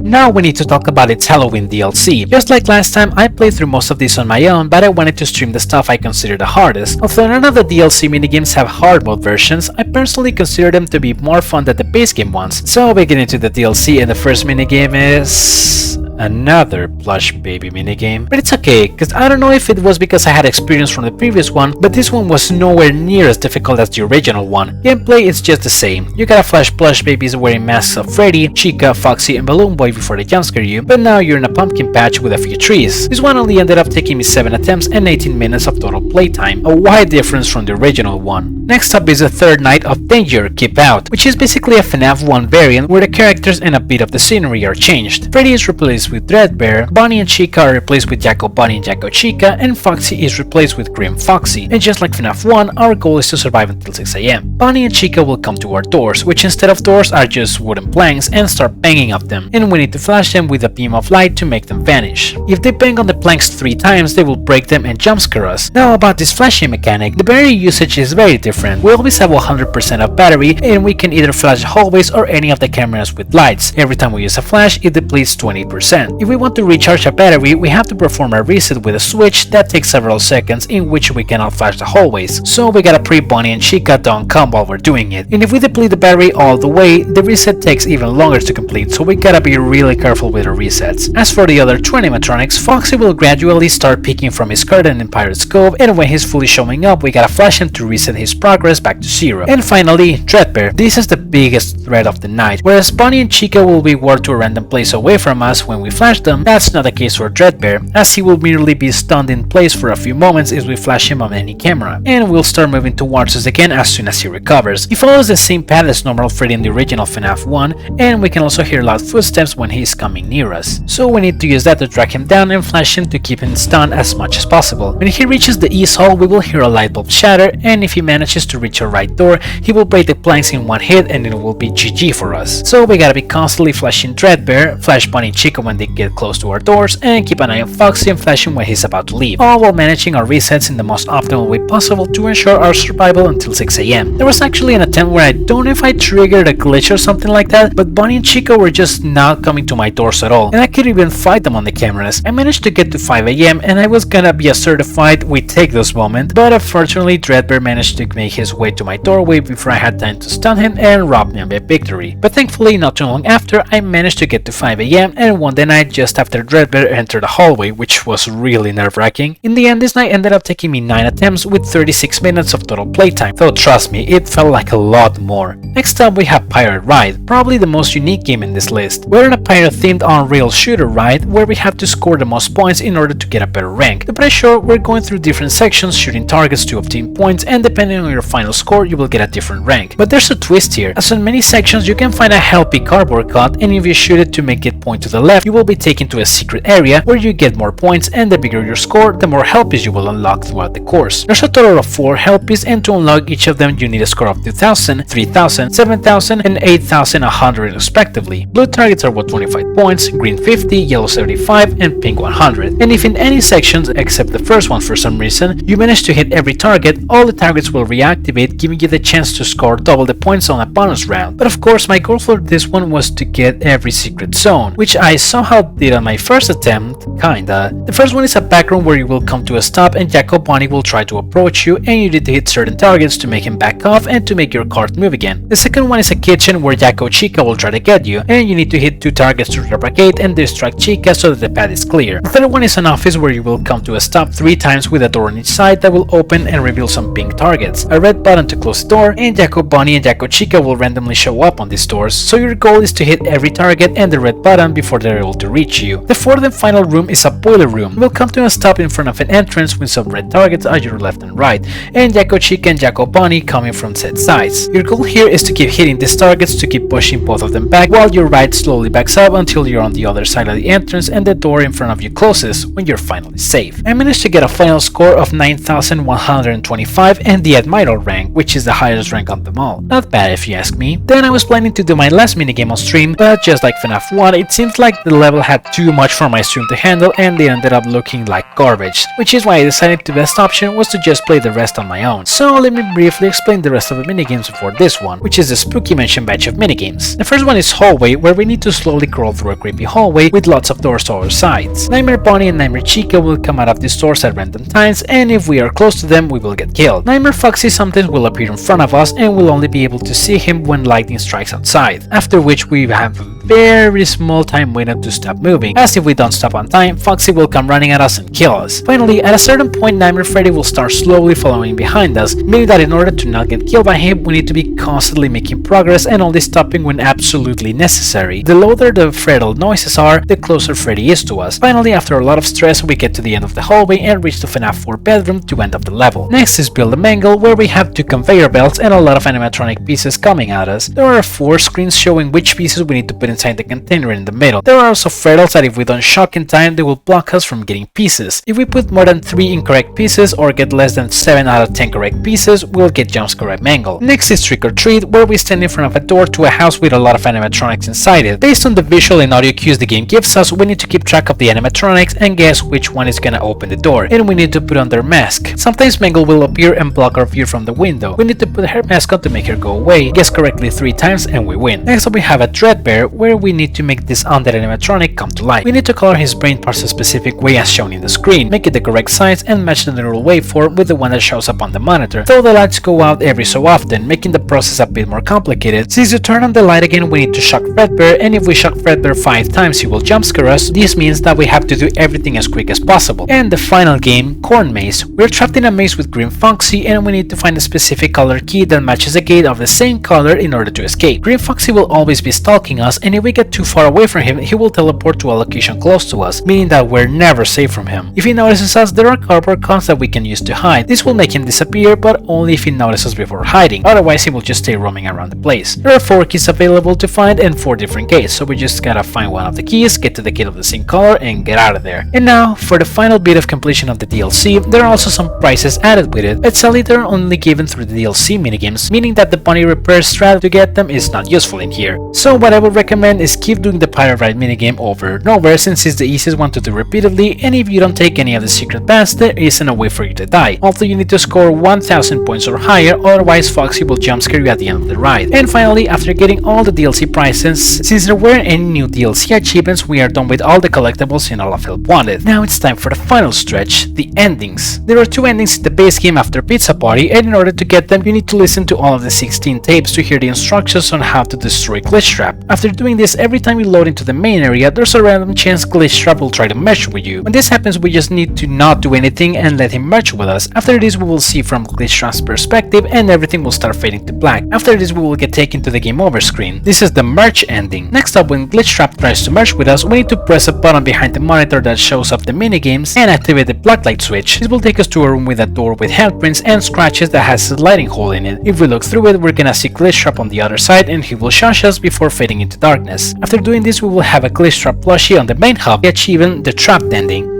Now we need to talk about its Halloween DLC. Just like last time, I played through most of this on my own, but I wanted to stream the stuff I consider the hardest. Although none of the DLC minigames have hard mode versions, I personally consider them to be more fun than the base game ones. So we get into the DLC and the first minigame is another plush baby minigame. But it's okay, cause I don't know if it was because I had experience from the previous one, but this one was nowhere near as difficult as the original one. Gameplay is just the same. You gotta flash plush babies wearing masks of Freddy, Chica, Foxy, and Balloon Boy before they jumpscare you, but now you're in a pumpkin patch with a few trees. This one only ended up taking me 7 attempts and 18 minutes of total playtime, a wide difference from the original one. Next up is the third night of Danger, Keep Out, which is basically a FNAF 1 variant where the characters and a bit of the scenery are changed. Freddy is replaced with Dreadbear, Bonnie and Chica are replaced with Jacko Bonnie and Jacko Chica, and Foxy is replaced with Grim Foxy. And just like FNAF 1, our goal is to survive until 6 AM. Bonnie and Chica will come to our doors, which instead of doors are just wooden planks, and start banging up them, and we need to flash them with a beam of light to make them vanish. If they bang on the planks 3 times, they will break them and jumpscare us. Now about this flashing mechanic, the battery usage is very different. We always have 100% of battery, and we can either flash hallways or any of the cameras with lights. Every time we use a flash, it depletes 20%. If we want to recharge a battery, we have to perform a reset with a switch that takes several seconds, in which we cannot flash the hallways. So we gotta pre-Bonnie and Chica don't come while we're doing it. And if we deplete the battery all the way, the reset takes even longer to complete, so we gotta be really careful with our resets. As for the other 2 animatronics, Foxy will gradually start peeking from his curtain in Pirate's Cove, and when he's fully showing up, we gotta flash him to reset his progress back to 0. And finally, Dreadbear. This is the biggest threat of the night. Whereas Bonnie and Chica will be warped to a random place away from us when we flash them, that's not the case for Dreadbear, as he will merely be stunned in place for a few moments if we flash him on any camera, and will start moving towards us again as soon as he recovers. He follows the same path as normal Freddy in the original FNAF 1, and we can also hear loud footsteps when he is coming near us. So we need to use that to track him down and flash him to keep him stunned as much as possible. When he reaches the east hall, we will hear a light bulb shatter, and if he manages to reach our right door, he will break the planks in one hit and it will be GG for us. So we gotta be constantly flashing Dreadbear, flash Bonnie and Chica when they get close to our doors, and keep an eye on Foxy and flash him when he's about to leave, all while managing our resets in the most optimal way possible to ensure our survival until 6 AM. There was actually an attempt where I don't know if I triggered a glitch or something like that, but Bonnie and Chica were just not coming to my doors at all, and I could even fight them on the cameras. I managed to get to 5 AM and I was gonna be a certified we take this moment, but unfortunately Dreadbear managed to make his way to my doorway before I had time to stun him and rob me of a victory. But thankfully not too long after, I managed to get to 5 AM and won the the night just after Dreadbear entered the hallway, which was really nerve-wracking. In the end, this night ended up taking me 9 attempts with 36 minutes of total playtime, though trust me, it felt like a lot more. Next up we have Pirate Ride, probably the most unique game in this list. We're in a pirate-themed on-rail shooter ride where we have to score the most points in order to get a better rank. To put it short, we're going through different sections shooting targets to obtain points, and depending on your final score you will get a different rank. But there's a twist here, as in many sections you can find a healthy cardboard cut, and if you shoot it to make it point to the left, you will be taken to a secret area where you get more points, and the bigger your score, the more helpies you will unlock throughout the course. There's a total of 4 helpies, and to unlock each of them you need a score of 2000, 3000, 7000 and 8100 respectively. Blue targets are worth 25 points, green 50, yellow 75 and pink 100. And if in any sections except the first one for some reason you manage to hit every target, all the targets will reactivate, giving you the chance to score double the points on a bonus round. But of course my goal for this one was to get every secret zone, which I somehow did on my first attempt, kinda. The first one is a back room where you will come to a stop and Jack Bunny will try to approach you, and you need to hit certain targets to make him back off and to make your cart move again. The second one is a kitchen where Chica will try to get you, and you need to hit 2 targets to replicate and distract Chica so that the path is clear. The third one is an office where you will come to a stop 3 times with a door on each side that will open and reveal some pink targets, a red button to close the door, and Bunny and Chica will randomly show up on these doors, so your goal is to hit every target and the red button before they're able to reach you. The fourth and final room is a boiler room. You will come to a stop in front of an entrance with some red targets at your left and right, and Chica and Bunny coming from said sides. Your goal here is to keep hitting these targets to keep pushing both of them back while your right slowly backs up until you're on the other side of the entrance and the door in front of you closes when you're finally safe. I managed to get a final score of 9125 and the Admiral rank, which is the highest rank on them all. Not bad if you ask me. Then I was planning to do my last minigame on stream, but just like FNAF 1, it seems like the level had too much for my stream to handle and they ended up looking like garbage, which is why I decided the best option was to just play the rest on my own. So let me briefly explain the rest of the minigames before this one, which is the Spooky Mansion batch of minigames. The first one is Hallway, where we need to slowly crawl through a creepy hallway with lots of doors to our sides. Nightmare Bunny and Nightmare Chica will come out of these doors at random times, and if we are close to them we will get killed. Nightmare Foxy sometimes will appear in front of us and we'll only be able to see him when lightning strikes outside, after which we have a very small time window to stop moving, as if we don't stop on time, Foxy will come running at us and kill us. Finally, at a certain point Nightmare Freddy will start slowly following behind us, meaning that in order to not get killed by him we need to be constantly making progress and only stopping when absolutely necessary. The louder the Freddle noises are, the closer Freddy is to us. Finally, after a lot of stress we get to the end of the hallway and reach the FNAF 4 bedroom to end up the level. Next is Build a Mangle, where we have 2 conveyor belts and a lot of animatronic pieces coming at us. There are 4 screens showing which pieces we need to put inside the container in the middle. There are also Freddles that if we don't shock in time they will block us from getting pieces. If we put more than 3 incorrect pieces or get less than 7 out of 10 correct pieces, we'll get jumpscare at Mangle. Next is Trick or Treat, where we stand in front of a door to a house with a lot of animatronics inside it. Based on the visual and audio cues the game gives us, we need to keep track of the animatronics and guess which one is gonna open the door, and we need to put on their mask. Sometimes Mangle will appear and block our view from the window. We need to put her mask on to make her go away, guess correctly 3 times and we win. Next up we have a Dreadbear, where we need to make this undead animatronic come to life. We need to color his brain parts a specific way as shown in the screen, make it the correct size and match the neural waveform with the one that shows up on the monitor, though the lights go out every so often, making the process a bit more complicated. Since you turn on the light again we need to shock Dreadbear, and if we shock Dreadbear 5 times he will jumpscare us. This means that we have to do everything as quick as possible. And the final game, Corn Maze. We're trapped in a maze with Green Foxy and we need to find a specific color key that matches a gate of the same color in order to escape. Green Foxy will always be stalking us, and if we get too far away from him he will teleport to a location close to us, meaning that we're never safe from him. If he notices us, there are cardboard cons that we can use to hide. This will make him disappear, but only if he notices us before hiding, otherwise he will just stay roaming around the place. There are 4 keys available to find and 4 different gates, so we just gotta find one of the keys, get to the gate of the same color and get out of there. And now, for the final bit of completion of the DLC, there are also some prizes added with it, but sadly they're only given through the DLC minigames, meaning that the bunny repair strat to get them is not useful in here. So what I would recommend is keep doing the Pirate Ride minigame over and over, since it's the easiest one to do repeatedly, and if you don't take any of the secret paths there isn't a way for you to die, although you need to score 1000 points or higher, otherwise Foxy will jumpscare you at the end of the ride. And finally, after getting all the DLC prizes, since there weren't any new DLC achievements, we are done with all the collectibles in all of Help Wanted. Now it's time for the final stretch, the endings. There are 2 endings in the base game after Pizza Party, and in order to get them you need to listen to all of the 16 tapes to hear the instructions on how to destroy Glitch Trap. After doing doing this, every time you load into the main area, there's a random chance Glitch Trap will try to merge with you. When this happens, we just need to not do anything and let him merge with us. After this, we will see from Glitch Trap's perspective and everything will start fading to black. After this, we will get taken to the game over screen. This is the merge ending. Next up, when Glitch Trap tries to merge with us, we need to press a button behind the monitor that shows up the minigames and activate the black light switch. This will take us to a room with a door with handprints and scratches that has a sliding hole in it. If we look through it, we're gonna see Glitch Trap on the other side and he will shush us before fading into darkness. After doing this, we will have a Glitch Trap plushie on the main hub, achieving the trapped ending.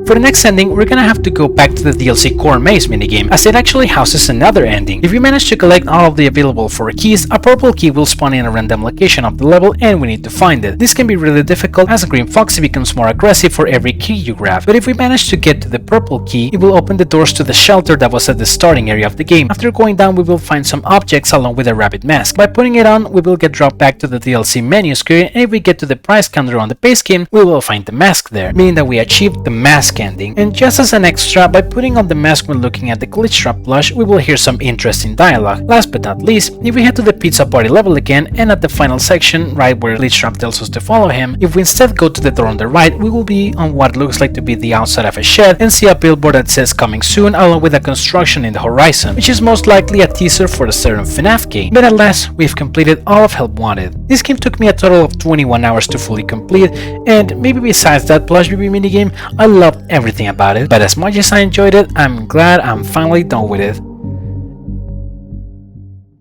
For the next ending, we're gonna have to go back to the DLC Core Maze minigame, as it actually houses another ending. If you manage to collect all of the available 4 keys, a purple key will spawn in a random location of the level and we need to find it. This can be really difficult as Green Foxy becomes more aggressive for every key you grab, but if we manage to get to the purple key, it will open the doors to the shelter that was at the starting area of the game. After going down, we will find some objects along with a rabbit mask. By putting it on, we will get dropped back to the DLC menu screen, and if we get to the price counter on the base game, we will find the mask there, meaning that we achieved the mask ending. And just as an extra, by putting on the mask when looking at the Glitch Trap plush, we will hear some interesting dialogue. Last but not least, if we head to the pizza party level again, and at the final section, right where Glitch Trap tells us to follow him, if we instead go to the door on the right, we will be on what looks like to be the outside of a shed and see a billboard that says coming soon, along with a construction in the horizon, which is most likely a teaser for the certain FNAF game. But at last, we've completed all of Help Wanted. This game took me a total of 21 hours to fully complete, and maybe besides that plush BB minigame, I loved everything about it, but as much as I enjoyed it, I'm glad I'm finally done with it.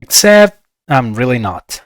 Except, I'm really not.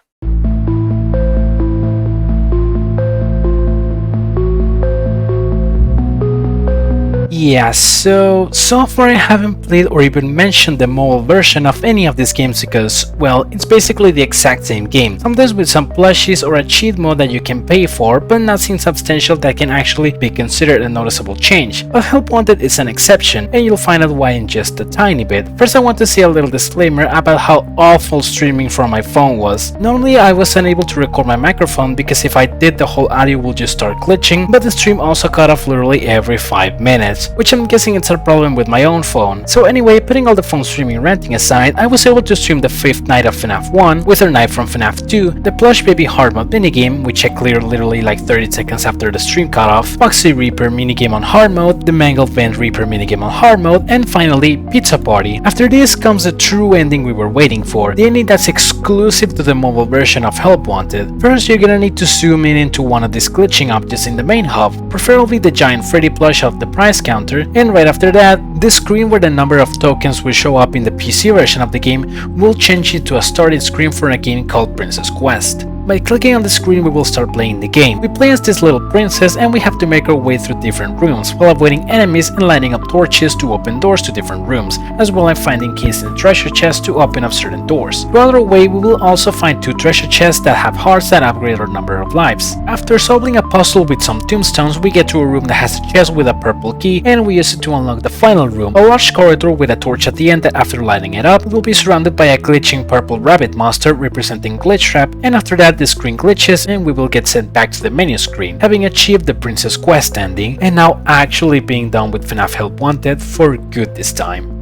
Yeah, so far I haven't played or even mentioned the mobile version of any of these games because, well, it's basically the exact same game, sometimes with some plushies or a cheat mode that you can pay for, but nothing substantial that can actually be considered a noticeable change. But Help Wanted is an exception, and you'll find out why in just a tiny bit. First, I want to say a little disclaimer about how awful streaming from my phone was. Normally, I was unable to record my microphone because if I did, the whole audio would just start glitching, but the stream also cut off literally every 5 minutes. Which I'm guessing it's a problem with my own phone. So anyway, putting all the phone streaming ranting aside, I was able to stream the 5th night of FNAF 1, Wither Knife from FNAF 2, the Plush Baby Hard Mode minigame, which I cleared literally like 30 seconds after the stream cut off, Foxy Reaper minigame on hard mode, the Mangled Vent Reaper minigame on hard mode, and finally, Pizza Party. After this comes the true ending we were waiting for, the ending that's exclusive to the mobile version of Help Wanted. First, you're gonna need to zoom in into one of these glitching objects in the main hub, preferably the giant Freddy plush of the price counter, and right after that, the screen where the number of tokens will show up in the PC version of the game will change into a starting screen for a game called Princess Quest. By clicking on the screen, we will start playing the game. We play as this little princess and we have to make our way through different rooms while avoiding enemies and lighting up torches to open doors to different rooms, as well as finding keys in the treasure chest to open up certain doors. Throughout our way, we will also find 2 treasure chests that have hearts that upgrade our number of lives. After solving a puzzle with some tombstones, we get to a room that has a chest with a purple key and we use it to unlock the final room, a large corridor with a torch at the end that after lighting it up, will be surrounded by a glitching purple rabbit monster representing Glitch Trap, and after that the screen glitches and we will get sent back to the menu screen, having achieved the Princess Quest ending and now actually being done with FNAF Help Wanted for good this time.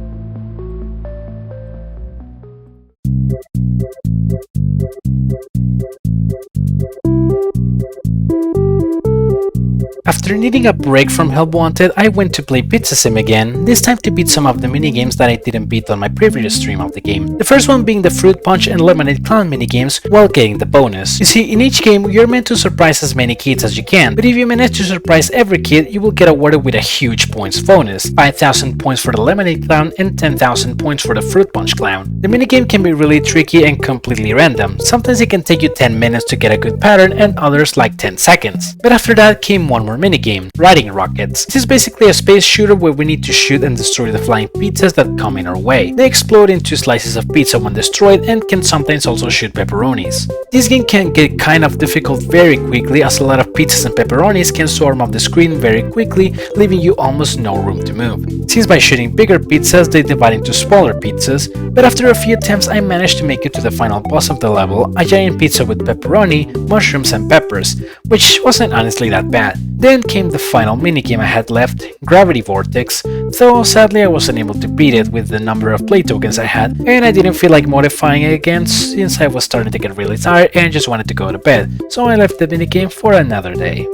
After needing a break from Help Wanted, I went to play Pizza Sim again, this time to beat some of the minigames that I didn't beat on my previous stream of the game. The first one being the Fruit Punch and Lemonade Clown minigames while getting the bonus. You see, in each game, you're meant to surprise as many kids as you can, but if you manage to surprise every kid, you will get awarded with a huge points bonus, 5,000 points for the Lemonade Clown and 10,000 points for the Fruit Punch Clown. The minigame can be really tricky and completely random. Sometimes it can take you 10 minutes to get a good pattern and others like 10 seconds. But after that came one more minigame, Riding Rockets. This is basically a space shooter where we need to shoot and destroy the flying pizzas that come in our way. They explode into slices of pizza when destroyed and can sometimes also shoot pepperonis. This game can get kind of difficult very quickly as a lot of pizzas and pepperonis can swarm off the screen very quickly, leaving you almost no room to move. Since by shooting bigger pizzas they divide into smaller pizzas, but after a few attempts I managed to make it to the final boss of the level, a giant pizza with pepperoni, mushrooms and peppers, which wasn't honestly that bad. Then came the final minigame I had left, Gravity Vortex, though sadly I wasn't able to beat it with the number of play tokens I had, and I didn't feel like modifying it again since I was starting to get really tired and just wanted to go to bed, so I left the minigame for another day.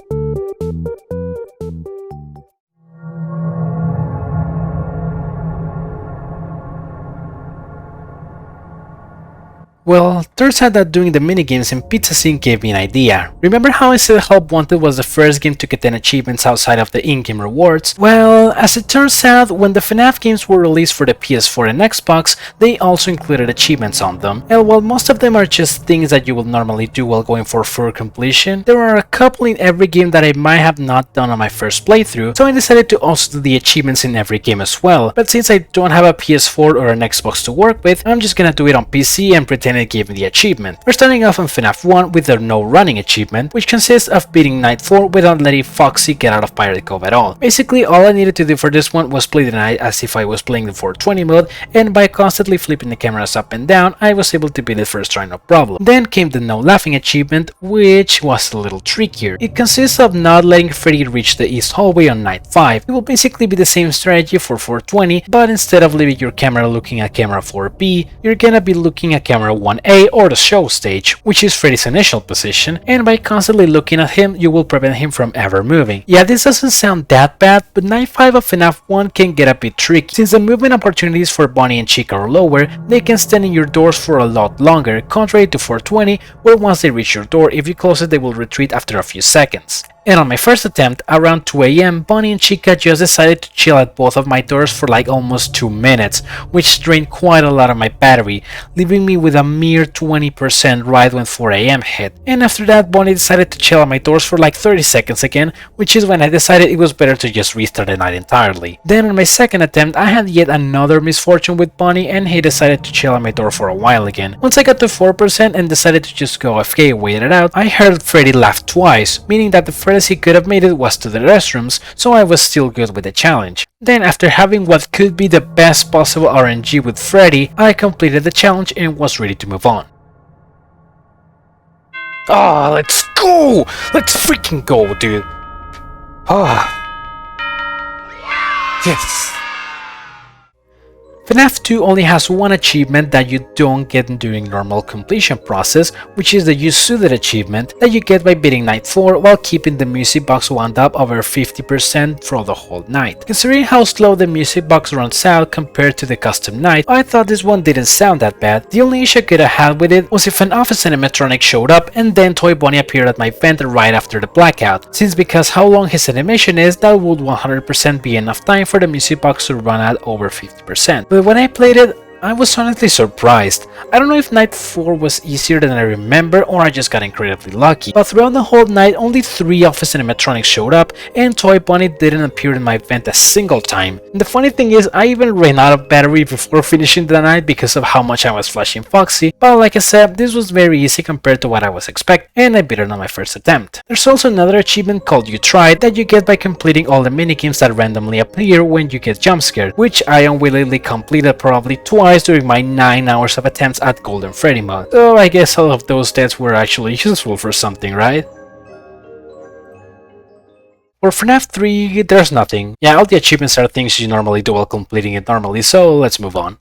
Well, turns out that doing the minigames in Pizza Scene gave me an idea. Remember how I said Help Wanted was the first game to get 10 achievements outside of the in-game rewards? Well, as it turns out, when the FNAF games were released for the PS4 and Xbox, they also included achievements on them. And while most of them are just things that you will normally do while going for full completion, there are a couple in every game that I might have not done on my first playthrough, so I decided to also do the achievements in every game as well. But since I don't have a PS4 or an Xbox to work with, I'm just gonna do it on PC and pretend it gave me the achievement. We're starting off on FNAF 1 with the No Running achievement, which consists of beating Night 4 without letting Foxy get out of Pirate Cove at all. Basically, all I needed to do for this one was play the night as if I was playing the 420 mode, and by constantly flipping the cameras up and down, I was able to beat it first try no problem. Then came the No Laughing achievement, which was a little trickier. It consists of not letting Freddy reach the East Hallway on Night 5. It will basically be the same strategy for 420, but instead of leaving your camera looking at camera 4B, you're gonna be looking at camera 1A or the show stage, which is Freddy's initial position, and by constantly looking at him, you will prevent him from ever moving. Yeah, this doesn't sound that bad, but Night 5 of FNAF 1 can get a bit tricky. Since the movement opportunities for Bonnie and Chica are lower, they can stand in your doors for a lot longer, contrary to 420, where once they reach your door, if you close it, they will retreat after a few seconds. And on my first attempt, around 2 AM, Bonnie and Chica just decided to chill at both of my doors for like almost 2 minutes, which drained quite a lot of my battery, leaving me with a mere 20% right when 4 AM hit. And after that, Bonnie decided to chill at my doors for like 30 seconds again, which is when I decided it was better to just restart the night entirely. Then on my second attempt, I had yet another misfortune with Bonnie, and he decided to chill at my door for a while again. Once I got to 4% and decided to just go AFK and wait it out, I heard Freddy laugh twice, meaning that the furthest he could have made it was to the restrooms, so I was still good with the challenge. Then after having what could be the best possible RNG with Freddy, I completed the challenge and was ready to move on. Ah, let's go! Let's freaking go, dude! Ah. Yes! FNAF 2 only has one achievement that you don't get during normal completion process, which is the Youtooz achievement that you get by beating Night 4 while keeping the music box wound up over 50% for the whole night. Considering how slow the music box runs out compared to the custom night, I thought this one didn't sound that bad. The only issue I could have had with it was if an office animatronic showed up and then Toy Bonnie appeared at my vent right after the blackout, since because how long his animation is, that would 100% be enough time for the music box to run out over 50%. But when I played it, I was honestly surprised. I don't know if Night 4 was easier than I remember or I just got incredibly lucky, but throughout the whole night only 3 office animatronics showed up and Toy Bonnie didn't appear in my vent a single time. And the funny thing is, I even ran out of battery before finishing the night because of how much I was flashing Foxy, but like I said, this was very easy compared to what I was expecting, and I beat it on my first attempt. There's also another achievement called You Tried that you get by completing all the minigames that randomly appear when you get jump scared, which I unwillingly completed probably twice during my 9 hours of attempts at Golden Freddy mode. So I guess all of those deaths were actually useful for something, right? For FNAF 3, there's nothing. Yeah, all the achievements are things you normally do while completing it normally, so let's move on.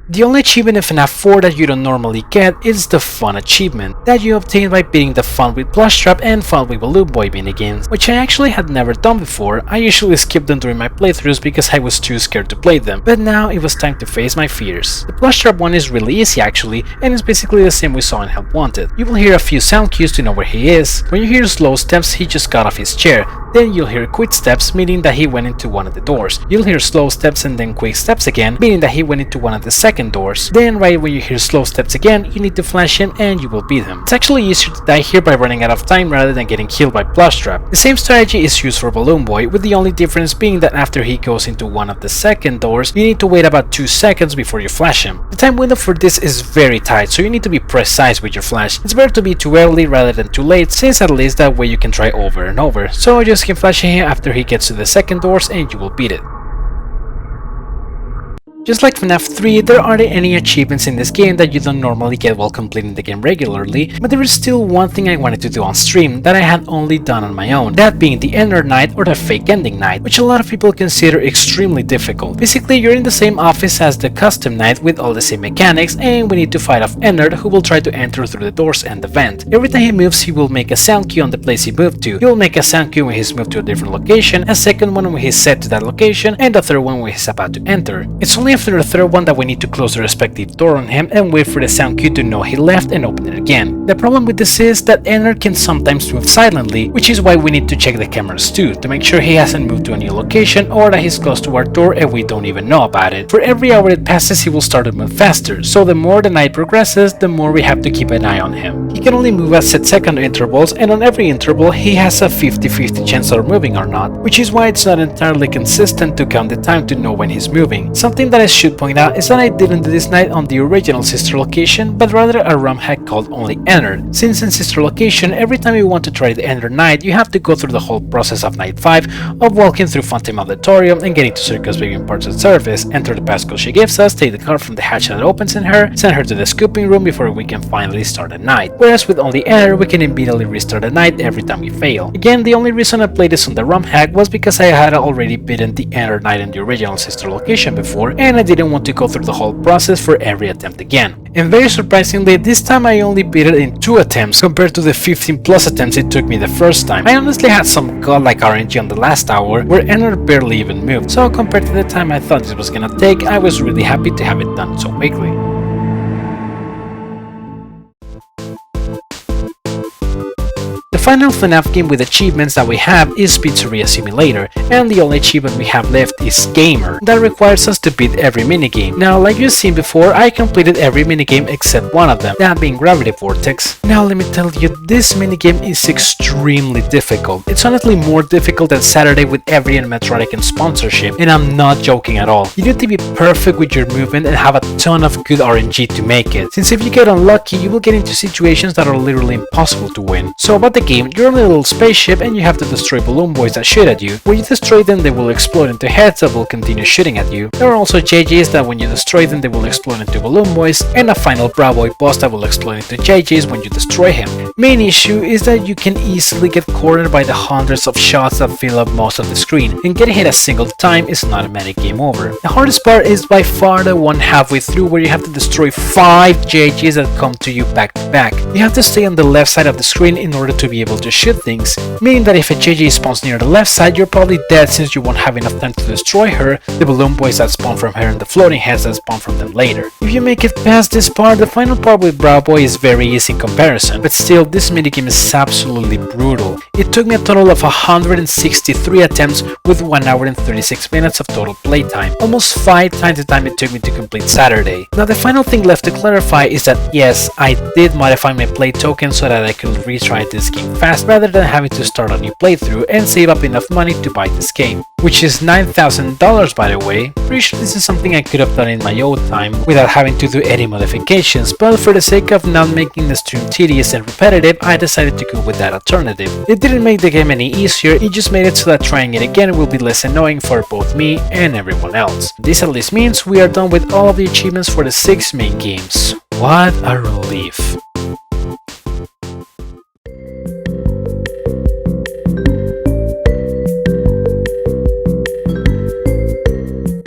The only achievement in FNAF 4 that you don't normally get is the Fun achievement, that you obtain by beating the Fun with Plush Trap and Fun with Balloon Boy minigames, which I actually had never done before. I usually skipped them during my playthroughs because I was too scared to play them, but now it was time to face my fears. The Plush Trap one is really easy actually, and it's basically the same we saw in Help Wanted. You will hear a few sound cues to know where he is. When you hear slow steps, he just got off his chair. Then you'll hear quick steps, meaning that he went into one of the doors. You'll hear slow steps and then quick steps again, meaning that he went into one of the second doors. Then right when you hear slow steps again, you need to flash him and you will beat him. It's actually easier to die here by running out of time rather than getting killed by Plush Trap. The same strategy is used for Balloon Boy, with the only difference being that after he goes into one of the second doors, you need to wait about 2 seconds before you flash him. The time window for this is very tight, so you need to be precise with your flash. It's better to be too early rather than too late, since at least that way you can try over and over. So just keep flashing him after he gets to the second doors and you will beat it. Just like FNAF 3, there aren't any achievements in this game that you don't normally get while completing the game regularly, but there is still one thing I wanted to do on stream that I had only done on my own, that being the Ender Night or the fake ending night, which a lot of people consider extremely difficult. Basically, you're in the same office as the custom night with all the same mechanics, and we need to fight off Ender, who will try to enter through the doors and the vent. Every time he moves, he will make a sound cue on the place he moved to. He will make a sound cue when he's moved to a different location, a second one when he's set to that location, and a third one when he's about to enter. It's only after the third one that we need to close the respective door on him and wait for the sound cue to know he left and open it again. The problem with this is that Ender can sometimes move silently, which is why we need to check the cameras too, to make sure he hasn't moved to a new location or that he's close to our door and we don't even know about it. For every hour it passes, he will start to move faster, so the more the night progresses, the more we have to keep an eye on him. He can only move at set second intervals, and on every interval he has a 50-50 chance of moving or not, which is why it's not entirely consistent to count the time to know when he's moving. Something that I should point out is that I didn't do this night on the original sister location, but rather a ROM hack called Only Ender, since in sister location, every time you want to try the Ender night, you have to go through the whole process of night 5 of walking through Phantom Auditorium and getting to Circus Baby Parts at Surface, enter the passcode she gives us, take the card from the hatch that opens in her, send her to the scooping room before we can finally start the night. Whereas with Only Ender, we can immediately restart the night every time we fail. Again, the only reason I played this on the ROM hack was because I had already beaten the Ender night in the original sister location before, and I didn't want to go through the whole process for every attempt again. And very surprisingly, this time I only beat it in 2 attempts compared to the 15 plus attempts it took me the first time. I honestly had some godlike RNG on the last hour where Ender barely even moved, so compared to the time I thought this was gonna take, I was really happy to have it done so quickly. The final FNAF game with achievements that we have is Pizzeria Simulator, and the only achievement we have left is Gamer, that requires us to beat every minigame. Now, like you've seen before, I completed every minigame except one of them, that being Gravity Vortex. Now let me tell you, this minigame is extremely difficult. It's honestly more difficult than Saturday with every animatronic and sponsorship, and I'm not joking at all. You need to be perfect with your movement and have a ton of good RNG to make it, since if you get unlucky, you will get into situations that are literally impossible to win. So about the game, you're on a little spaceship and you have to destroy balloon boys that shoot at you. When you destroy them, they will explode into heads that will continue shooting at you. There are also JJs that when you destroy them, they will explode into balloon boys, and a final Bra Boy boss that will explode into JJs when you destroy him. Main issue is that you can easily get cornered by the hundreds of shots that fill up most of the screen, and getting hit a single time is an automatic game over. The hardest part is by far the one halfway through where you have to destroy 5 JJs that come to you back to back. You have to stay on the left side of the screen in order to be able to shoot things, meaning that if a JJ spawns near the left side, you're probably dead since you won't have enough time to destroy her, the balloon boys that spawn from her, and the floating heads that spawn from them later. If you make it past this part, the final part with Bra Boy is very easy in comparison, but still, this minigame is absolutely brutal. It took me a total of 163 attempts with 1 hour and 36 minutes of total playtime, almost 5 times the time it took me to complete Saturday. Now the final thing left to clarify is that yes, I did modify my play token so that I could retry this game fast rather than having to start a new playthrough and save up enough money to buy this game, which is $9,000 by the way. Pretty sure this is something I could have done in my own time without having to do any modifications, but for the sake of not making the stream tedious and repetitive, I decided to go with that alternative. It didn't make the game any easier, it just made it so that trying it again will be less annoying for both me and everyone else. This at least means we are done with all of the achievements for the 6 main games. What a relief.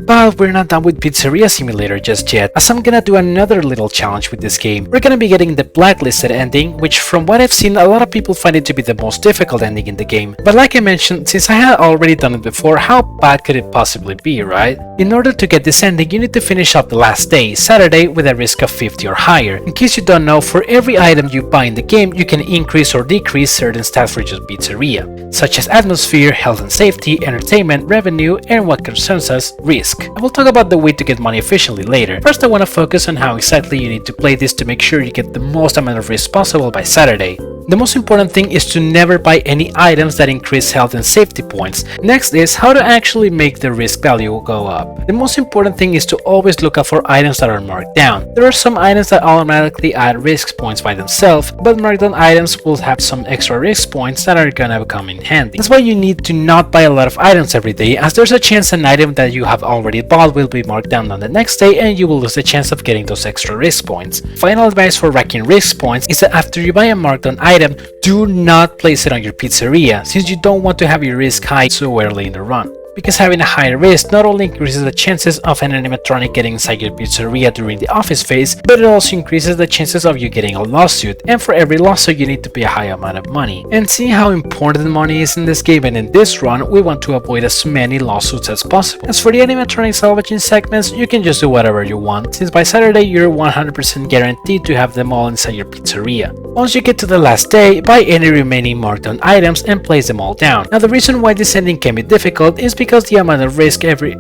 But we're not done with Pizzeria Simulator just yet, as I'm gonna do another little challenge with this game. We're gonna be getting the Blacklisted ending, which from what I've seen, a lot of people find it to be the most difficult ending in the game. But like I mentioned, since I had already done it before, how bad could it possibly be, right? In order to get this ending, you need to finish up the last day, Saturday, with a risk of 50 or higher. In case you don't know, for every item you buy in the game, you can increase or decrease certain stats for just Pizzeria, such as atmosphere, health and safety, entertainment, revenue, and what concerns us, risk. I will talk about the way to get money efficiently later. First, I want to focus on how exactly you need to play this to make sure you get the most amount of risk possible by Saturday. The most important thing is to never buy any items that increase health and safety points. Next is how to actually make the risk value go up. The most important thing is to always look out for items that are marked down. There are some items that automatically add risk points by themselves, but marked down items will have some extra risk points that are gonna come in handy. That's why you need to not buy a lot of items every day, as there's a chance an item that you have already bought will be marked down on the next day and you will lose the chance of getting those extra risk points. Final advice for racking risk points is that after you buy a marked down item, do not place it on your pizzeria, since you don't want to have your risk high so early in the run. Because having a higher risk not only increases the chances of an animatronic getting inside your pizzeria during the office phase, but it also increases the chances of you getting a lawsuit, and for every lawsuit you need to pay a high amount of money. And seeing how important money is in this game and in this run, we want to avoid as many lawsuits as possible. As for the animatronic salvaging segments, you can just do whatever you want, since by Saturday you're 100% guaranteed to have them all inside your pizzeria. Once you get to the last day, buy any remaining marked down items and place them all down. Now the reason why this ending can be difficult is because the amount of risk every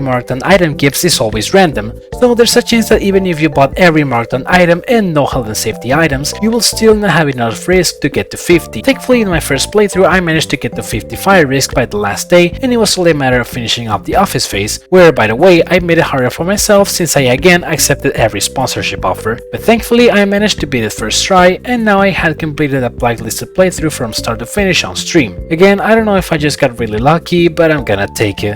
marked down item gives is always random, so there's a chance that even if you bought every marked down item and no health and safety items, you will still not have enough risk to get to 50. Thankfully in my first playthrough I managed to get to 55 risk by the last day, and it was only a matter of finishing off the office phase, where by the way I made it harder for myself since I again accepted every sponsorship offer. But thankfully I managed to beat it first try, and now I had completed a blacklisted playthrough from start to finish on stream. Again, I don't know if I just got really lucky, but I'm gonna take it.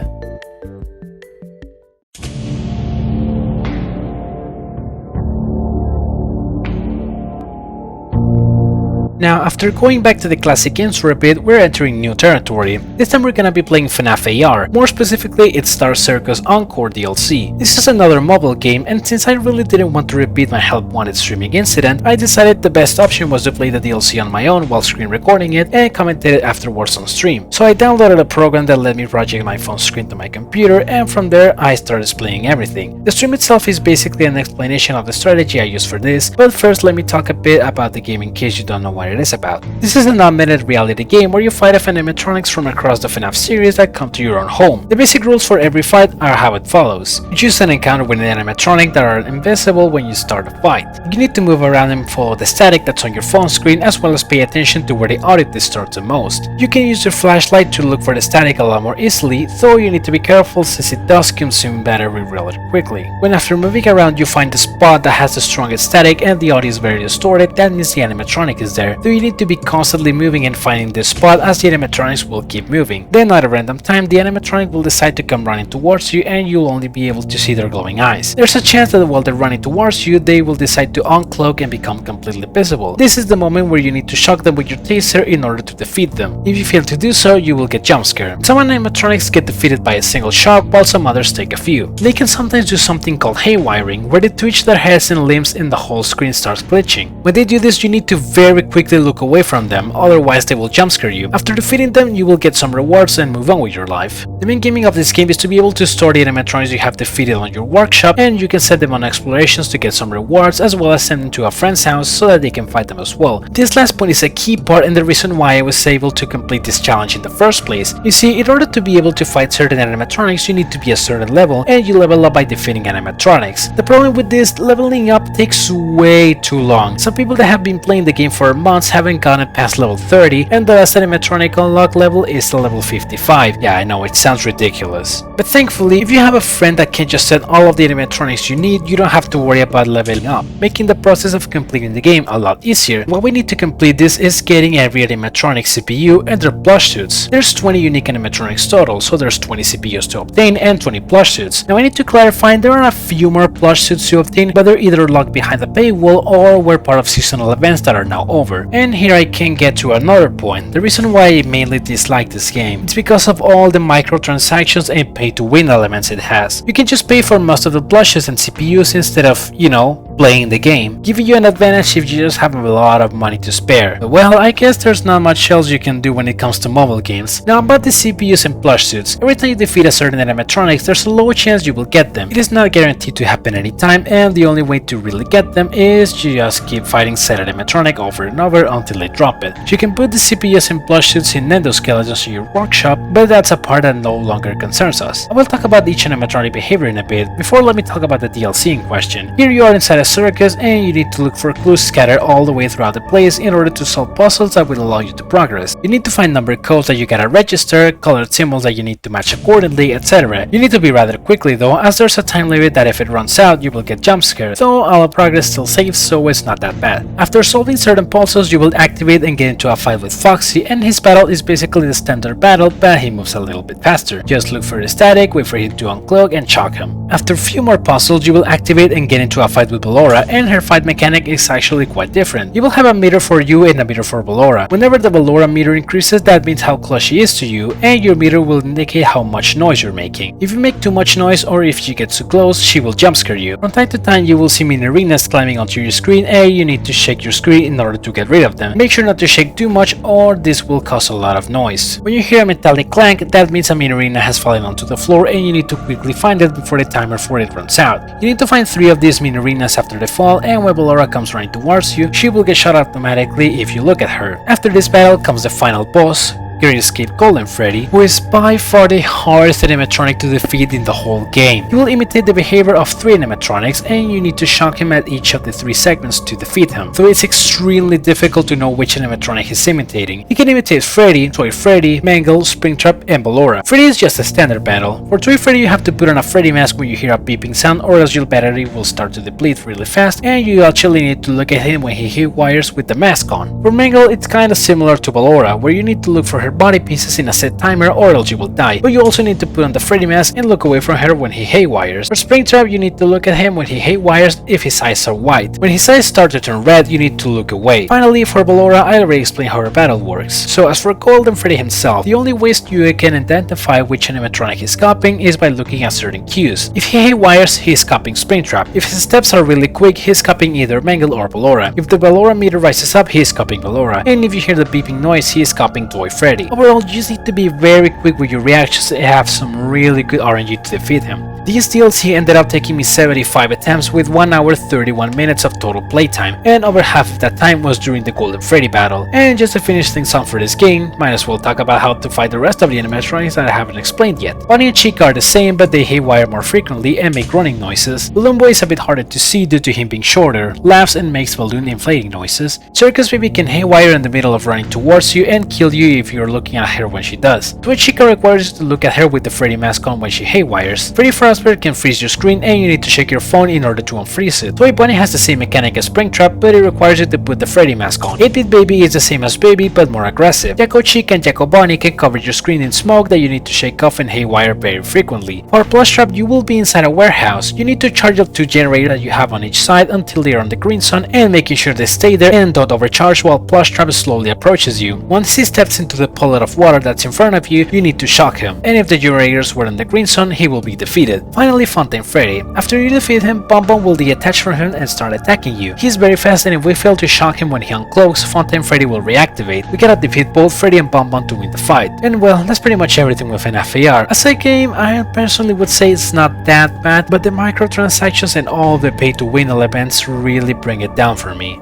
Now, after going back to the classic games for a bit, we're entering new territory. This time we're gonna be playing FNAF AR, more specifically its Star Circus Encore DLC. This is another mobile game, and since I really didn't want to repeat my Help Wanted streaming incident, I decided the best option was to play the DLC on my own while screen recording it and commentate it afterwards on stream. So I downloaded a program that let me project my phone screen to my computer, and from there I started displaying everything. The stream itself is basically an explanation of the strategy I use for this, but first let me talk a bit about the game in case you don't know what it is about. This is an augmented reality game where you fight animatronics from across the FNAF series that come to your own home. The basic rules for every fight are how it follows. You choose an encounter with an animatronic that are invisible when you start a fight. You need to move around and follow the static that's on your phone screen, as well as pay attention to where the audio distorts the most. You can use your flashlight to look for the static a lot more easily, though you need to be careful since it does consume battery really quickly. When after moving around you find the spot that has the strongest static and the audio is very distorted, that means the animatronic is there, though you need to be constantly moving and finding this spot as the animatronics will keep moving. Then at a random time the animatronic will decide to come running towards you and you'll only be able to see their glowing eyes. There's a chance that while they're running towards you they will decide to uncloak and become completely visible. This is the moment where you need to shock them with your taser in order to defeat them. If you fail to do so, you will get jump scared. Some animatronics get defeated by a single shock while some others take a few. They can sometimes do something called haywiring, where they twitch their heads and limbs and the whole screen starts glitching. When they do this you need to very quickly look away from them, otherwise they will jump scare you. After defeating them you will get some rewards and move on with your life. The main gimmick of this game is to be able to store the animatronics you have defeated on your workshop, and you can set them on explorations to get some rewards, as well as send them to a friend's house so that they can fight them as well. This last point is a key part and the reason why I was able to complete this challenge in the first place. You see, in order to be able to fight certain animatronics you need to be a certain level, and you level up by defeating animatronics. The problem with this, leveling up takes way too long. Some people that have been playing the game for months haven't gotten past level 30, and the last animatronic unlock level is the level 55. Yeah, I know, it sounds ridiculous. But thankfully, if you have a friend that can just set all of the animatronics you need, you don't have to worry about leveling up, making the process of completing the game a lot easier. What we need to complete this is getting every animatronic CPU and their plush suits. There's 20 unique animatronics total, so there's 20 CPUs to obtain and 20 plush suits. Now I need to clarify, there are a few more plush suits to obtain, but they're either locked behind the paywall or were part of seasonal events that are now over. And here I can get to another point. The reason why I mainly dislike this game is because of all the microtransactions and pay to win elements it has. You can just pay for most of the plushes and CPUs instead of, you know, playing the game, giving you an advantage if you just have a lot of money to spare. But well, I guess there's not much else you can do when it comes to mobile games. Now about the CPUs and plush suits, every time you defeat a certain animatronics there's a low chance you will get them. It is not guaranteed to happen anytime, and the only way to really get them is to just keep fighting said animatronic over and over until they drop it. You can put the CPUs and plush suits in endoskeletons in your workshop, but that's a part that no longer concerns us. I will talk about each animatronic behavior in a bit. Before, let me talk about the DLC in question. Here you are inside a circus, and you need to look for clues scattered all the way throughout the place in order to solve puzzles that will allow you to progress. You need to find number codes that you gotta register, colored symbols that you need to match accordingly, etc. You need to be rather quickly though, as there's a time limit that if it runs out, you will get jump scared, though all progress still saves, so it's not that bad. After solving certain puzzles, you will activate and get into a fight with Foxy, and his battle is basically the standard battle, but he moves a little bit faster. Just look for the static, wait for him to uncloak, and shock him. After a few more puzzles, you will activate and get into a fight with Ballora, and her fight mechanic is actually quite different. You will have a meter for you and a meter for Ballora. Whenever the Ballora meter increases, that means how close she is to you, and your meter will indicate how much noise you're making. If you make too much noise or if she gets too close, she will jump scare you. From time to time, you will see mini-arenas climbing onto your screen, and you need to shake your screen in order to get rid of them. Make sure not to shake too much or this will cause a lot of noise. When you hear a metallic clank, that means a mini-arena has fallen onto the floor and you need to quickly find it before the timer for it runs out. You need to find 3 of these mini-arenas after the fall, and when Ballora comes running towards you, she will get shot automatically if you look at her. After this battle comes the final boss, Great Escape Golden Freddy, who is by far the hardest animatronic to defeat in the whole game. You will imitate the behavior of 3 animatronics, and you need to shock him at each of the 3 segments to defeat him, though it's extremely difficult to know which animatronic he's imitating. You can imitate Freddy, Toy Freddy, Mangle, Springtrap, and Ballora. Freddy is just a standard battle. For Toy Freddy, you have to put on a Freddy mask when you hear a beeping sound, or else your battery will start to deplete really fast, and you actually need to look at him when he hit wires with the mask on. For Mangle, it's kinda similar to Ballora, where you need to look for her body pieces in a set timer or else you will die, but you also need to put on the Freddy mask and look away from her when he haywires. For Springtrap, you need to look at him when he haywires if his eyes are white. When his eyes start to turn red, you need to look away. Finally, for Ballora, I already explained how her battle works. So as for Golden Freddy himself, the only ways you can identify which animatronic he's copying is by looking at certain cues. If he haywires, he's copying Springtrap. If his steps are really quick, he's copying either Mangle or Ballora. If the Ballora meter rises up, he's copying Ballora. And if you hear the beeping noise, he is copying Toy Freddy. Overall, you just need to be very quick with your reactions and have some really good RNG to defeat him. This DLC ended up taking me 75 attempts with 1 hour 31 minutes of total playtime, and over half of that time was during the Golden Freddy battle. And just to finish things off for this game, might as well talk about how to fight the rest of the animatronics that I haven't explained yet. Bonnie and Chica are the same, but they haywire more frequently and make running noises. Balloon Boy is a bit harder to see due to him being shorter, laughs and makes balloon inflating noises. Circus Baby can haywire in the middle of running towards you and kill you if you're looking at her when she does. Toy Chica requires you to look at her with the Freddy mask on when she haywires. Freddy Fazbear can freeze your screen and you need to shake your phone in order to unfreeze it. Toy Bunny has the same mechanic as Springtrap, but it requires you to put the Freddy mask on. 8-Bit Baby is the same as Baby but more aggressive. Jacko Chica and Jacko Bunny can cover your screen in smoke that you need to shake off and haywire very frequently. For Plushtrap, you will be inside a warehouse. You need to charge up 2 generators that you have on each side until they are on the green zone and making sure they stay there and don't overcharge while Plushtrap slowly approaches you. Once he steps into the puddle of water that's in front of you, you need to shock him, and if the generators were in the green zone, he will be defeated. Finally, Fountain Freddy. After you defeat him, Bum Bum will detach from him and start attacking you. He's very fast, and if we fail to shock him when he uncloaks, Fountain Freddy will reactivate. We gotta defeat both Freddy and Bum Bum to win the fight. And well, that's pretty much everything with FNAF AR. As a game, I personally would say it's not that bad, but the microtransactions and all the pay-to-win elements really bring it down for me.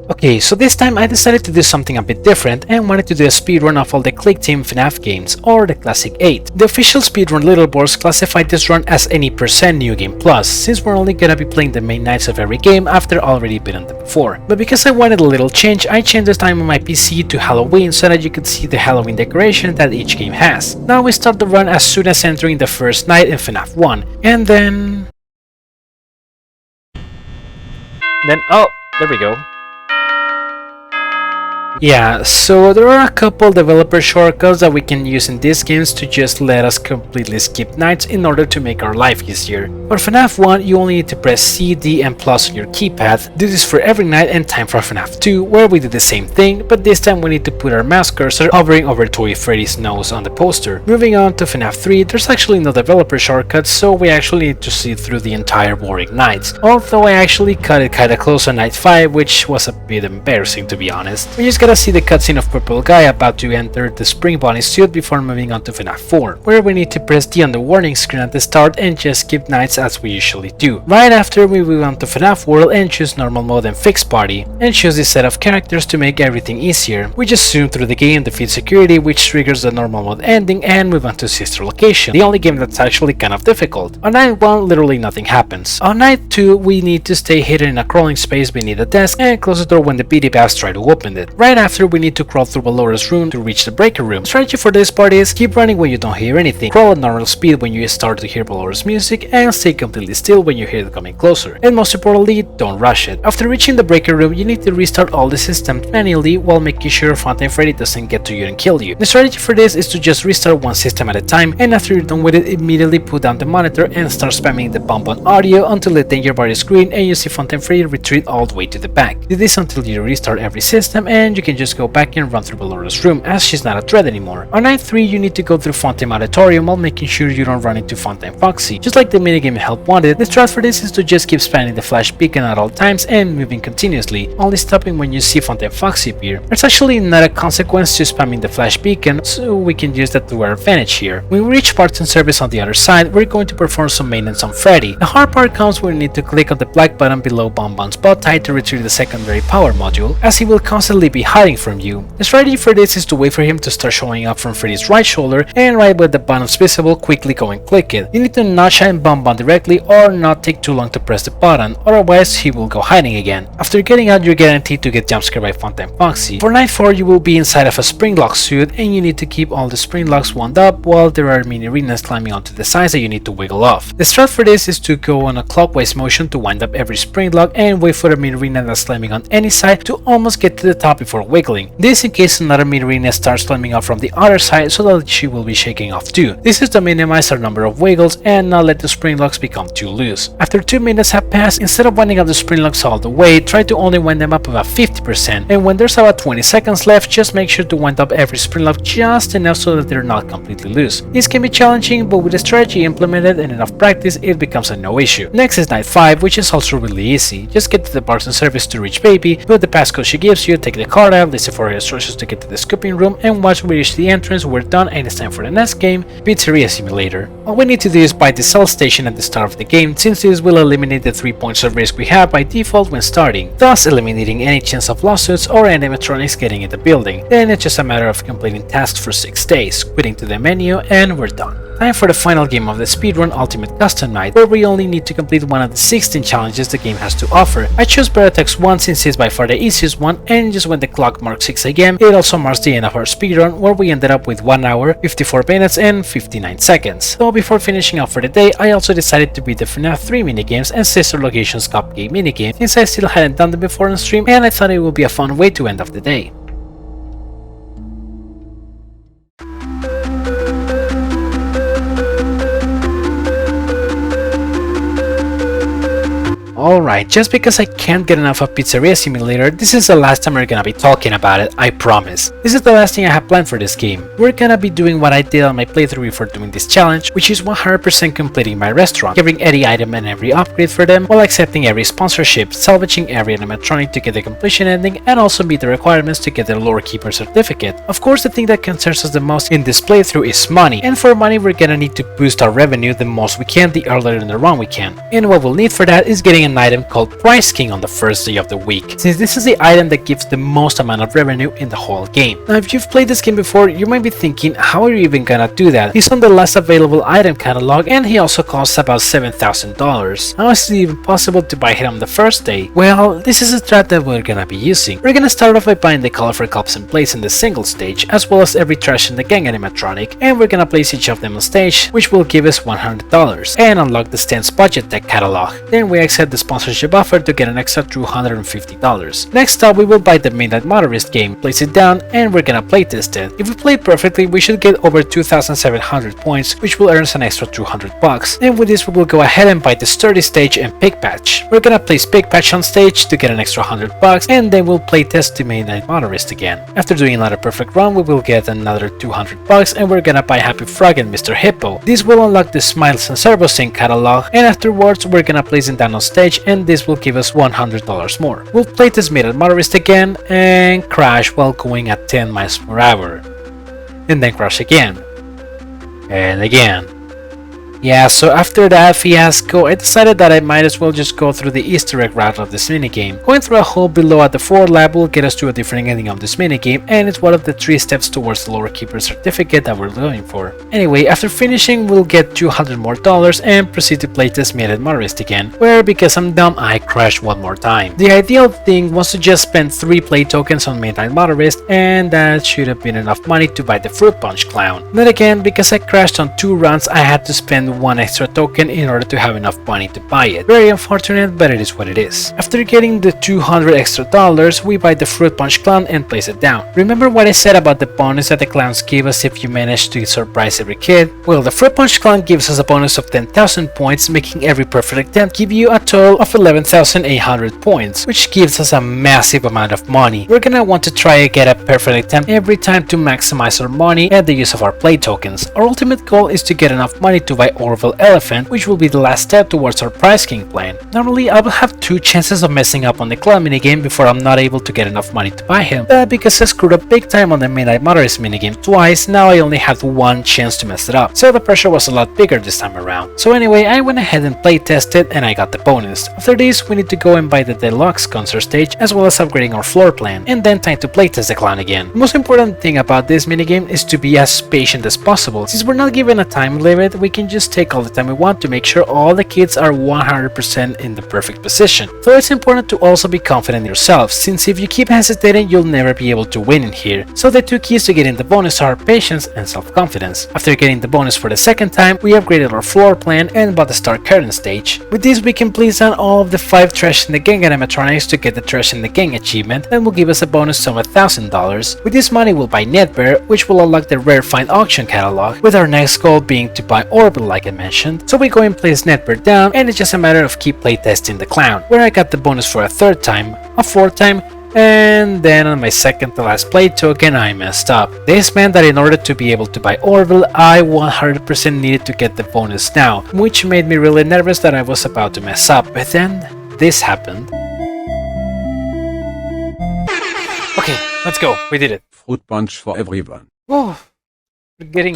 Okay, so this time I decided to do something a bit different and wanted to do a speedrun of all the Click Team FNAF games, or the Classic 8. The official speedrun leaderboards classified this run as any % New Game Plus, since we're only gonna be playing the main nights of every game after already been on them before. But because I wanted a little change, I changed the time on my PC to Halloween so that you could see the Halloween decoration that each game has. Now we start the run as soon as entering the first night in FNAF 1, and then... oh, there we go. Yeah, so there are a couple developer shortcuts that we can use in these games to just let us completely skip nights in order to make our life easier. For FNAF 1, you only need to press C, D and plus on your keypad. Do this for every night, and time for FNAF 2, where we did the same thing, but this time we need to put our mouse cursor hovering over Toy Freddy's nose on the poster. Moving on to FNAF 3, there's actually no developer shortcuts, so we actually need to see through the entire boring nights. Although I actually cut it kinda close on night 5, which was a bit embarrassing to be honest. We just gotta see the cutscene of Purple Guy about to enter the Spring Bunny suit before moving on to FNAF 4, where we need to press D on the warning screen at the start and just skip nights as we usually do. Right after, we move on to FNAF World and choose normal mode and fixed party, and choose this set of characters to make everything easier. We just zoom through the game, defeat security, which triggers the normal mode ending, and move on to sister location, the only game that's actually kind of difficult. On night 1, literally nothing happens. On night 2, we need to stay hidden in a crawling space beneath the desk and close the door when the beady babs try to open it. Right after, we need to crawl through Valora's room to reach the breaker room. Strategy for this part is keep running when you don't hear anything, crawl at normal speed when you start to hear Valora's music, and stay completely still when you hear it coming closer. And most importantly, don't rush it. After reaching the breaker room, you need to restart all the systems manually while making sure Fountain Freddy doesn't get to you and kill you. The strategy for this is to just restart one system at a time, and after you're done with it, immediately put down the monitor and start spamming the bump on audio until the danger bar is green and you see Fountain Freddy retreat all the way to the back. Do this until you restart every system, and you can just go back and run through Valora's room as she's not a threat anymore. On night 3, you need to go through Fountain Auditorium while making sure you don't run into Fountain Foxy. Just like the minigame Help Wanted, the strat for this is to just keep spamming the flash beacon at all times and moving continuously, only stopping when you see Fountain Foxy appear. There's actually not a consequence to spamming the flash beacon, so we can use that to our advantage here. When we reach parts and service on the other side, we're going to perform some maintenance on Freddy. The hard part comes when we need to click on the black button below Bonbon's bow tie to retrieve the secondary power module, as he will constantly be hiding from you. The strategy for this is to wait for him to start showing up from Freddy's right shoulder, and right when the button's visible, quickly go and click it. You need to not shine Bonbon directly or not take too long to press the button, otherwise he will go hiding again. After getting out, you're guaranteed to get jumpscared by Fountain Foxy. For night 4, you will be inside of a spring lock suit, and you need to keep all the spring locks wound up while there are mini arenas climbing onto the sides that you need to wiggle off. The strat for this is to go on a clockwise motion to wind up every spring lock and wait for the mini arena that's climbing on any side to almost get to the top before wiggling. This in case another mini arena starts climbing up from the other side so that she will be shaking off too. This is to minimize our number of wiggles and not let the spring locks become too loose. After 2 minutes have passed, instead of winding up the spring locks all the way, try to only wind them up about 50%, and when there's about 20 seconds left, just make sure to wind up every spring lock just enough so that they're not completely loose. This can be challenging, but with a strategy implemented and enough practice, it becomes a no issue. Next is night 5, which is also really easy. Just get to the parts and service to reach Baby, put the passcode she gives you, take the card out, listen for her instructions to get to the scooping room, and once we reach the entrance, we're done and it's time for the next game, Pizzeria Simulator. All we need to do is buy the sell station at the start of the game, since this will eliminate the 3 points of risk we have by default when starting, thus eliminating any chance of lawsuits or animatronics getting in the building. Then it's just a matter of completing tasks for 6 days, quitting to the menu, and we're done. Time for the final game of the Speedrun Ultimate Custom Night, where we only need to complete one of the 16 challenges the game has to offer. I chose Veritex 1 since it's by far the easiest one, and just when the clock marks 6 AM, it also marks the end of our speedrun, where we ended up with 1 hour, 54 minutes, and 59 seconds. So before finishing up for the day, I also decided to beat the FNAF 3 minigames and Sister Locations Cupcake minigame, since I still hadn't done them before on stream, and I thought it would be a fun way to end off the day. Alright, just because I can't get enough of Pizzeria Simulator, this is the last time we're gonna be talking about it, I promise. This is the last thing I have planned for this game. We're gonna be doing what I did on my playthrough before doing this challenge, which is 100% completing my restaurant, giving every item and every upgrade for them, while accepting every sponsorship, salvaging every animatronic to get the completion ending, and also meet the requirements to get the Lore Keeper certificate. Of course, the thing that concerns us the most in this playthrough is money, and for money we're gonna need to boost our revenue the most we can the earlier in the run we can. And what we'll need for that is getting an item called Price King on the first day of the week, since this is the item that gives the most amount of revenue in the whole game. Now if you've played this game before, you might be thinking, how are you even gonna do that? He's on the last available item catalog and he also costs about $7,000. How is it even possible to buy him on the first day? Well, this is a strat that we're gonna be using. We're gonna start off by buying the colorful cups and plates in the single stage, as well as every trash in the gang animatronic, and we're gonna place each of them on stage, which will give us $100, and unlock the Stance Budget Deck catalog. Then we accept the sponsorship offer to get an extra $250. Next up, we will buy the Midnight Motorist game, place it down, and we're gonna playtest it. If we play perfectly, we should get over 2,700 points, which will earn us an extra $200. And with this, we will go ahead and buy the Sturdy stage and Pick Patch. We're gonna place Pick Patch on stage to get an extra $100, and then we'll playtest the Midnight Motorist again. After doing another perfect run, we will get another $200, and we're gonna buy Happy Frog and Mr. Hippo. This will unlock the Smiles and Servo Sync catalog, and afterwards, we're gonna place them down on stage stage, and this will give us $100 more. We'll playtest Mid and Motorist again and crash while going at 10 miles per hour. And then crash again. And again. Yeah, so after that fiasco, I decided that I might as well just go through the Easter egg route of this minigame. Going through a hole below at the 4th lab will get us to a different ending of this minigame, and it's one of the 3 steps towards the Lore Keeper certificate that we're going for. Anyway, after finishing, we'll get $200 more and proceed to playtest Mid and Motorist again, where because I'm dumb, I crashed one more time. The ideal thing was to just spend 3 play tokens on Midnight Motorist, and that should have been enough money to buy the Fruit Punch Clown. Then again, because I crashed on 2 runs, I had to spend 1 extra token in order to have enough money to buy it. Very unfortunate, but it is what it is. After getting the $200 extra, we buy the Fruit Punch Clown and place it down. Remember what I said about the bonus that the clowns give us if you manage to surprise every kid? Well, the Fruit Punch Clown gives us a bonus of 10,000 points, making every perfect attempt give you a total of 11,800 points, which gives us a massive amount of money. We're gonna want to try to get a perfect attempt every time to maximize our money and the use of our play tokens. Our ultimate goal is to get enough money to buy Orville Elephant, which will be the last step towards our Prize King plan. Normally, I will have 2 chances of messing up on the clown minigame before I'm not able to get enough money to buy him, but because I screwed up big time on the Midnight Motorist minigame twice, now I only have 1 chance to mess it up, so the pressure was a lot bigger this time around. So anyway, I went ahead and play tested and I got the bonus. After this, we need to go and buy the Deluxe concert stage as well as upgrading our floor plan, and then time to playtest the clown again. The most important thing about this minigame is to be as patient as possible. Since we're not given a time limit, we can just take all the time we want to make sure all the kids are 100% in the perfect position. So it's important to also be confident in yourself, since if you keep hesitating, you'll never be able to win in here. So the 2 keys to getting the bonus are patience and self-confidence. After getting the bonus for the 2nd time, we upgraded our floor plan and bought the Star Curtain stage. With this, we can place down all of the 5 Trash in the Gang animatronics to get the Trash in the Gang achievement, and will give us a bonus of $1,000. With this money, we'll buy Dreadbear, which will unlock the Rare Find auction catalog, with our next goal being to buy Orbital like I mentioned. So we go and place Dreadbear down, and it's just a matter of keep playtesting the clown, where I got the bonus for a 3rd time, a 4th time, and then on my 2nd to last play token I messed up. This meant that in order to be able to buy Orville, I 100% needed to get the bonus now, which made me really nervous that I was about to mess up, but then this happened. Okay, let's go, we did it. Fruit punch for everyone. Oh, we're getting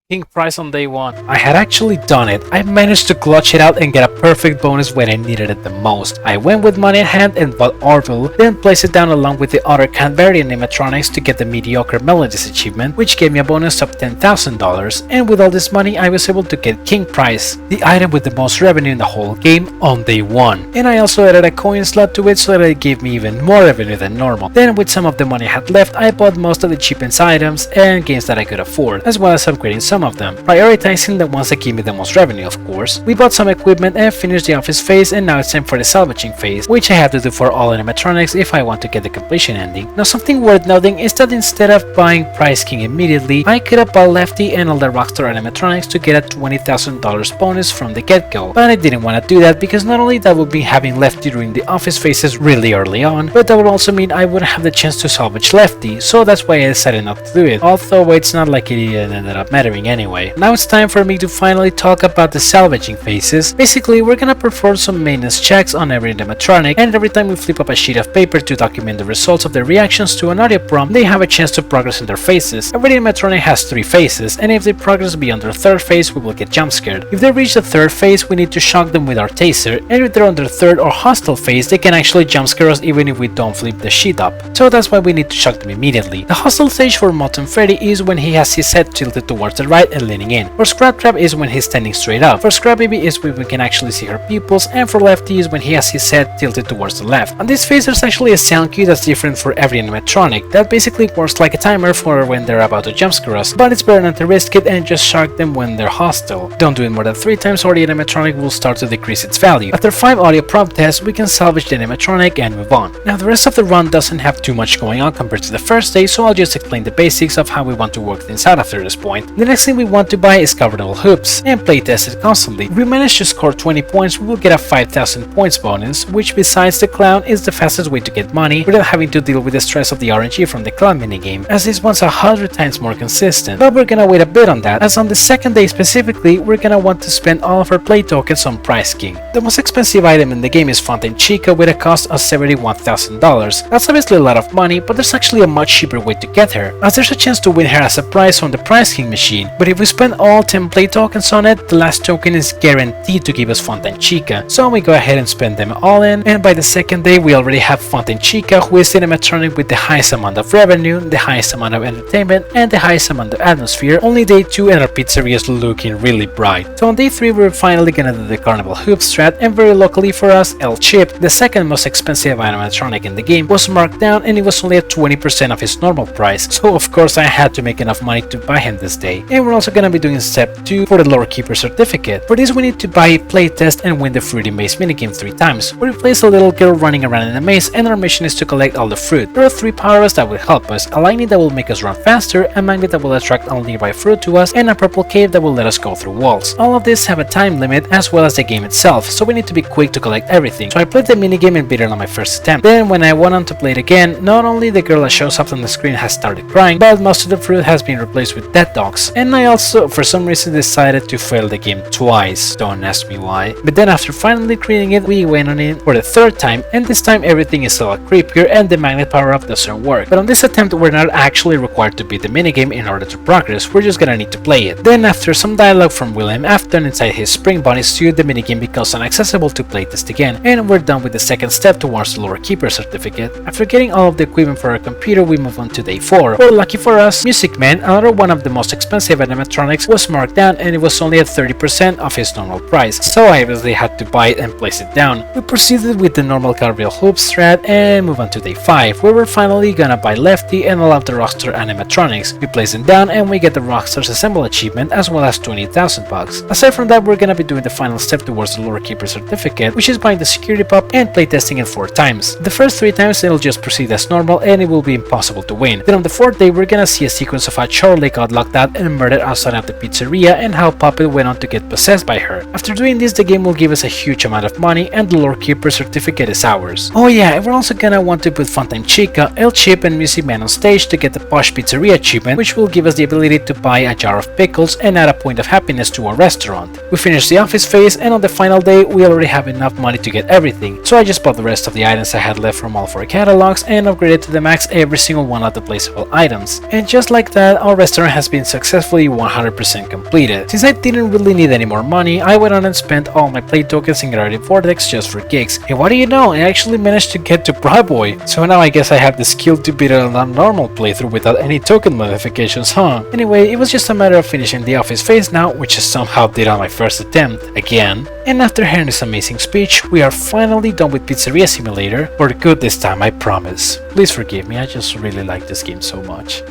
King prize on day 1. I had actually done it. I managed to clutch it out and get a perfect bonus when I needed it the most. I went with money in hand and bought Orville, then placed it down along with the other Canberry animatronics to get the Mediocre Melodies achievement, which gave me a bonus of $10,000, and with all this money I was able to get King prize, the item with the most revenue in the whole game, on day 1. And I also added a coin slot to it so that it gave me even more revenue than normal. Then with some of the money I had left, I bought most of the cheapest items and games that I could afford, as well as upgrading some of them, prioritizing the ones that give me the most revenue, of course. We bought some equipment and finished the office phase, and now it's time for the salvaging phase, which I have to do for all animatronics if I want to get the completion ending. Now something worth noting is that instead of buying Prize King immediately, I could have bought Lefty and all the Rockstar animatronics to get a $20,000 bonus from the get-go, but I didn't want to do that because not only that would be having Lefty during the office phases really early on, but that would also mean I wouldn't have the chance to salvage Lefty, so that's why I decided not to do it, although it's not like it ended up mattering anyway. Now it's time for me to finally talk about the salvaging phases. Basically, we're gonna perform some maintenance checks on every animatronic, and every time we flip up a sheet of paper to document the results of their reactions to an audio prompt, they have a chance to progress in their phases. Every animatronic has 3 phases, and if they progress beyond their 3rd phase, we will get jump scared. If they reach the 3rd phase, we need to shock them with our taser, and if they're on their 3rd or hostile phase, they can actually jump scare us even if we don't flip the sheet up. So that's why we need to shock them immediately. The hostile stage for Molten Freddy is when he has his head tilted towards the right and leaning in. For Scrap Trap is when he's standing straight up. For Scrap Baby is when we can actually see her pupils, and for Lefty is when he has his head tilted towards the left. On this phase there's actually a sound cue that's different for every animatronic, that basically works like a timer for when they're about to jump scare us, but it's better not to risk it and just shock them when they're hostile. Don't do it more than 3 times or the animatronic will start to decrease its value. After 5 audio prompt tests, we can salvage the animatronic and move on. Now the rest of the run doesn't have too much going on compared to the first day, so I'll just explain the basics of how we want to work things out after this point. The next next thing we want to buy is carnival hoops and playtest it constantly. If we manage to score 20 points, we will get a 5000 points bonus, which besides the clown is the fastest way to get money without having to deal with the stress of the RNG from the clown minigame, as this one's 100 times more consistent. But we're gonna wait a bit on that, as on the second day specifically, we're gonna want to spend all of our play tokens on Prize King. The most expensive item in the game is Fountain Chica with a cost of $71,000. That's obviously a lot of money, but there's actually a much cheaper way to get her, as there's a chance to win her as a prize on the Prize King machine. But if we spend all 10 play tokens on it, the last token is guaranteed to give us Fountain Chica. So we go ahead and spend them all in, and by the second day we already have Fountain Chica, who is the animatronic with the highest amount of revenue, the highest amount of entertainment, and the highest amount of atmosphere. Only day 2 and our pizzeria is looking really bright. So on day 3 we're finally gonna do the carnival hoop strat, and very luckily for us, El Chip, the second most expensive animatronic in the game, was marked down and it was only at 20% of his normal price. So of course I had to make enough money to buy him this day. And we're also gonna be doing step 2 for the lore keeper certificate. For this we need to buy a playtest and win the fruity maze minigame 3 times, where we place a little girl running around in a maze and our mission is to collect all the fruit. There are 3 power-ups that will help us: a lightning that will make us run faster, a magnet that will attract all nearby fruit to us, and a purple cave that will let us go through walls. All of these have a time limit as well as the game itself, so we need to be quick to collect everything. So I played the minigame and beat it on my first attempt. Then when I went on to play it again, not only the girl that shows up on the screen has started crying, but most of the fruit has been replaced with dead dogs. And I also for some reason decided to fail the game twice, don't ask me why. But then after finally creating it, we went on it for the 3rd time, and this time everything is a lot creepier and the magnet power-up doesn't work. But on this attempt we're not actually required to beat the minigame in order to progress, we're just gonna need to play it. Then after some dialogue from William Afton inside his spring bunny suit, the minigame becomes inaccessible to playtest again, and we're done with the second step towards the lore keeper certificate. After getting all of the equipment for our computer, we move on to day 4. Well, lucky for us, Music Man, another one of the most expensive animatronics, was marked down and it was only at 30% of his normal price, so I obviously had to buy it and place it down. We proceeded with the normal carnival hoop strat and move on to day 5, where we're finally gonna buy Lefty and all of the Rockstar animatronics. We place them down and we get the Rockstar's Assemble achievement as well as 20,000 bucks. Aside from that, we're gonna be doing the final step towards the lore keeper certificate, which is buying the security pop and playtesting it 4 times. The first 3 times it'll just proceed as normal and it will be impossible to win. Then on the 4th day we're gonna see a sequence of how Charlie got locked out and murdered outside of the pizzeria and how Puppet went on to get possessed by her. After doing this, the game will give us a huge amount of money and the lore keeper certificate is ours. Oh yeah, and we're also gonna want to put Fountain Chica, El Chip and Music Man on stage to get the Posh Pizzeria achievement, which will give us the ability to buy a jar of pickles and add a point of happiness to our restaurant. We finished the office phase and on the final day we already have enough money to get everything, so I just bought the rest of the items I had left from all 4 catalogs and upgraded to the max every single one of the placeable items. And just like that, our restaurant has been successfully 100% completed. Since I didn't really need any more money, I went on and spent all my play tokens in Gravity Vortex just for gigs. And what do you know, I actually managed to get to Bra Boy, so now I guess I have the skill to beat it on a normal playthrough without any token modifications, huh? Anyway, it was just a matter of finishing the office phase now, which I somehow did on my first attempt, again. And after hearing this amazing speech, we are finally done with Pizzeria Simulator, for good this time, I promise. Please forgive me, I just really like this game so much.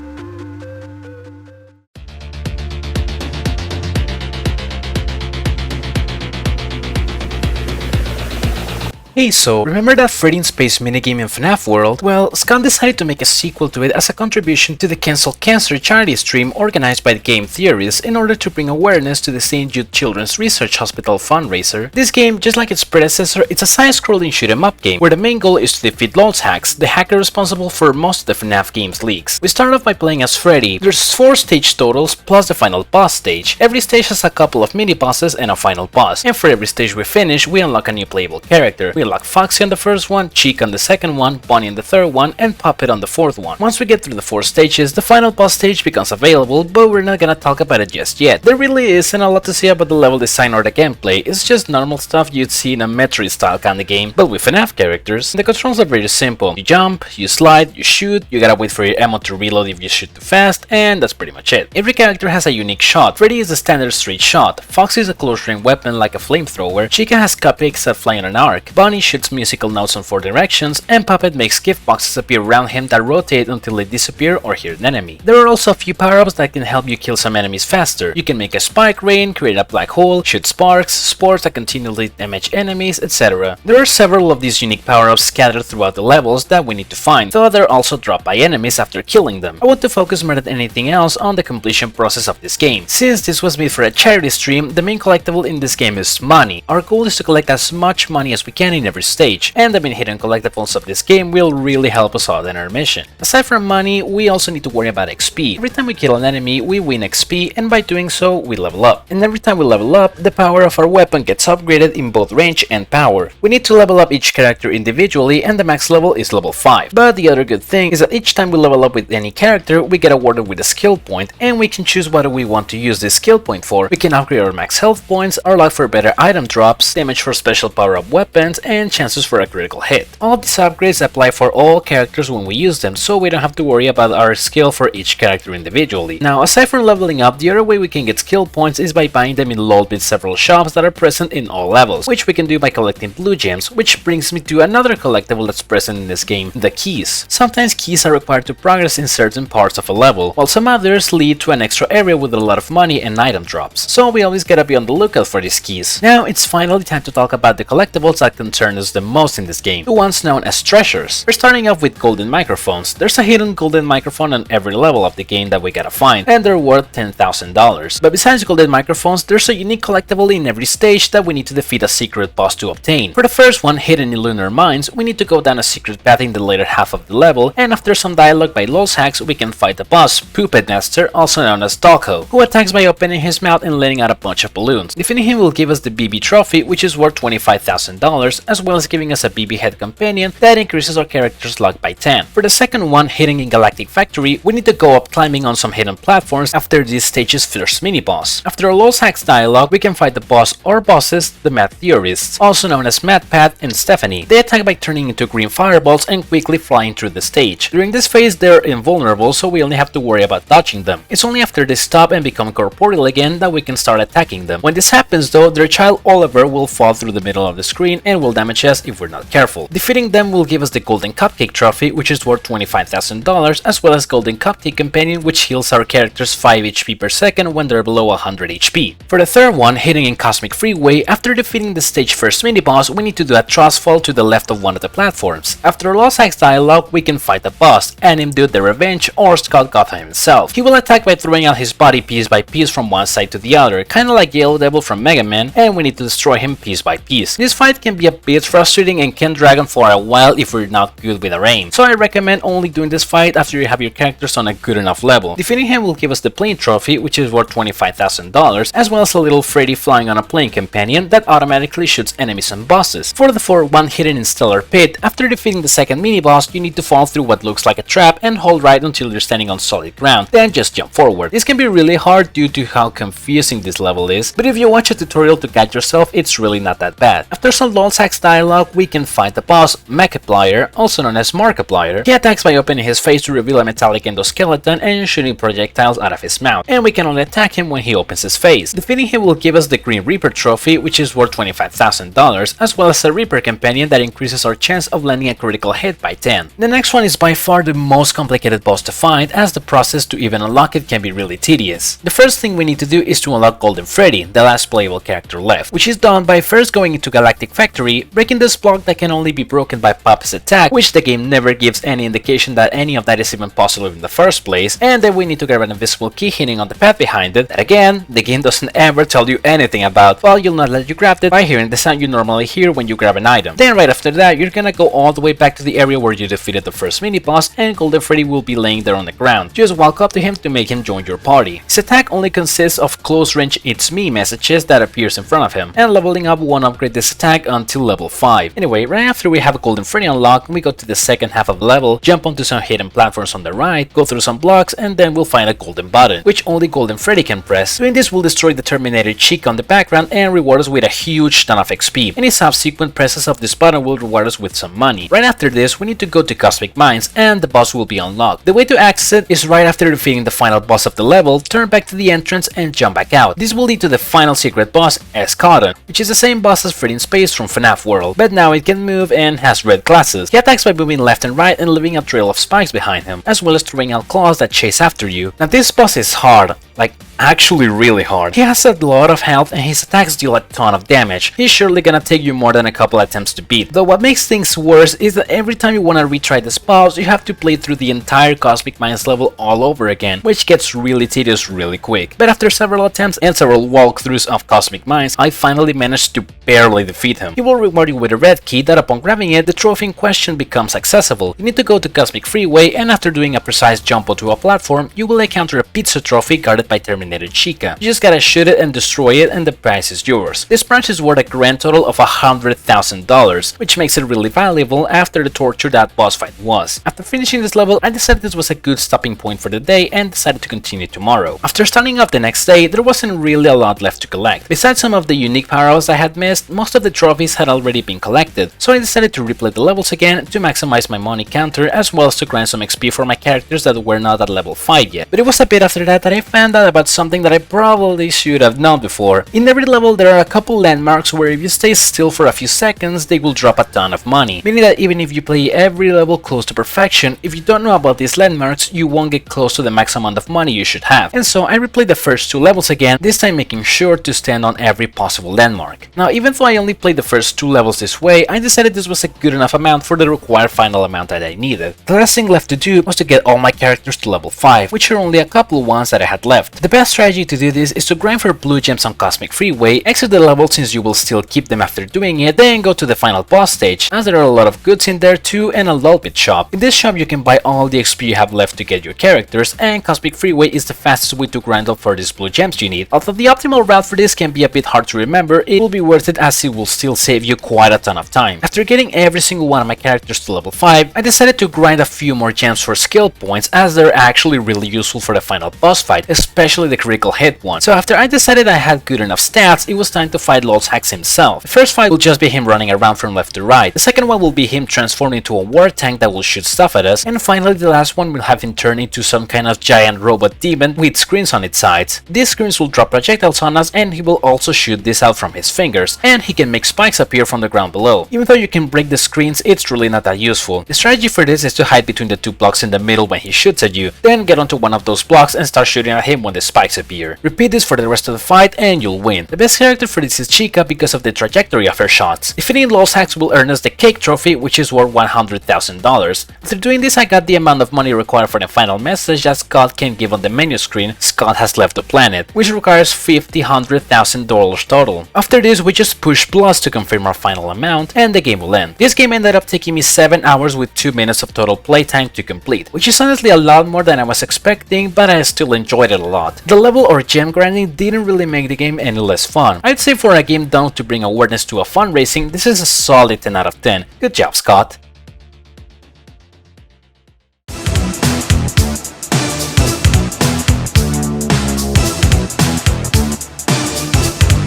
Hey, so remember that Freddy in Space minigame in FNAF World? Well, Scott decided to make a sequel to it as a contribution to the Cancel Cancer charity stream organized by the game theorists in order to bring awareness to the St. Jude Children's Research Hospital fundraiser. This game, just like its predecessor, it's a side-scrolling shoot-em-up game where the main goal is to defeat Lolz Hacks, the hacker responsible for most of the FNAF game's leaks. We start off by playing as Freddy. There's 4 stage totals plus the final boss stage. Every stage has a couple of mini-bosses and a final boss, and for every stage we finish, we unlock a new playable character. We unlock Foxy on the first one, Chica on the second one, Bonnie on the third one, and Puppet on the 4th one. Once we get through the 4 stages, the final boss stage becomes available, but we're not gonna talk about it just yet. There really isn't a lot to say about the level design or the gameplay, it's just normal stuff you'd see in a Metroid style kinda game, but with FNAF characters. The controls are very simple. You jump, you slide, you shoot, you gotta wait for your ammo to reload if you shoot too fast, and that's pretty much it. Every character has a unique shot. Freddy is a standard straight shot, Foxy is a close range weapon like a flamethrower, Chica has cupcakes that fly in an arc, Bonnie Bunny shoots musical notes on 4 directions, and Puppet makes gift boxes appear around him that rotate until they disappear or hit an enemy. There are also a few power-ups that can help you kill some enemies faster. You can make a spike rain, create a black hole, shoot sparks, spores that continually damage enemies, etc. There are several of these unique power-ups scattered throughout the levels that we need to find, though they're also dropped by enemies after killing them. I want to focus more than anything else on the completion process of this game. Since this was made for a charity stream, the main collectible in this game is money. Our goal is to collect as much money as we can in every stage, and the main hidden collectibles of this game will really help us out in our mission. Aside from money, we also need to worry about XP. Every time we kill an enemy, we win XP, and by doing so, we level up. And every time we level up, the power of our weapon gets upgraded in both range and power. We need to level up each character individually, and the max level is level 5. But the other good thing is that each time we level up with any character, we get awarded with a skill point, and we can choose what we want to use this skill point for. We can upgrade our max health points, our luck for better item drops, damage for special power-up weapons, and chances for a critical hit. All of these upgrades apply for all characters when we use them, so we don't have to worry about our skill for each character individually. Now, aside from leveling up, the other way we can get skill points is by buying them in LoLbit's several shops that are present in all levels, which we can do by collecting blue gems, which brings me to another collectible that's present in this game, the keys. Sometimes keys are required to progress in certain parts of a level, while some others lead to an extra area with a lot of money and item drops, so we always gotta be on the lookout for these keys. Now, it's finally time to talk about the collectibles that concern us the most in this game, the ones known as treasures. We're starting off with golden microphones. There's a hidden golden microphone on every level of the game that we gotta find, and they're worth $10,000. But besides golden microphones, there's a unique collectible in every stage that we need to defeat a secret boss to obtain. For the first one, hidden in lunar mines, we need to go down a secret path in the later half of the level, and after some dialogue by Lol's hacks, we can fight the boss, Puppet Master, also known as Dogho, who attacks by opening his mouth and letting out a bunch of balloons. Defeating him will give us the BB trophy, which is worth $25,000, as well as giving us a BB head companion that increases our character's luck by 10. For the second one, hidden in Galactic Factory, we need to go up climbing on some hidden platforms after this stage's first mini-boss. After Lol's hacks dialogue, we can fight the boss or bosses, the Math Theorists, also known as MathPat and Stephanie. They attack by turning into green fireballs and quickly flying through the stage. During this phase, they're invulnerable, so we only have to worry about dodging them. It's only after they stop and become corporeal again that we can start attacking them. When this happens though, their child Oliver will fall through the middle of the screen and will damage us if we're not careful. Defeating them will give us the Golden Cupcake trophy, which is worth $25,000, as well as Golden Cupcake Companion, which heals our characters 5 HP per second when they're below 100 HP. For the third one, hidden in Cosmic Freeway, after defeating the stage first mini-boss, we need to do a thrust fall to the left of one of the platforms. After Lost Hacks dialogue, we can fight the boss, Anim Dude the Revenge, or Scott Gotham himself. He will attack by throwing out his body piece by piece from one side to the other, kinda like Yellow Devil from Mega Man, and we need to destroy him piece by piece. This fight can be a bit frustrating and can drag on for a while if we're not good with our aim, so I recommend only doing this fight after you have your characters on a good enough level. Defeating him will give us the plane trophy, which is worth $25,000, as well as a little Freddy flying on a plane companion that automatically shoots enemies and bosses. For the fourth one, hidden in Stellar Pit, after defeating the second mini-boss, you need to fall through what looks like a trap and hold right until you're standing on solid ground, then just jump forward. This can be really hard due to how confusing this level is, but if you watch a tutorial to guide yourself, it's really not that bad. After some Lol's hacks dialogue, we can fight the boss, Mechaplier, also known as Markiplier. He attacks by opening his face to reveal a metallic endoskeleton and shooting projectiles out of his mouth, and we can only attack him when he opens his face. Defeating him will give us the Green Reaper trophy, which is worth $25,000, as well as a Reaper companion that increases our chance of landing a critical hit by 10. The next one is by far the most complicated boss to find, as the process to even unlock it can be really tedious. The first thing we need to do is to unlock Golden Freddy, the last playable character left, which is done by first going into Galactic Factory, breaking this block that can only be broken by Puppet's attack, which the game never gives any indication that any of that is even possible in the first place, and then we need to grab an invisible key hidden on the path behind it, that again, the game doesn't ever tell you anything about, well, you'll not let you grab it by hearing the sound you normally hear when you grab an item. Then right after that, you're gonna go all the way back to the area where you defeated the first mini-boss, and Golden Freddy will be laying there on the ground. Just walk up to him to make him join your party. His attack only consists of close range "It's me" messages that appears in front of him, and leveling up won't upgrade this attack until level 5. Anyway, right after we have Golden Freddy unlocked, we go to the second half of the level, jump onto some hidden platforms on the right, go through some blocks, and then we'll find a golden button, which only Golden Freddy can press. Doing this will destroy the Terminator Chica on the background and reward us with a huge ton of XP. Any subsequent presses of this button will reward us with some money. Right after this, we need to go to Cosmic Mines, and the boss will be unlocked. The way to access it is right after defeating the final boss of the level, turn back to the entrance and jump back out. This will lead to the final secret boss, S. Cotton, which is the same boss as Freddy in Space from FNAF FNAF World, but now it can move and has red glasses. He attacks by moving left and right and leaving a trail of spikes behind him, as well as throwing out claws that chase after you. Now this boss is hard, like actually really hard. He has a lot of health and his attacks deal a ton of damage. He's surely gonna take you more than a couple attempts to beat. Though what makes things worse is that every time you wanna retry this boss, you have to play through the entire Cosmic Mines level all over again, which gets really tedious really quick. But after several attempts and several walkthroughs of Cosmic Mines, I finally managed to barely defeat him. He will reward you with a red key that upon grabbing it, the trophy in question becomes accessible. You need to go to Cosmic Freeway, and after doing a precise jump onto a platform, you will encounter a pizza trophy guarded by Terminated Chica. You just gotta shoot it and destroy it and the prize is yours. This branch is worth a grand total of $100,000, which makes it really valuable after the torture that boss fight was. After finishing this level, I decided this was a good stopping point for the day and decided to continue tomorrow. After starting off the next day, there wasn't really a lot left to collect. Besides some of the unique power-ups I had missed, most of the trophies had already been collected, so I decided to replay the levels again to maximize my money counter as well as to grind some XP for my characters that were not at level 5 yet. But it was a bit after that I found out about something that I probably should have known before. In every level there are a couple landmarks where if you stay still for a few seconds they will drop a ton of money, meaning that even if you play every level close to perfection, if you don't know about these landmarks you won't get close to the max amount of money you should have. And so I replayed the first 2 levels again, this time making sure to stand on every possible landmark. Now even though I only played the first 2 levels this way, I decided this was a good enough amount for the required final amount that I needed. The last thing left to do was to get all my characters to level 5, which are only a couple ones that I had left. The best strategy to do this is to grind for blue gems on Cosmic Freeway, exit the level since you will still keep them after doing it, then go to the final boss stage, as there are a lot of goods in there too and a lolbit shop. In this shop you can buy all the XP you have left to get your characters, and Cosmic Freeway is the fastest way to grind up for these blue gems you need. Although the optimal route for this can be a bit hard to remember, it will be worth it as it will still save you quite a ton of time. After getting every single one of my characters to level 5, I decided to grind a few more gems for skill points as they're actually really useful for the final boss fight, especially the critical hit one. So after I decided I had good enough stats, it was time to fight Lol's Hacks himself. The first fight will just be him running around from left to right, the second one will be him transformed into a war tank that will shoot stuff at us, and finally the last one will have him turn into some kind of giant robot demon with screens on its sides. These screens will drop projectiles on us and he will also shoot this out from his fingers, and he can make spikes appear from the ground below. Even though you can break the screens, it's really not that useful. The strategy for this is to hide between the 2 blocks in the middle when he shoots at you, then get onto one of those blocks and start shooting at him when the spikes appear. Repeat this for the rest of the fight and you'll win. The best character for this is Chica because of the trajectory of her shots. Defeating Lol's Hacks will earn us the cake trophy, which is worth $100,000. After doing this I got the amount of money required for the final message that Scott can give on the menu screen, Scott has left the planet, which requires $100,000 total. After this we just push plus to confirm our final amount and the game will end. This game ended up taking me 7 hours with 2 minutes of total playtime to complete, which is honestly a lot more than I was expecting, but I still enjoyed it a lot. The level or gem grinding didn't really make the game any less fun. I'd say for a game done to bring awareness to a fundraising, this is a solid 10 out of 10. Good job, Scott.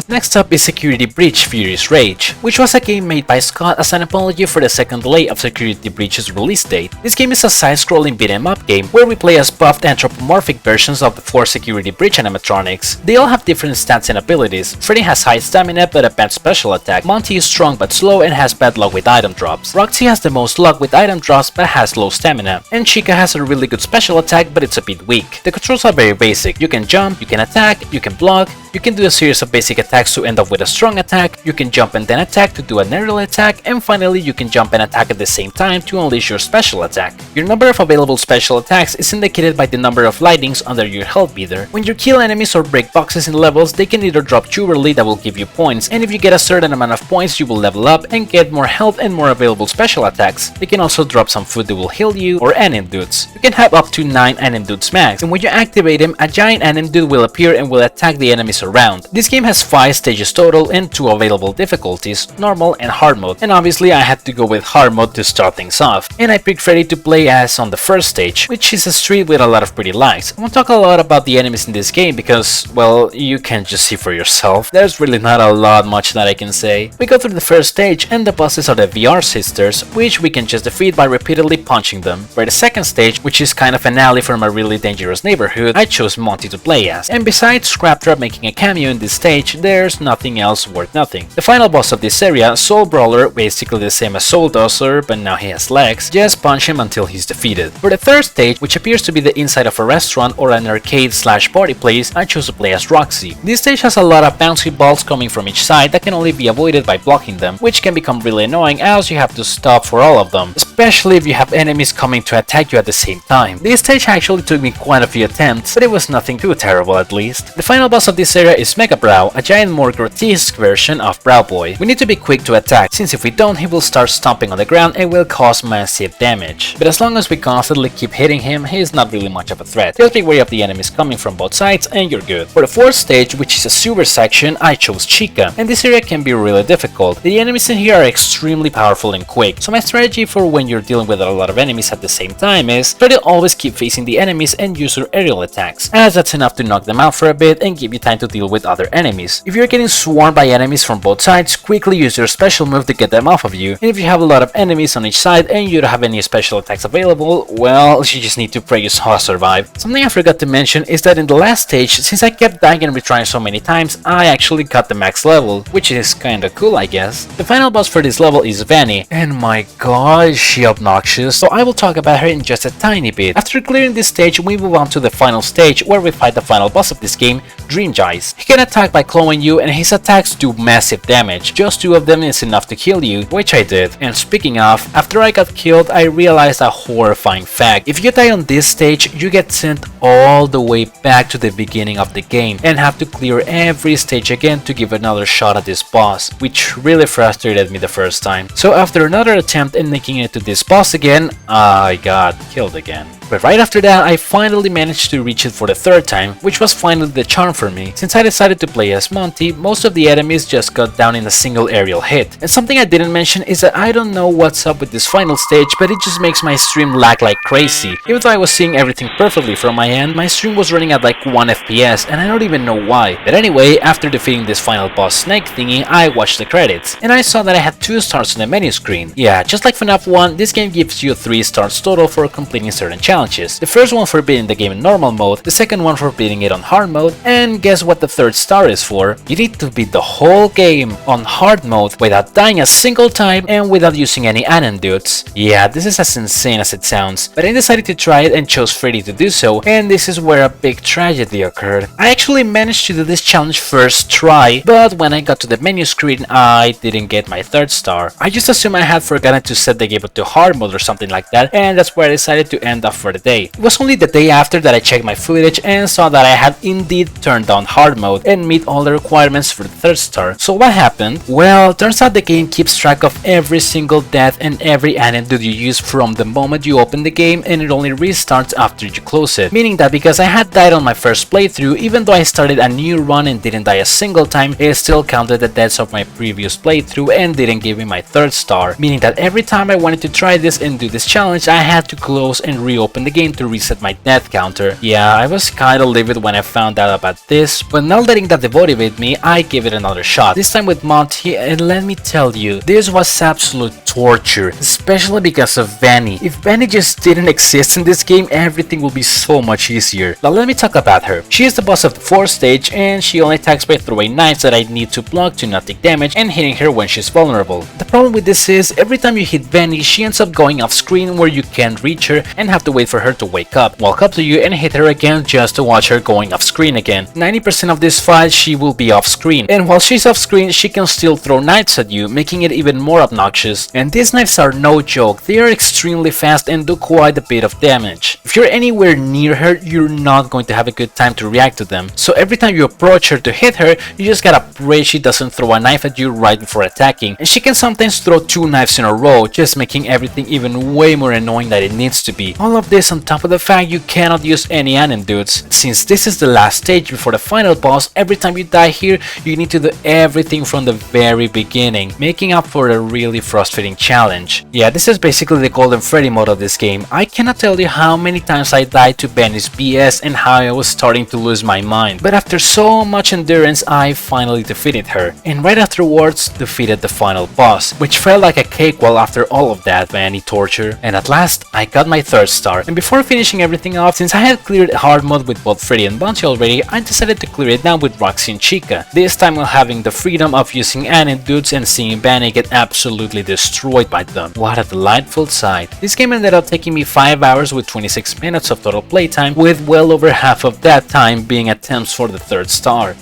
Next up is Security Breach Furious Rage, which was a game made by Scott as an apology for the second delay of Security Breach's release date. This game is a side-scrolling beat-em-up game where we play as buffed anthropomorphic versions of the 4 Security Breach animatronics. They all have different stats and abilities. Freddy has high stamina but a bad special attack, Monty is strong but slow and has bad luck with item drops, Roxy has the most luck with item drops but has low stamina, and Chica has a really good special attack but it's a bit weak. The controls are very basic. You can jump, you can attack, you can block, you can do a series of basic attacks to end up with a strong attack, you can jump and then attack to do an aerial attack, and finally you can jump and attack at the same time to unleash your special attack. Your number of available special attacks is indicated by the number of lightnings under your health meter. When you kill enemies or break boxes in levels, they can either drop jewelry that will give you points, and if you get a certain amount of points you will level up and get more health and more available special attacks. They can also drop some food that will heal you, or anim dudes. You can have up to 9 anim dudes max, and when you activate him, a giant anim dude will appear and will attack the enemies around. This game has 5 stages total and 2 available difficulties, normal and hard mode, and obviously I had to go with hard mode to start things off, and I picked Freddy to play as on the first stage, which is a street with a lot of pretty lights. I won't talk a lot about the enemies in this game because, well, you can just see for yourself. There's really not a lot much that I can say. We go through the first stage and the bosses are the VR sisters, which we can just defeat by repeatedly punching them. For the second stage, which is kind of an alley from a really dangerous neighborhood, I chose Monty to play as, and besides Scraptrap making a cameo in this stage, there's nothing else worth nothing. The final boss of this area, Soul Brawler, basically the same as Soul Dozler, but now he has legs, just punch him until he's defeated. For the third stage, which appears to be the inside of a restaurant or an arcade/party place, I chose to play as Roxy. This stage has a lot of bouncy balls coming from each side that can only be avoided by blocking them, which can become really annoying as you have to stop for all of them, especially if you have enemies coming to attack you at the same time. This stage actually took me quite a few attempts, but it was nothing too terrible at least. The final boss of this area is Mega Brow, a giant more grotesque version of Brow Boy. We need to be quick to attack, since if we don't he will start stomping on the ground and will cause massive damage. But as long as we constantly keep hitting him, he is not really much of a threat. Just be wary of the enemies coming from both sides and you're good. For the fourth stage, which is a sewer section, I chose Chica, and this area can be really difficult. The enemies in here are extremely powerful and quick, so my strategy for when you're dealing with a lot of enemies at the same time is try to always keep facing the enemies and use your aerial attacks, as that's enough to knock them out for a bit and give you time to deal with other enemies. If you're getting swarmed by enemies from both sides, quickly use your special move to get them off of you, and if you have a lot of enemies on each side and you don't have any special attacks available, well, you just need to pray you survive. Something I forgot to mention is that in the last stage, since I kept dying and retrying so many times, I actually got the max level, which is kinda cool I guess. The final boss for this level is Vanny, and my god, is she obnoxious, so I will talk about her in just a tiny bit. After clearing this stage, we move on to the final stage where we fight the final boss of this game, Dream Jice. He can attack by clawing you and his attacks do massive damage. Just 2 of them is enough to kill you, which I did. And speaking of, after I got killed, I realized a horrifying fact. If you die on this stage, you get sent all the way back to the beginning of the game and have to clear every stage again to give another shot at this boss, which really frustrated me the first time. So after another attempt in making it to this boss again, I got killed again. But right after that, I finally managed to reach it for the 3rd time, which was finally the charm for me. Since I decided to play as Monty, most of the enemies just got down in a single aerial hit. And something I didn't mention is that I don't know what's up with this final stage, but it just makes my stream lag like crazy. Even though I was seeing everything perfectly from my end, my stream was running at like 1 FPS, and I don't even know why. But anyway, after defeating this final boss snake thingy, I watched the credits, and I saw that I had 2 stars on the menu screen. Yeah, just like FNAF 1, this game gives you 3 stars total for completing certain challenges. The first one for beating the game in normal mode, the second one for beating it on hard mode, and guess what the 3rd star is for? You need to beat the whole game on hard mode without dying a single time and without using any anecdotes. Yeah, this is as insane as it sounds, but I decided to try it and chose Freddy to do so, and this is where a big tragedy occurred. I actually managed to do this challenge first try, but when I got to the menu screen, I didn't get my 3rd star. I just assumed I had forgotten to set the game up to hard mode or something like that, and that's where I decided to end off for the day. It was only the day after that I checked my footage and saw that I had indeed turned on hard mode and meet all the requirements for the 3rd star. So what happened? Well, turns out the game keeps track of every single death and every anecdote you use from the moment you open the game, and it only restarts after you close it. Meaning that because I had died on my first playthrough, even though I started a new run and didn't die a single time, it still counted the deaths of my previous playthrough and didn't give me my 3rd star. Meaning that every time I wanted to try this and do this challenge, I had to close and reopen the game to reset my death counter. Yeah, I was kinda livid when I found out about this, but not letting that demotivate me, I gave it another shot, this time with Monty, and let me tell you, this was absolute torture, especially because of Vanny. If Vanny just didn't exist in this game, everything would be so much easier. Now let me talk about her. She is the boss of the 4th stage, and she only attacks by throwing knives that I need to block to not take damage and hitting her when she's vulnerable. The problem with this is, every time you hit Vanny, she ends up going off screen where you can't reach her and have to wait for her to wake up, walk up to you and hit her again just to watch her going off screen again. 90% of this fight she will be off screen, and while she's off screen she can still throw knives at you, making it even more obnoxious. And these knives are no joke, they are extremely fast and do quite a bit of damage. If you're anywhere near her, you're not going to have a good time to react to them, so every time you approach her to hit her, you just gotta pray she doesn't throw a knife at you right before attacking. And she can sometimes throw 2 knives in a row, just making everything even way more annoying than it needs to be. All of this on top of the fact you cannot use any anecdotes. Since this is the last stage before the final boss, every time you die here, you need to do everything from the very beginning, making up for a really frustrating Running Challenge. Yeah, this is basically the Golden Freddy mode of this game. I cannot tell you how many times I died to Benny's BS and how I was starting to lose my mind. But after so much endurance, I finally defeated her. And right afterwards, defeated the final boss, which felt like a cakewalk after all of that Benny torture. And at last, I got my 3rd star. And before finishing everything off, since I had cleared hard mode with both Freddy and Bunty already, I decided to clear it now with Roxy and Chica. This time while having the freedom of using antidotes and seeing Benny get absolutely destroyed by them. What a delightful sight. This game ended up taking me 5 hours with 26 minutes of total playtime, with well over half of that time being attempts for the 3rd star.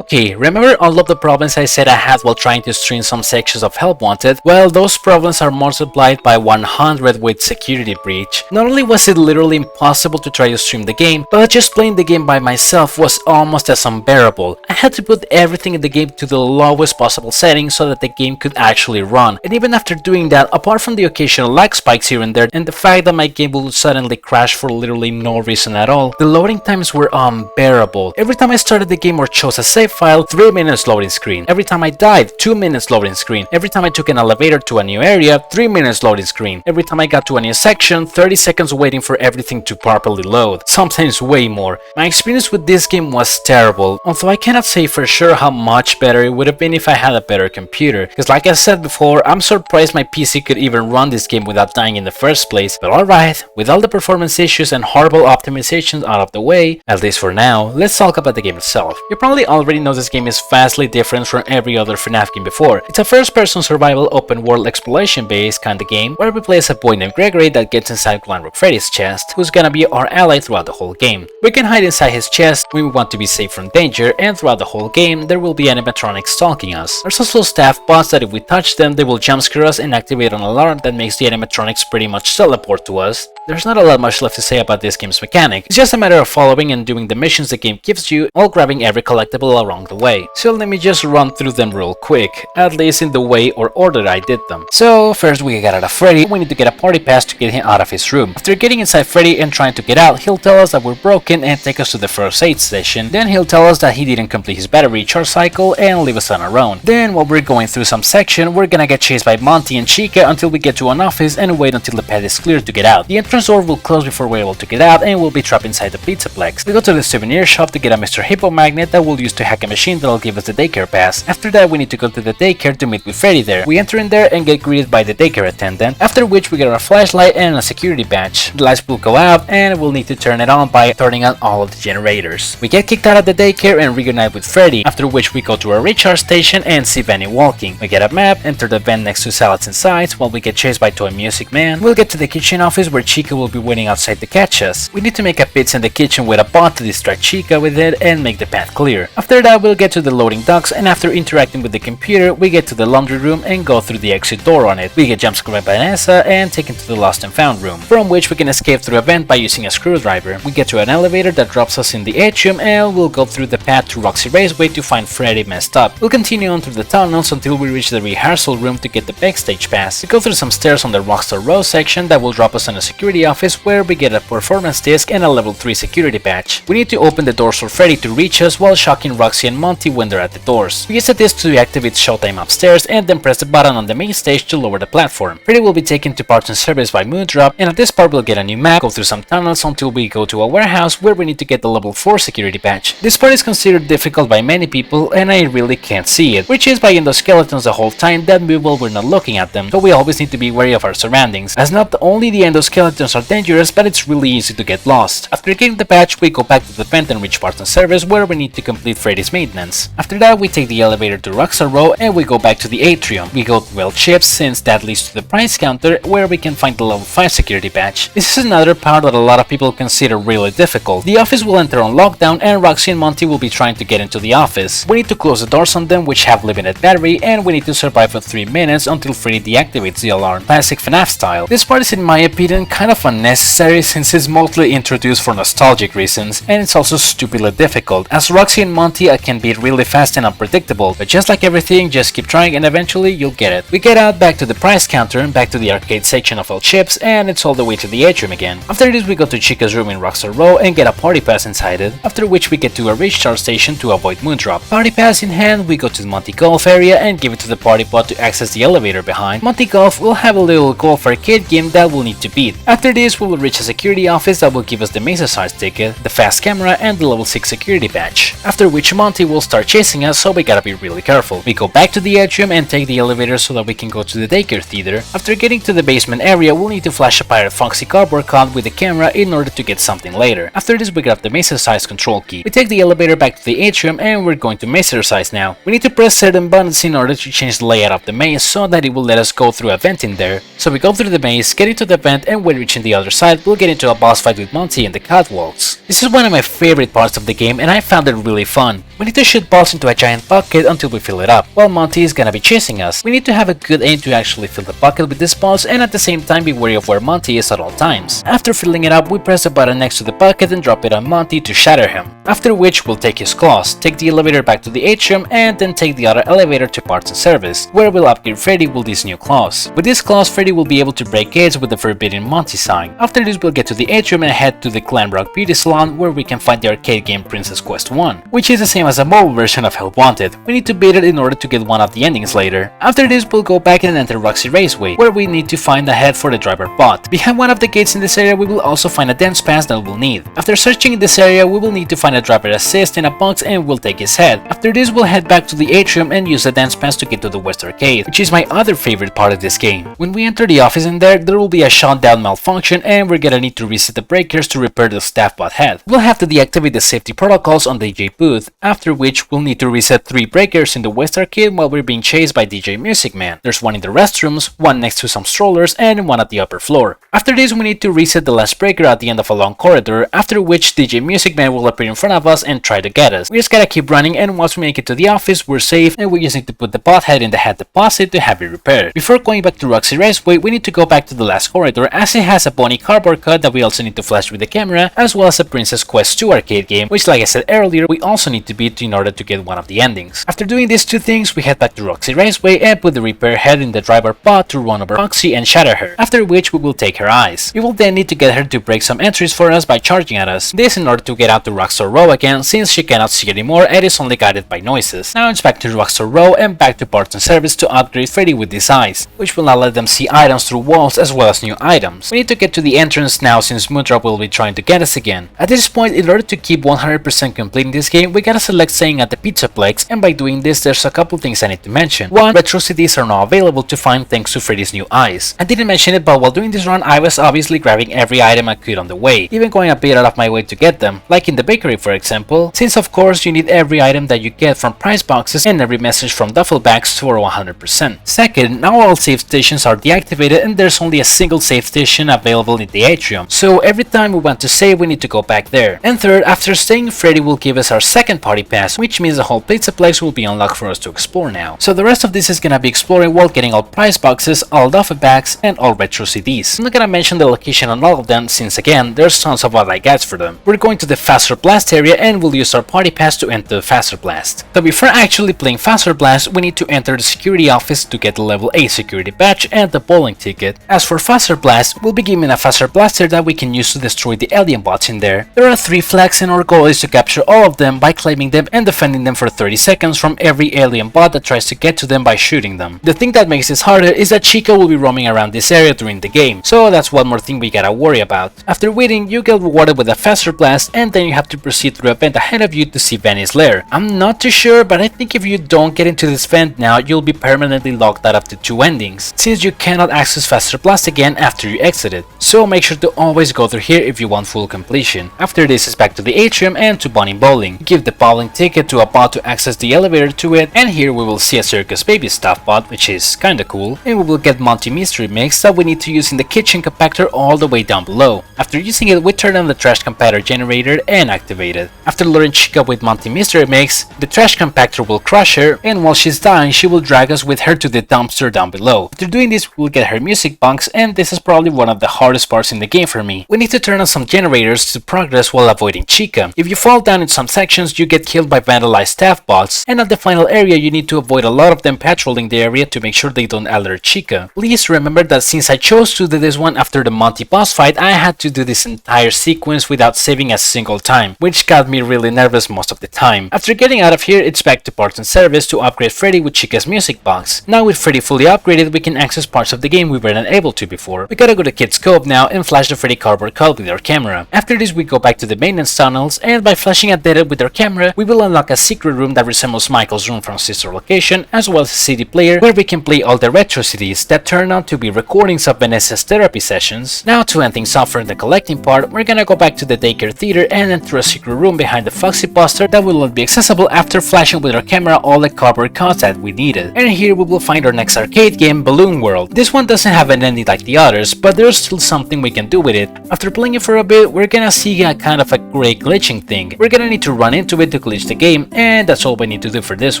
Okay, remember all of the problems I said I had while trying to stream some sections of Help Wanted? Well, those problems are multiplied by 100 with Security Breach. Not only was it literally impossible to try to stream the game, but just playing the game by myself was almost as unbearable. I had to put everything in the game to the lowest possible setting so that the game could actually run. And even after doing that, apart from the occasional lag spikes here and there, and the fact that my game would suddenly crash for literally no reason at all, the loading times were unbearable. Every time I started the game or chose a save file, 3 minutes loading screen. Every time I died, 2 minutes loading screen. Every time I took an elevator to a new area, 3 minutes loading screen. Every time I got to a new section, 30 seconds waiting for everything to properly load. Sometimes way more. My experience with this game was terrible, although I cannot say for sure how much better it would have been if I had a better computer, because like I said before, I'm surprised my PC could even run this game without dying in the first place. But alright, with all the performance issues and horrible optimizations out of the way, at least for now, let's talk about the game itself. You probably already know this game is vastly different from every other FNAF game before. It's a first-person survival open-world exploration-based kinda game where we play as a boy named Gregory that gets inside Glamrock Freddy's chest, who's gonna be our ally throughout the whole game. We can hide inside his chest when we want to be safe from danger, and throughout the whole game there will be animatronics stalking us. There's also staff bots that if we touch them they will jump scare us and activate an alarm that makes the animatronics pretty much teleport to us. There's not a lot much left to say about this game's mechanic. It's just a matter of following and doing the missions the game gives you while grabbing every collectible along the way. So let me just run through them real quick, at least in the way or order I did them. So first we get out of Freddy. We need to get a party pass to get him out of his room. After getting inside Freddy and trying to get out, he'll tell us that we're broken and take us to the first aid station. Then he'll tell us that he didn't complete his battery recharge cycle and leave us on our own. Then while we're going through some section, we're gonna get chased by Monty and Chica until we get to an office and wait until the path is clear to get out. The entrance door will close before we're able to get out and we'll be trapped inside the Pizzaplex. We go to the souvenir shop to get a Mr. Hippo magnet that we'll use to hack a machine that'll give us the daycare pass. After that we need to go to the daycare to meet with Freddy there. We enter in there and get greeted by the daycare attendant, after which we get our flashlight and a security badge. The lights will go out and we'll need to turn it on by turning on all of the generators. We get kicked out of the daycare and reunite with Freddy, after which we go to a recharge station and see Benny walking. We get a map, enter the vent next to Salads and Sides while we get chased by Toy Music Man. We'll get to the kitchen office where Chica will be waiting outside to catch us. We need to make a pizza in the kitchen with a bot to distract Chica with it and make the path clear. After that we'll get to the loading docks, and after interacting with the computer we get to the laundry room and go through the exit door on it. We get jumpscared by Vanessa and taken to the lost and found room, from which we can escape through a vent by using a screwdriver. We get to an elevator that drops us in the atrium and we'll go through the path to Roxy Raceway to find Freddy messed up. We'll continue on through the tunnels until we reach the rehearsal room to get the backstage pass. We go through some stairs on the Rockstar Row section that will drop us in a security office where we get a performance disc and a level 3 security badge. We need to open the doors for Freddy to reach us while shocking Roxy and Monty when they're at the doors. We use the disc to deactivate Showtime upstairs and then press the button on the main stage to lower the platform. Freddy will be taken to parts and service by Moondrop, and at this part we'll get a new map, go through some tunnels until we go to a warehouse where we need to get the level 4 security badge. This part is considered difficult by many people and I really can't see it, which is by endoskeletons the whole time that move while we're not looking at them, so we always need to be wary of our surroundings, as not only the endoskeletons are dangerous but it's really easy to get lost. After getting the badge we go back to the vent and reach parts and service where we need to complete Freddy's maintenance. After that we take the elevator to Rockstar Row and we go back to the atrium. We go to Weld Chips since that leads to the price counter where we can find the level 5 security badge. This is another part that a lot of people consider really difficult. The office will enter on lockdown and Roxy and Monty will be trying to get into the office. We need to close the doors on them which have limited battery and we need to survive for 3 minutes until Freddy deactivates the alarm, classic FNAF style. This part is in my opinion kind of unnecessary since it's mostly introduced for nostalgic reasons, and it's also stupidly difficult, as Roxy and Monty can be really fast and unpredictable, but just like everything, just keep trying and eventually you'll get it. We get out back to the price counter and back to the arcade section of all chips, and it's all the way to the atrium again. After this we go to Chica's room in Rockstar Row and get a party pass inside it, after which we get to a recharge station to avoid Moondrop. Party pass in hand, we go to the Monty Golf area and give it to the party bot to access the elevator behind. Monty Golf will have a little golf arcade game that we'll need to beat. After this we will reach a security office that will give us the Mesa size ticket, the fast camera and the level 6 security badge. After which Monty will start chasing us, so we gotta be really careful. We go back to the atrium and take the elevator so that we can go to the daycare theater. After getting to the basement area, we'll need to flash a Pirate Foxy cardboard card with the camera in order to get something later. After this we grab the Mesa size control key. We take the elevator back to the atrium and we're going to Mesa size now. We need to press certain buttons in order to change the layout of the maze so that it will let us go through a vent in there. So we go through the maze, get into the vent, and when reaching the other side, we'll get into a boss fight with Monty in the catwalks. This is one of my favorite parts of the game and I found it really fun. We need to shoot balls into a giant bucket until we fill it up, while Monty is gonna be chasing us. We need to have a good aim to actually fill the bucket with these balls and at the same time be wary of where Monty is at all times. After filling it up, we press the button next to the bucket and drop it on Monty to shatter him. After which we'll take his claws, take the elevator back to the atrium and then take the other elevator to parts and service, where we'll upgrade Freddy with these new claws. With these claws, Freddy will be able to break gates with the forbidden Monty sign. After this we'll get to the atrium and head to the Glamrock Beauty Salon where we can find the arcade game Princess Quest 1, which is the same as a mobile version of Help Wanted. We need to beat it in order to get one of the endings later. After this we'll go back and enter Roxy Raceway, where we need to find a head for the driver bot. Behind one of the gates in this area we will also find a dance pass that we'll need. After searching in this area we will need to find a driver assist in a box and we'll take his head. After this we'll head back to the atrium and use the dance pass to get to the West Arcade, which is my other favorite part of this game. When we enter the office in there will be a shutdown malfunction and we're gonna need to reset the breakers to repair the staff bot head. We'll have to deactivate the safety protocols on the DJ booth, after which we'll need to reset 3 breakers in the West Arcade while we're being chased by DJ Music Man. There's one in the restrooms, one next to some strollers, and one at the upper floor. After this we need to reset the last breaker at the end of a long corridor, after which DJ Music Man will appear in front of us and try to get us. We just gotta keep running and once we make it to the office we're safe and we just need to put the bot head in the head deposit to have it repaired. Before going back to Roxy Raceway we need to go back to the last corridor as it has a Bonnie cardboard cut that we also need to flash with the camera, as well as a Princess Quest 2 arcade game, which like I said earlier we also need to beat in order to get one of the endings. After doing these 2 things we head back to Roxy Raceway and put the repair head in the driver bot to run over Roxy and shatter her, after which we will take her eyes. We will then need to get her to break some entries for us by charging at us, this in order to get out to Rockstar Row again since she cannot see anymore and is only guided by noises. Now it's back to Rockstar Row and back to parts and service to upgrade Freddy with these eyes, which will now let them see items through walls as well as new items. We need to get to the entrance now since Moondrop will be trying to get us again. At this point, in order to keep 100% completing this game, we gotta select staying at the Pizzaplex, and by doing this there's a couple things I need to mention. One, retro CDs are now available to find thanks to Freddy's new eyes. I didn't mention it, but while doing this run I was obviously grabbing every item I could on the way, even going a bit out of my way to get them, like in the bakery for example, since of course you need every item that you get from prize boxes and every message from duffel bags for 100%. Second, now all save stations are deactivated and there's only a single save station available in the atrium, so every time we want to save we need to go back there. And third, after staying Freddy will give us our second party pass, which means the whole Pizzaplex will be unlocked for us to explore now. So the rest of this is gonna be exploring while getting all prize boxes, all duffel bags, and all retro CDs. I'm not gonna mention the location on all of them since again, there's tons of other guides for them. We're going to the Faster Blast area and we'll use our party pass to enter the Faster Blast. But before actually playing Faster Blast, we need to enter the security office to get the level 8 security badge and the bowling ticket. As for Faster Blast, we'll be given a Faster Blaster that we can use to destroy the alien bots in there. There are 3 flags and our goal is to capture all of them by claiming them and defending them for 30 seconds from every alien bot that tries to get to them by shooting them. The thing that makes this harder is that Chica will be roaming around this area during the game, so that's one more thing we gotta worry about. After winning, you get rewarded with a Faster Blast and then you have to proceed through a vent ahead of you to see Vanny's lair. I'm not too sure, but I think if you don't get into this vent now, you'll be permanently locked out of the 2 endings, since you cannot access Faster Blast again after you exit it. So make sure to always go through here if you want full completion. After this is back to the atrium and to Bonnie Bowling. Give the bowling ticket to a bot to access the elevator to it, and here we will see a Circus Baby Stuff bot, which is kinda cool, and we will get Monty Mystery Mix that we need to use in the kitchen compactor all the way down below. After using it, we turn on the trash compactor generator and activate it. After luring Chica with Monty Mystery Mix, the trash compactor will crush her, and while she's dying, she will drag us with her to the dumpster down below. After doing this, we'll get her music box, and this is probably one of the hardest parts in the game for me. We need to turn on some generators to progress while avoiding Chica. If you fall down in some sections, you get killed by vandalized staff bots, and at the final area you need to avoid a lot of them patrolling the area to make sure they don't alert Chica. Please remember that since I chose to do this one after the Monty boss fight, I had to do this entire sequence without saving a single time, which got me really nervous most of the time. After getting out of here, it's back to parts and service to upgrade Freddy with Chica's music box. Now with Freddy fully upgraded, we can access parts of the game we weren't able to before. We gotta go to Kid's Cove now and flash the Freddy cardboard cult with our camera. After this we go back to the maintenance tunnels, and by flashing a dead end with our camera, we will unlock a secret room that resembles Michael's room from Sister Location, as well as a CD player where we can play all the retro CDs that turn out to be recordings of Vanessa's therapy sessions. Now to end things off for the collecting part, we're gonna go back to the daycare theater and enter a secret room behind the Foxy poster that will not be accessible after flashing with our camera all the cardboard cards that we needed. And here we will find our next arcade game, Balloon World. This one doesn't have an ending like the others, but there's still something we can do with it. After playing it for a bit, we're gonna see a kind of a great glitching thing. We're gonna need to run into it to glitch the game, and that's all we need to do for this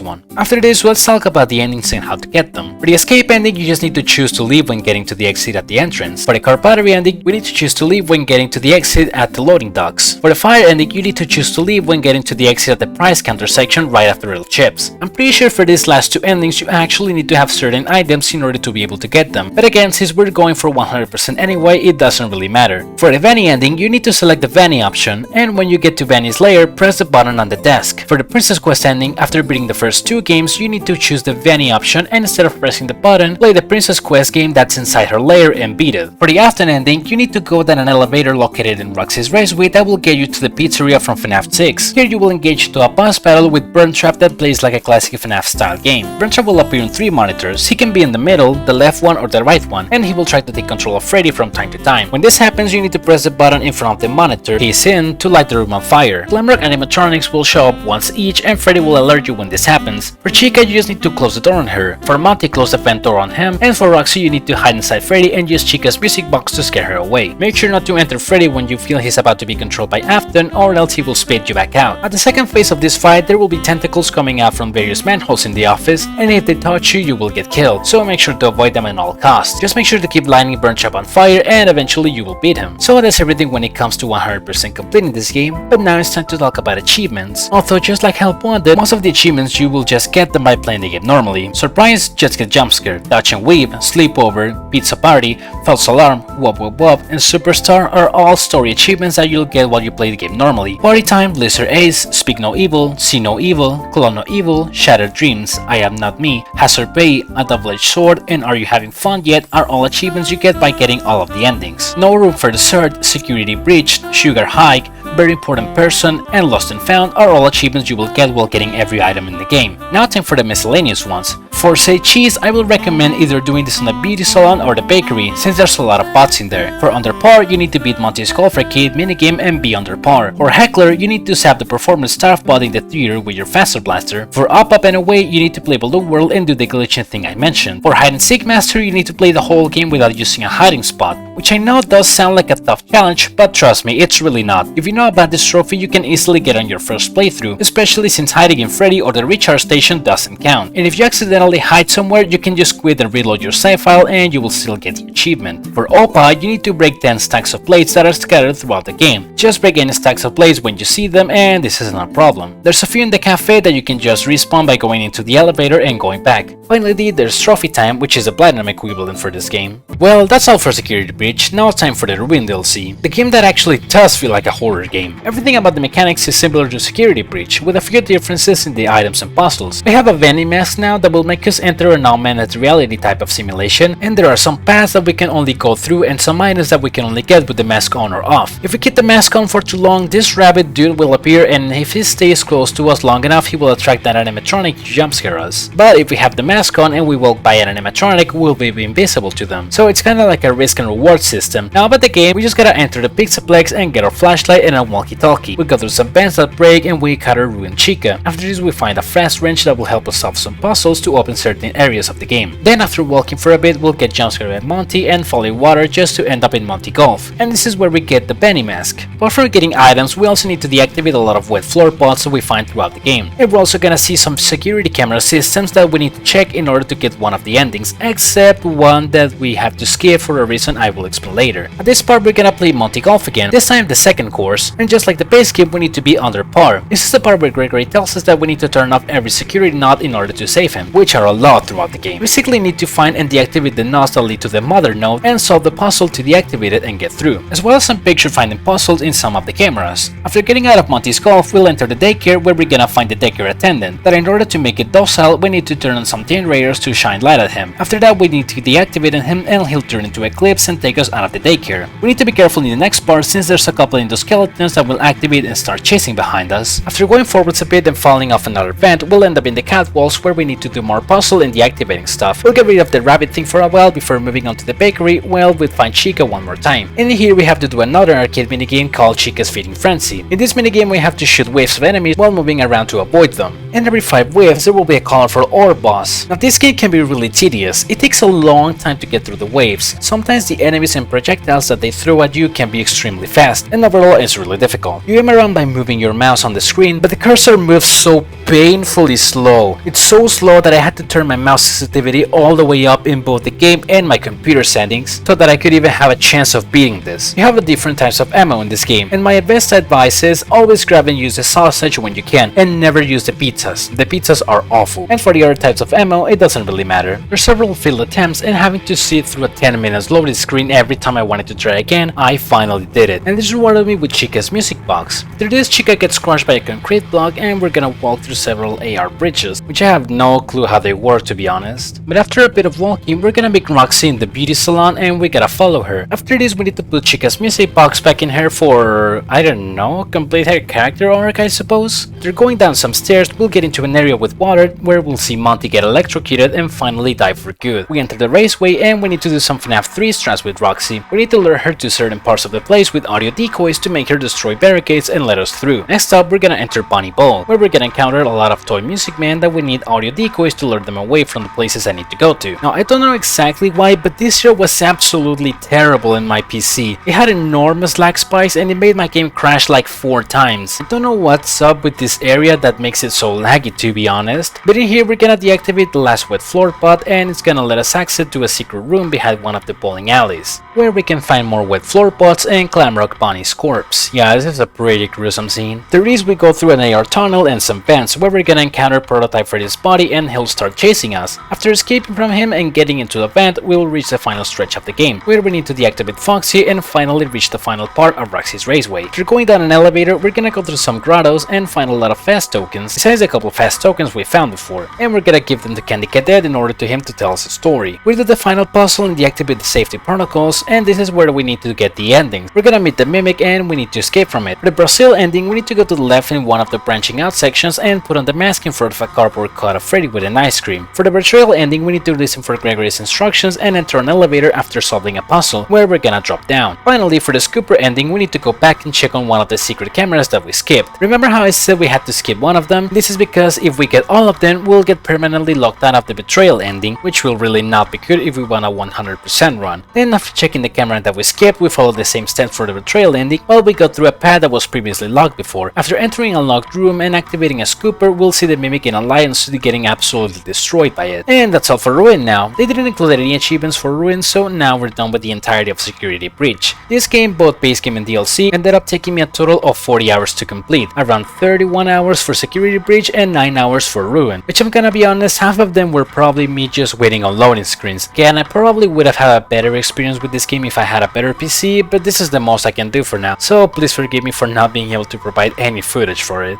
one. After this, let's talk about the endings and how to get them. For the escape ending, you just need to choose to leave when getting to the exit at the entrance. For the car battery ending, we need to choose to leave when getting to the exit at the loading docks. For the fire ending, you need to choose to leave when getting to the exit at the price counter section right after little chips. I'm pretty sure for these last two endings, you actually need to have certain items in order to be able to get them. But again, since we're going for 100% anyway, it doesn't really matter. For the Vanny ending, you need to select the Vanny option, and when you get to Vanny's lair, press the button on the desk. For the Princess Quest ending, after beating the first two games, you need to choose the Vanny option, and instead of pressing the button, play the Princess Quest game that's inside her lair and beat it. For the Afton ending, you need to go down an elevator located in Roxy's Raceway that will get you to the Pizzeria from FNAF 6. Here you will engage into a boss battle with Burntrap that plays like a classic FNAF style game. Burntrap will appear on 3 monitors. He can be in the middle, the left one, or the right one, and he will try to take control of Freddy from time to time. When this happens, you need to press the button in front of the monitor he's in to light the room on fire. Glamrock animatronics will show up once each, and Freddy will alert you when this happens. For Chica, you just need to close the door on her. For Monty, close the vent door on him, and for Roxy, you need to hide inside Freddy and use Chica's music box to scare her away. Make sure not to enter Freddy when you feel he's about to be controlled by Afton, or else he will spit you back out. At the second phase of this fight, there will be tentacles coming out from various manholes in the office, and if they touch you, you will get killed, so make sure to avoid them at all costs. Just make sure to keep lighting Burntrap on fire, and eventually you will beat him. So that's everything when it comes to 100% completing this game, but now it's time to talk about achievements. Although just like Help Wanted, most of the achievements you will just get them by playing the game normally. Surprise, just get jump scared. Dodge and Weave, Sleepover, Pizza Party, False Alarm, Wop Wop Wop, and Superstar are all story achievements that you'll get while you play the game normally. Party Time, Blizzard Ace, Speak No Evil, See No Evil, Clone No Evil, Shattered Dreams, I Am Not Me, Hazard Pay, A Double-Edged Sword, and Are You Having Fun Yet are all achievements you get by getting all of the endings. No Room for Dessert, Security Breached, Sugar Hike, Very Important Person, and Lost and Found are all achievements you will get while getting every item in the game. Now time for the miscellaneous ones. For Say Cheese, I will recommend either doing this in a beauty salon or the bakery, since there's a lot of bots in there. For Under Par, you need to beat Monty's Golf Arcade minigame and be under par. For Heckler, you need to zap the performance staff bot in the theater with your Faster Blaster. For Up Up and Away, you need to play Balloon World and do the glitching thing I mentioned. For Hide and Seek Master, you need to play the whole game without using a hiding spot, which I know does sound like a tough challenge, but trust me, it's really not. If you know about this trophy, you can easily get on your first playthrough, especially since hiding in Freddy or the recharge station doesn't count. And if you accidentally hide somewhere, you can just quit and reload your save file and you will still get the achievement. For Opa, you need to break 10 stacks of plates that are scattered throughout the game. Just break any stacks of plates when you see them, and this is not a problem. There's a few in the cafe that you can just respawn by going into the elevator and going back. Finally, there's Trophy Time, which is a platinum equivalent for this game. Well, that's all for Security Breach. Now it's time for the Ruin DLC, the game that actually does feel like a horror game. Everything about the mechanics is similar to Security Breach, with a few differences in the items and puzzles. We have a vending mask now that will make us enter an augmented reality type of simulation, and there are some paths that we can only go through and some items that we can only get with the mask on or off. If we keep the mask on for too long, this rabbit dude will appear, and if he stays close to us long enough, he will attract that animatronic to jump scare us. But if we have the mask on and we walk by an animatronic, we'll be invisible to them. So it's kinda like a risk and reward system. Now about the game, we just gotta enter the Pizzaplex and get our flashlight and a walkie-talkie. We go through some vents that break and we gotta ruin Chica. After this, we find a fast wrench that will help us solve some puzzles to open certain areas of the game. Then after walking for a bit, we'll get jump scared by Monty and fall in water just to end up in Monty Golf. And this is where we get the Benny mask. But for getting items, we also need to deactivate a lot of wet floor pots that we find throughout the game. And we're also gonna see some security camera systems that we need to check in order to get one of the endings, except one that we have to skip for a reason I will will explain later. At this part we're gonna play Monty Golf again, this time the second course, and just like the base game we need to be under par. This is the part where Gregory tells us that we need to turn off every security knot in order to save him, which are a lot throughout the game. We basically need to find and deactivate the knots that lead to the mother node and solve the puzzle to deactivate it and get through, as well as some picture finding puzzles in some of the cameras. After getting out of Monty's golf, we'll enter the daycare where we're gonna find the daycare attendant, that in order to make it docile we need to turn on some generators to shine light at him. After that we need to deactivate him and he'll turn into Eclipse and take us out of the daycare. We need to be careful in the next part since there's a couple of endoskeletons that will activate and start chasing behind us. After going forwards a bit and falling off another vent, we'll end up in the catwalks where we need to do more puzzle and deactivating stuff. We'll get rid of the rabbit thing for a while before moving on to the bakery, where we'll find Chica one more time. In here we have to do another arcade minigame called Chica's Feeding Frenzy. In this minigame we have to shoot waves of enemies while moving around to avoid them. And every 5 waves there will be a colorful ore boss. Now this game can be really tedious, it takes a long time to get through the waves. Sometimes the enemies and projectiles that they throw at you can be extremely fast, and overall it's really difficult. You aim around by moving your mouse on the screen, but the cursor moves so painfully slow. It's so slow that I had to turn my mouse sensitivity all the way up in both the game and my computer settings so that I could even have a chance of beating this. You have a different types of ammo in this game, and my best advice is always grab and use the sausage when you can, and never use the pizzas. The pizzas are awful. And for the other types of ammo, it doesn't really matter. There's several failed attempts, and having to sit through a 10 minutes loading screen every time I wanted to try again, I finally did it. And this rewarded me with Chica's music box. After this, Chica gets crushed by a concrete block, and we're gonna walk through several AR bridges, which I have no clue how they work to be honest. But after a bit of walking, we're gonna meet Roxy in the beauty salon, and we gotta follow her. After this, we need to put Chica's music box back in her for, I don't know, complete her character arc I suppose? After going down some stairs, we'll get into an area with water where we'll see Monty get electrocuted and finally die for good. We enter the raceway and we need to do some FNAF 3 strats with Roxy. We need to lure her to certain parts of the place with audio decoys to make her destroy barricades and let us through. Next up, we're gonna enter Bunny Ball, where we're gonna encounter a lot of toy music men that we need audio decoys to lure them away from the places I need to go to. Now I don't know exactly why, but this show was absolutely terrible in my PC. It had enormous lag spikes and it made my game crash like 4 times. I don't know what's up with this area that makes it so laggy to be honest, but in here we're gonna deactivate the last wet floor pot and it's gonna let us exit to a secret room behind one of the bowling alleys, where we can find more wet floor pots and Clamrock Bunny's corpse. Yeah, this is a pretty gruesome scene. There is we go through an AR tunnel and some vents where we're gonna encounter Prototype Freddy's body and he'll start chasing us. After escaping from him and getting into the vent, we'll reach the final stretch of the game, where we need to deactivate Foxy and finally reach the final part of Roxy's raceway. After going down an elevator, we're gonna go through some grottos and find a lot of fast tokens, besides a couple of fast tokens we found before, and we're gonna give them to Candy Cadet in order to him to tell us a story. We do the final puzzle and deactivate the safety protocols, and this is where we need to get the endings. We're gonna meet the Mimic and we need to escape from it. For the Brazil ending, we need to go to the left in one of the branching out sections and put on the mask in front of a cardboard cut of Freddy with an ice cream. For the betrayal ending, we need to listen for Gregory's instructions and enter an elevator after solving a puzzle, where we're gonna drop down. Finally, for the Scooper ending, we need to go back and check on one of the secret cameras that we skipped. Remember how I said we had to skip one of them? This is because if we get all of them, we'll get permanently locked out of the betrayal ending, which will really not be good if we want a 100% run. Then after checking the camera that we skipped, we follow the same steps for the betrayal ending while we go through a path that was previously locked before. After entering a locked room and activating a scooper, we'll see the Mimic in a lion suit getting absolutely destroyed by it. And that's all for Ruin now. They didn't include any achievements for Ruin, so now we're done with the entirety of Security Breach. This game, both base game and DLC, ended up taking me a total of 40 hours to complete, around 31 hours for Security Breach and 9 hours for Ruin, which I'm gonna be honest, half of them were probably me just waiting on loading screens. Again, I probably would have had a better experience with this game if I had a better PC, but this is the most I can do for now, so please forgive me for not being able to provide any footage for it.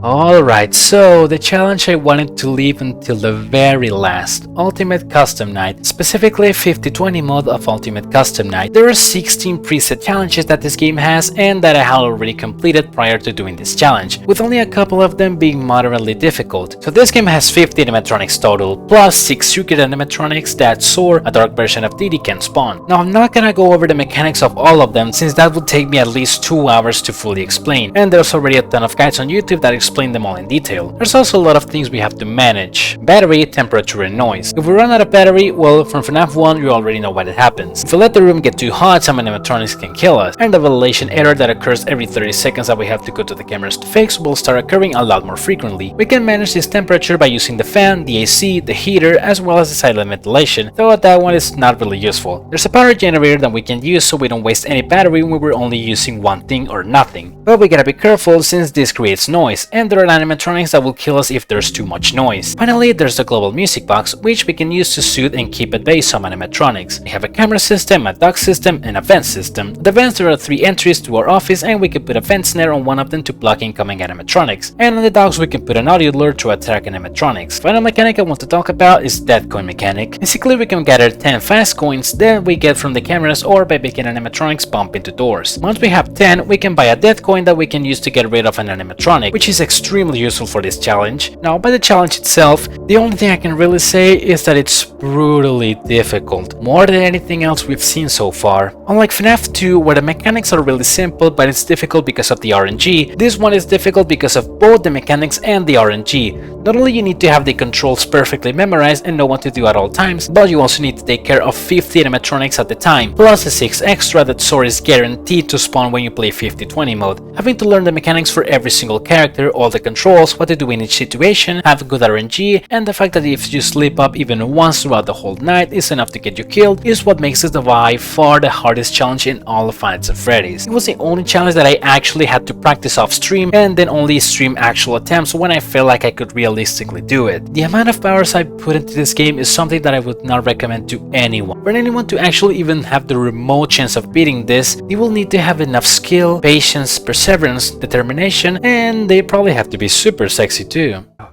Alright, so the challenge I wanted to leave until the very last, Ultimate Custom Night, specifically 50-20 mode of Ultimate Custom Night. There are 16 preset challenges that this game has and that I had already completed prior to doing this challenge, with only a couple of them being moderately difficult. So this game has 50 animatronics total, plus 6 secret animatronics that soar, a dark version of Diddy can spawn. Now I'm not gonna go over the mechanics of all of them since that would take me at least 2 hours to fully explain, and there's already a ton of guides on YouTube that explain explain them all in detail. There's also a lot of things we have to manage: battery, temperature, and noise. If we run out of battery, well, from FNAF 1 you already know what happens. If we let the room get too hot, some animatronics can kill us, and the validation error that occurs every 30 seconds that we have to go to the cameras to fix will start occurring a lot more frequently. We can manage this temperature by using the fan, the AC, the heater, as well as the silent ventilation, though that one is not really useful. There's a power generator that we can use so we don't waste any battery when we're only using one thing or nothing. But we gotta be careful since this creates noise, and there are animatronics that will kill us if there's too much noise. Finally, there's the global music box, which we can use to soothe and keep at bay some animatronics. We have a camera system, a dock system, and a vent system. The vents, there are 3 entries to our office, and we can put a vent snare on one of them to block incoming animatronics. And on the docks we can put an audio lure to attack animatronics. Final mechanic I want to talk about is death coin mechanic. Basically we can gather 10 fast coins that we get from the cameras or by making animatronics bump into doors. Once we have 10, we can buy a death coin that we can use to get rid of an animatronic, which is extremely useful for this challenge. Now, by the challenge itself, the only thing I can really say is that it's brutally difficult, more than anything else we've seen so far. Unlike FNAF 2, where the mechanics are really simple but it's difficult because of the RNG, this one is difficult because of both the mechanics and the RNG. Not only you need to have the controls perfectly memorized and know what to do at all times, but you also need to take care of 50 animatronics at the time, plus the 6 extra that Sora is guaranteed to spawn when you play 50-20 mode. Having to learn the mechanics for every single character, all the controls, what to do in each situation, have good RNG, and the fact that if you slip up even once throughout the whole night is enough to get you killed is what makes it by far the hardest challenge in all of Five Nights at Freddy's. It was the only challenge that I actually had to practice off stream and then only stream actual attempts when I felt like I could realistically do it. The amount of hours I put into this game is something that I would not recommend to anyone. For anyone to actually even have the remote chance of beating this, you will need to have enough skill, patience, perseverance, determination, and they probably have to be super sexy too. Oh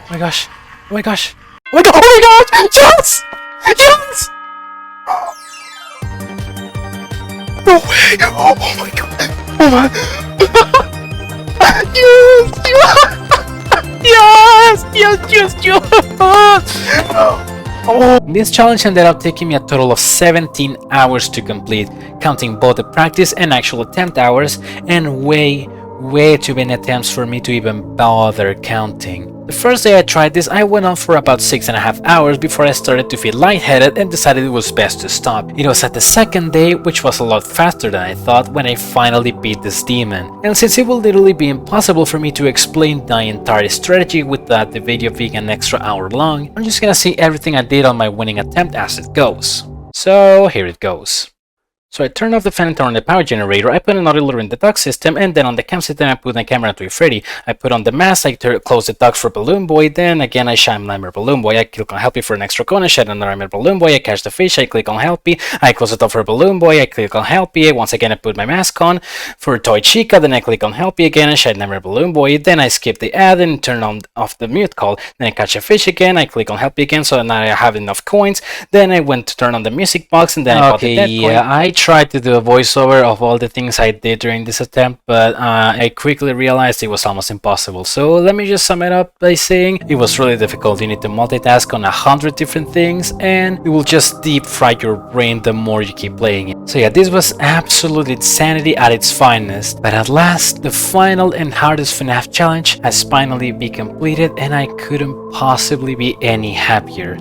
my gosh! Oh my gosh! Oh my god! Oh my god! Yes! Yes! No way! Oh my god! Oh my! Yes! Yes! Yes! Yes! Yes! Oh. This challenge ended up taking me a total of 17 hours to complete, counting both the practice and actual attempt hours, and way too many attempts for me to even bother counting. The first day I tried this, I went on for about 6.5 hours before I started to feel lightheaded and decided it was best to stop. It was at the second day, which was a lot faster than I thought, when I finally beat this demon. And since it will literally be impossible for me to explain my entire strategy without the video being an extra hour long, I'm just gonna see everything I did on my winning attempt as it goes. So here it goes. So I turned off the fan and turned on the power generator, I put an audio lure in the dock system, and then on the cam system I put my camera into a Freddy. I put on the mask, I closed the dock for Balloon Boy, then again I shine my Balloon Boy, I click on Help Me for an extra cone, I shine another Balloon Boy, I catch the fish, I click on Help Me, I close the dock for Balloon Boy, I click on Help Me, once again I put my mask on. For Toy Chica, then I click on Help Me again, I shine another Balloon Boy, then I skip the ad and turn off the mute call, then I catch a fish again, I click on Help Me again, so now I have enough coins, then I went to turn on the music box, and then I bought the dead coin. I tried to do a voiceover of all the things I did during this attempt, but I quickly realized it was almost impossible. So let me just sum it up by saying it was really difficult. You need to multitask on 100 different things, and it will just deep fry your brain the more you keep playing it. So yeah, this was absolute insanity at its finest. But at last, the final and hardest FNAF challenge has finally been completed, and I couldn't possibly be any happier.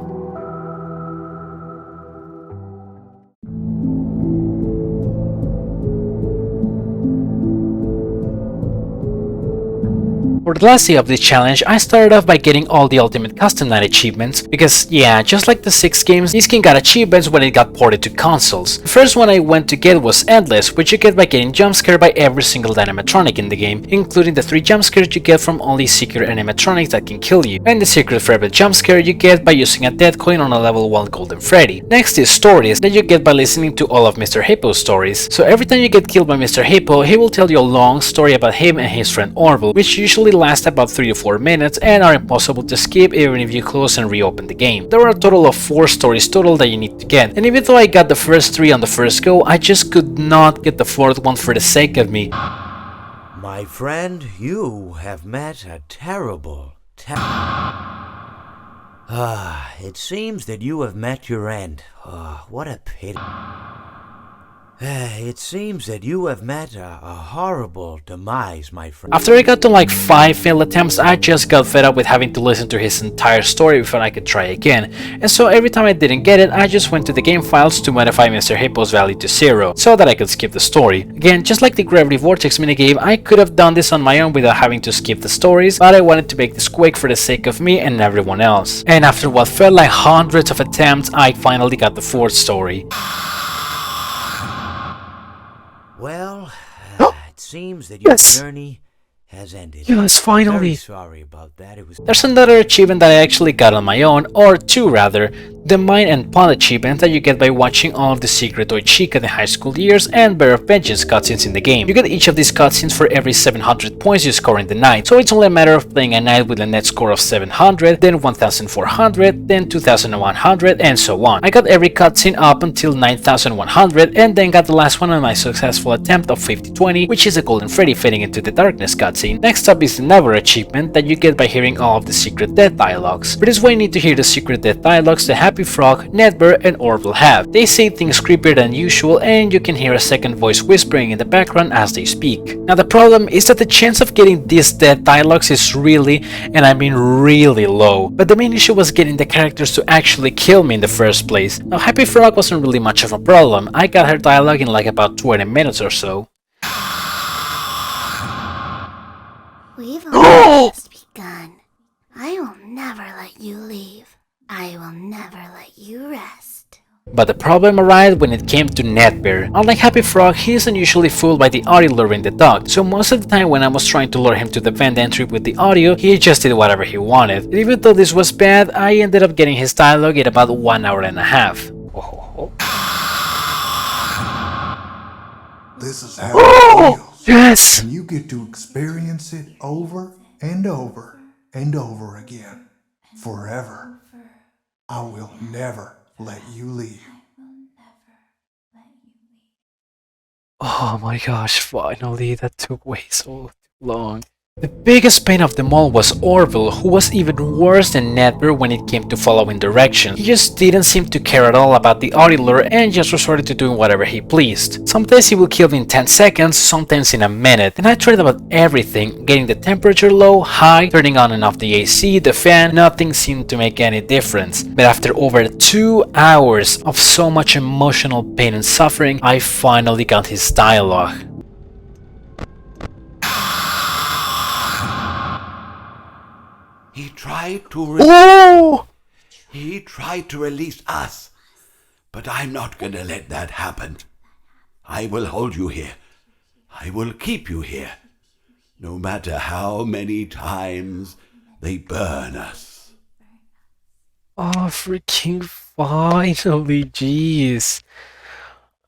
For the last day of this challenge, I started off by getting all the Ultimate Custom Night achievements, because yeah, just like the 6 games, this game got achievements when it got ported to consoles. The first one I went to get was Endless, which you get by getting jumpscared by every single animatronic in the game, including the 3 jumpscares you get from only secret animatronics that can kill you, and the secret forever jumpscare you get by using a death coin on a level 1 Golden Freddy. Next is Stories, that you get by listening to all of Mr. Hippo's stories. So every time you get killed by Mr. Hippo, he will tell you a long story about him and his friend Orville, which usually last about 3 to 4 minutes and are impossible to skip even if you close and reopen the game. There are a total of 4 stories total that you need to get, and even though I got the first 3 on the first go, I just could not get the 4th one for the sake of me. My friend, you have met a terrible, Ah, it seems that you have met your end. Ah, what a pity. It seems that you have met a horrible demise, my friend. After I got to like 5 failed attempts, I just got fed up with having to listen to his entire story before I could try again, and so every time I didn't get it, I just went to the game files to modify Mr. Hippo's value to 0, so that I could skip the story. Again, just like the Gravity Vortex minigame, I could have done this on my own without having to skip the stories, but I wanted to make this quick for the sake of me and everyone else. And after what felt like hundreds of attempts, I finally got the 4th story. Well, it seems that your Yes. journey has ended. Yes, Very finally. sorry about that. It was. There's another achievement that I actually got on my own, or 2 rather, the Mine and Pawn achievement that you get by watching all of the secret toy Chica in the high school years and Bear of Vengeance cutscenes in the game. You get each of these cutscenes for every 700 points you score in the night, so it's only a matter of playing a night with a net score of 700, then 1400, then 2100, and so on. I got every cutscene up until 9100, and then got the last one on my successful attempt of 5020, which is a Golden Freddy fading into the darkness cutscene. Next up is another achievement that you get by hearing all of the secret death dialogues. For this way you need to hear the secret death dialogues the Happy Frog, Dreadbear, and Orb will have. They say things creepier than usual, and you can hear a second voice whispering in the background as they speak. Now the problem is that the chance of getting these death dialogues is really, and I mean really low, but the main issue was getting the characters to actually kill me in the first place. Now Happy Frog wasn't really much of a problem, I got her dialogue in like about 20 minutes or so. We've only just begun. I will never let you leave. I will never let you rest. But the problem arrived when it came to Dreadbear. Unlike Happy Frog, he isn't usually fooled by the audio lure in the dog, so most of the time when I was trying to lure him to the vent entry with the audio, he just did whatever he wanted. And even though this was bad, I ended up getting his dialogue in about 1 hour and a half. This is how it feels. Yes! And you get to experience it over and over and over again. Forever. I will never let you leave. Oh my gosh, finally, that took way so long. The biggest pain of them all was Orville, who was even worse than Dreadbear when it came to following directions. He just didn't seem to care at all about the audio lure and just resorted to doing whatever he pleased. Sometimes he would kill me in 10 seconds, sometimes in a minute, and I tried about everything, getting the temperature low, high, turning on and off the AC, the fan, nothing seemed to make any difference. But after over 2 hours of so much emotional pain and suffering, I finally got his dialogue. He tried to release us, but I'm not gonna let that happen. I will hold you here. I will keep you here, no matter how many times they burn us. Oh, freaking finally, jeez.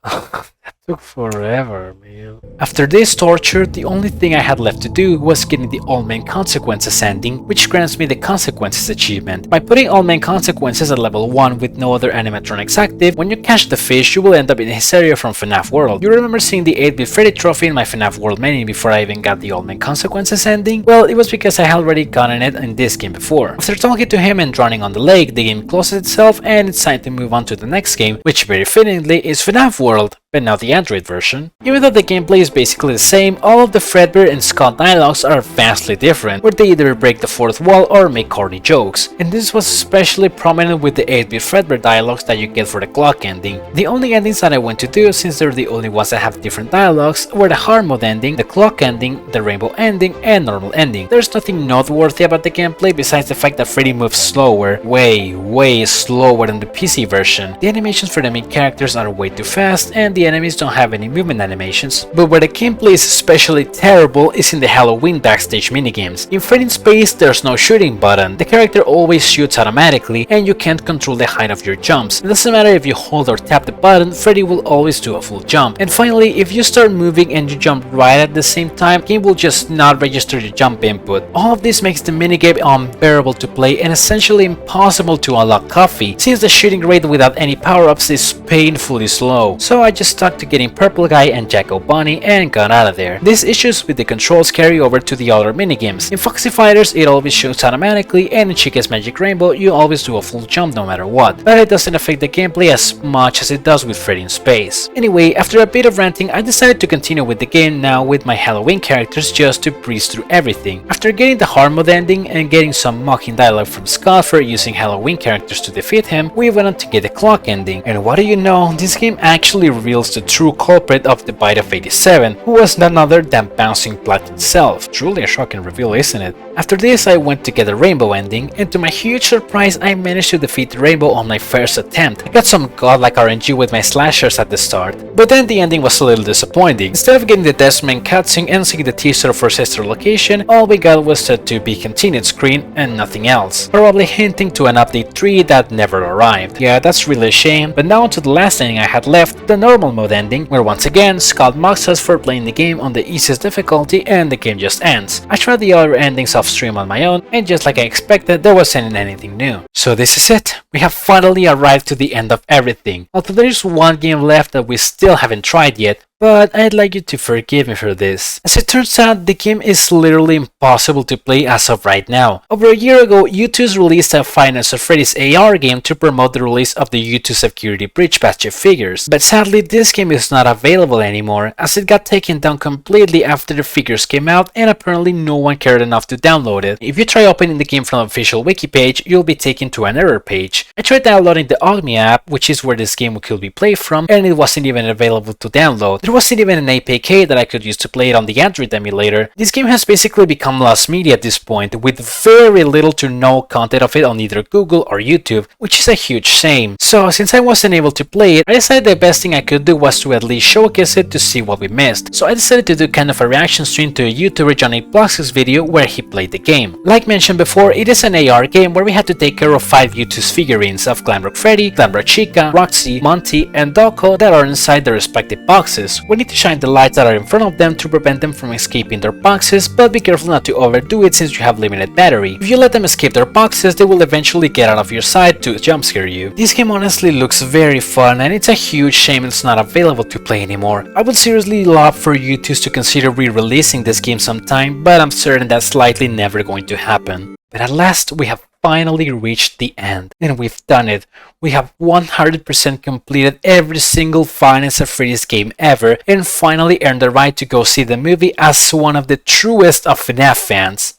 That took forever, man. After this torture, the only thing I had left to do was getting the All Main Consequences ending, which grants me the Consequences achievement. By putting All Main Consequences at level 1 with no other animatronics active, when you catch the fish, you will end up in his area from FNAF World. You remember seeing the 8-bit Freddy trophy in my FNAF World menu before I even got the All Main Consequences ending? Well, it was because I had already gotten it in this game before. After talking to him and drowning on the lake, the game closes itself and it's time to move on to the next game, which very fittingly is FNAF World, but now the Android version. Even though the gameplay is basically the same, all of the Fredbear and Scott dialogues are vastly different, where they either break the fourth wall or make corny jokes, and this was especially prominent with the 8-bit Fredbear dialogues that you get for the clock ending. The only endings that I went to do, since they're the only ones that have different dialogues, were the hard mode ending, the clock ending, the rainbow ending, and normal ending. There's nothing noteworthy about the gameplay besides the fact that Freddy moves slower, way slower than the PC version. The animations for the main characters are way too fast, and the enemies don't have any movement animations. But where the gameplay is especially terrible is in the Halloween backstage minigames. In Freddy in Space, there's no shooting button. The character always shoots automatically, and you can't control the height of your jumps. It doesn't matter if you hold or tap the button, Freddy will always do a full jump. And finally, if you start moving and you jump right at the same time, the game will just not register your jump input. All of this makes the minigame unbearable to play and essentially impossible to unlock Coffee, since the shooting rate without any power-ups is painfully slow. So I just stuck to getting Purple Guy and Jacko Bunny and got out of there. These issues with the controls carry over to the other minigames. In Foxy Fighters it always shoots automatically, and in Chica's Magic Rainbow you always do a full jump no matter what, but it doesn't affect the gameplay as much as it does with Freddy in Space. Anyway, after a bit of ranting, I decided to continue with the game now with my Halloween characters just to breeze through everything. After getting the hard mode ending and getting some mocking dialogue from Scott for using Halloween characters to defeat him, we went on to get the clock ending, and what do you know, this game actually reveals the true culprit of the bite of 87, who was none other than Bouncing Black itself. Truly a shocking reveal, isn't it? After this I went to get the rainbow ending, and to my huge surprise I managed to defeat the rainbow on my first attempt. I got some godlike RNG with my slashers at the start, but then the ending was a little disappointing. Instead of getting the Desmond cutscene and seeing the teaser for Sister Location, all we got was the to be continued screen and nothing else, probably hinting to an update 3 that never arrived. Yeah, that's really a shame, but now to the last ending I had left, the normal mode ending, where once again Scott mocks us for playing the game on the easiest difficulty and the game just ends. I tried the other endings off stream on my own, and just like I expected, there wasn't anything new. So this is it. We have finally arrived to the end of everything. Although there's one game left that we still haven't tried yet, but I'd like you to forgive me for this. As it turns out, the game is literally impossible to play as of right now. Over a year ago, Youtooz released a Five Nights at Freddy's AR game to promote the release of the Youtooz Security Breach patch of figures, but sadly this game is not available anymore, as it got taken down completely after the figures came out and apparently no one cared enough to download it. If you try opening the game from the official wiki page, you'll be taken to an error page. I tried downloading the Ogmi app, which is where this game could be played from, and it wasn't even available to download. There wasn't even an APK that I could use to play it on the Android emulator. This game has basically become lost media at this point, with very little to no content of it on either Google or YouTube, which is a huge shame. So since I wasn't able to play it, I decided the best thing I could do was to at least showcase it to see what we missed. So I decided to do kind of a reaction stream to a YouTuber Johnny Blox's video where he played the game. Like mentioned before, it is an AR game where we had to take care of 5 Youtooz figurines of Glamrock Freddy, Glamrock Chica, Roxy, Monty, and Doko that are inside their respective boxes. We need to shine the lights that are in front of them to prevent them from escaping their boxes, but be careful not to overdo it since you have limited battery. If you let them escape their boxes, they will eventually get out of your sight to jump scare you. This game honestly looks very fun, and it's a huge shame it's not available to play anymore. I would seriously love for Youtooz to consider re-releasing this game sometime, but I'm certain that's likely never going to happen. But at last we have finally reached the end, and we've done it. We have 100% completed every single Five Nights at Freddy's game ever, and finally earned the right to go see the movie as one of the truest of FNAF fans.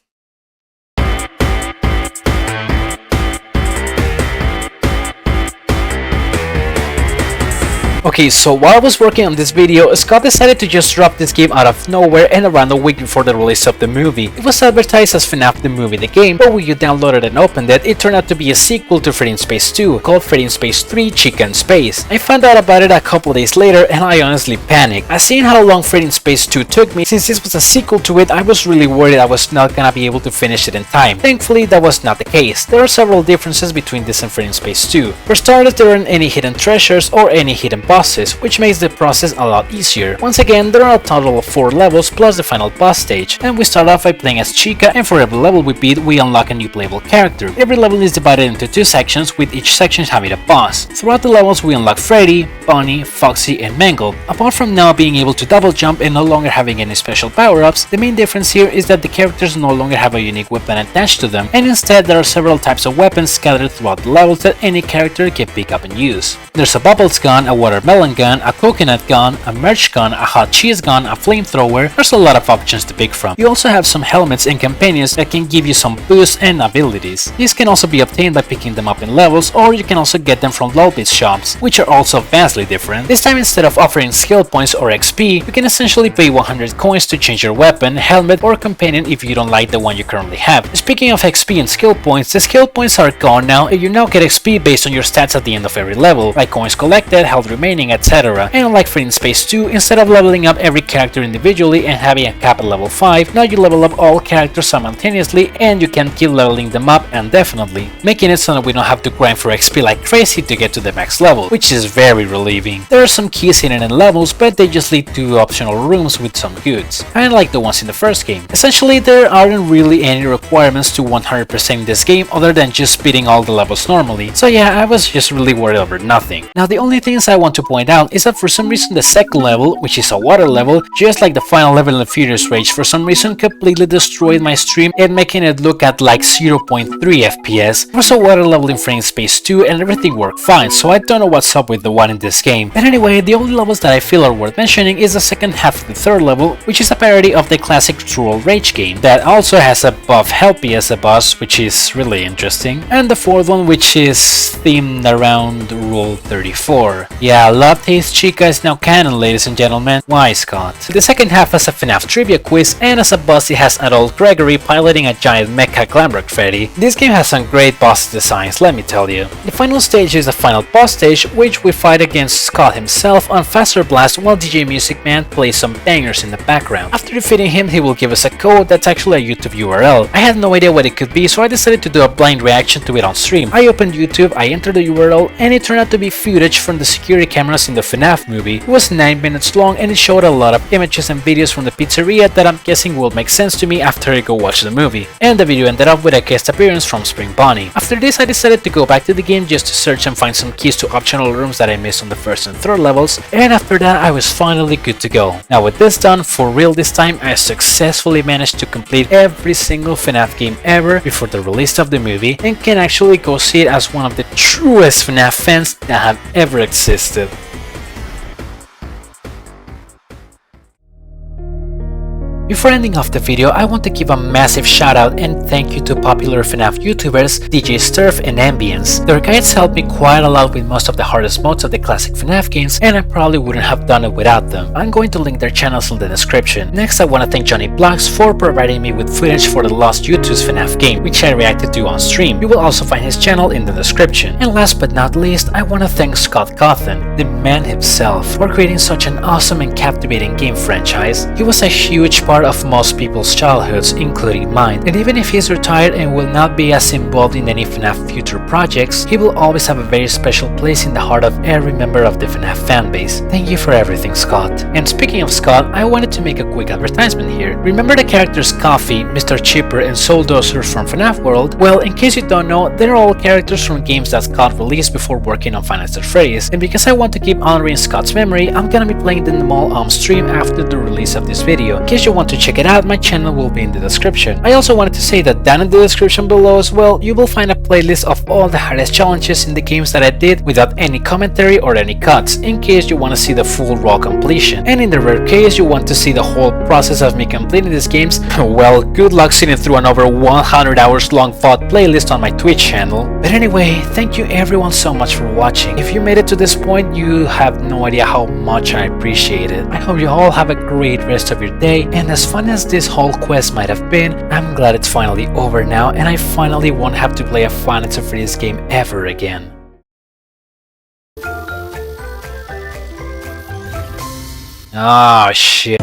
Okay, so while I was working on this video, Scott decided to just drop this game out of nowhere and around a week before the release of the movie. It was advertised as FNAF the Movie the Game, but when you downloaded and opened it, it turned out to be a sequel to Freddy in Space 2, called Freddy in Space 3 Chica in Space. I found out about it a couple days later and I honestly panicked. As seeing how long Freddy in Space 2 took me, since this was a sequel to it, I was really worried I was not gonna be able to finish it in time. Thankfully, that was not the case. There are several differences between this and Freddy in Space 2. For starters, there aren't any hidden treasures or any hidden bosses, which makes the process a lot easier. Once again, there are a total of 4 levels plus the final boss stage, and we start off by playing as Chica, and for every level we beat, we unlock a new playable character. Every level is divided into 2 sections, with each section having a boss. Throughout the levels we unlock Freddy, Bunny, Foxy, and Mangle. Apart from now being able to double jump and no longer having any special power-ups, the main difference here is that the characters no longer have a unique weapon attached to them, and instead there are several types of weapons scattered throughout the levels that any character can pick up and use. There's a bubbles gun, a watermelon gun, a coconut gun, a merch gun, a hot cheese gun, a flamethrower. There's a lot of options to pick from. You also have some helmets and companions that can give you some boosts and abilities. These can also be obtained by picking them up in levels, or you can also get them from lol-based shops, which are also vastly different. This time, instead of offering skill points or XP, you can essentially pay 100 coins to change your weapon, helmet, or companion if you don't like the one you currently have. Speaking of XP and skill points, the skill points are gone now, and you now get XP based on your stats at the end of every level, like coins collected, health remaining, etc. And unlike Freddy in Space 2, instead of leveling up every character individually and having a cap at level 5, now you level up all characters simultaneously, and you can keep leveling them up indefinitely, making it so that we don't have to grind for XP like crazy to get to the max level, which is very relieving. There are some keys hidden in levels, but they just lead to optional rooms with some goods, kinda like the ones in the first game. Essentially, there aren't really any requirements to 100% this game other than just beating all the levels normally, so yeah, I was just really worried over nothing. Now the only things I want to to point out is that for some reason the second level, which is a water level, just like the final level in the Furious Rage, for some reason completely destroyed my stream and making it look at like 0.3 FPS. There was a water level in Frame Space 2 and everything worked fine, so I don't know what's up with the one in this game. But anyway, the only levels that I feel are worth mentioning is the second half of the third level, which is a parody of the classic True Rage game that also has a buff Helpy as a boss, which is really interesting, and the fourth one, which is themed around Rule 34. Yeah, Love Taste Chica is now canon, ladies and gentlemen. Why, Scott? The second half has a FNAF trivia quiz, and as a boss it has adult Gregory piloting a giant mecha glamrock Freddy. This game has some great boss designs, let me tell you. The final stage is the final boss stage, which we fight against Scott himself on Faster Blast while DJ Music Man plays some bangers in the background. After defeating him, he will give us a code that's actually a YouTube URL. I had no idea what it could be, so I decided to do a blind reaction to it on stream. I opened YouTube, I entered the URL, and it turned out to be footage from the security cameras in the FNAF movie. It was 9 minutes long and it showed a lot of images and videos from the pizzeria that I'm guessing will make sense to me after I go watch the movie. And the video ended up with a guest appearance from Spring Bonnie. After this, I decided to go back to the game just to search and find some keys to optional rooms that I missed on the first and third levels, and after that I was finally good to go. Now with this done, for real this time, I successfully managed to complete every single FNAF game ever before the release of the movie, and can actually go see it as one of the truest FNAF fans that have ever existed. Before ending off the video, I want to give a massive shout out and thank you to popular FNAF YouTubers DJ Sturf and Ambience. Their guides helped me quite a lot with most of the hardest modes of the classic FNAF games, and I probably wouldn't have done it without them. I'm going to link their channels in the description. Next, I want to thank Johnny Blocks for providing me with footage for the Lost Youtooz FNAF game, which I reacted to on stream. You will also find his channel in the description. And last but not least, I want to thank Scott Cawthon, the man himself, for creating such an awesome and captivating game franchise. He was a huge part of most people's childhoods, including mine, and even if he's retired and will not be as involved in any FNAF future projects, he will always have a very special place in the heart of every member of the FNAF fanbase. Thank you for everything, Scott. And speaking of Scott, I wanted to make a quick advertisement here. Remember the characters Coffee, Mr. Chipper, and Soul Dozer from FNAF World? Well, in case you don't know, they're all characters from games that Scott released before working on Five Nights at Freddy's, and because I want to keep honoring Scott's memory, I'm gonna be playing them all on stream after the release of this video. In case you want to check it out, my channel will be in the description. I also wanted to say that down in the description below as well, you will find a playlist of all the hardest challenges in the games that I did without any commentary or any cuts, in case you want to see the full raw completion. And in the rare case you want to see the whole process of me completing these games, well, good luck sitting through an over 100 hours long fought playlist on my Twitch channel. But anyway, thank you everyone so much for watching. If you made it to this point, you have no idea how much I appreciate it. I hope you all have a great rest of your day, and as fun as this whole quest might have been, I'm glad it's finally over now and I finally won't have to play a Five Nights at Freddy's game ever again. Oh shit.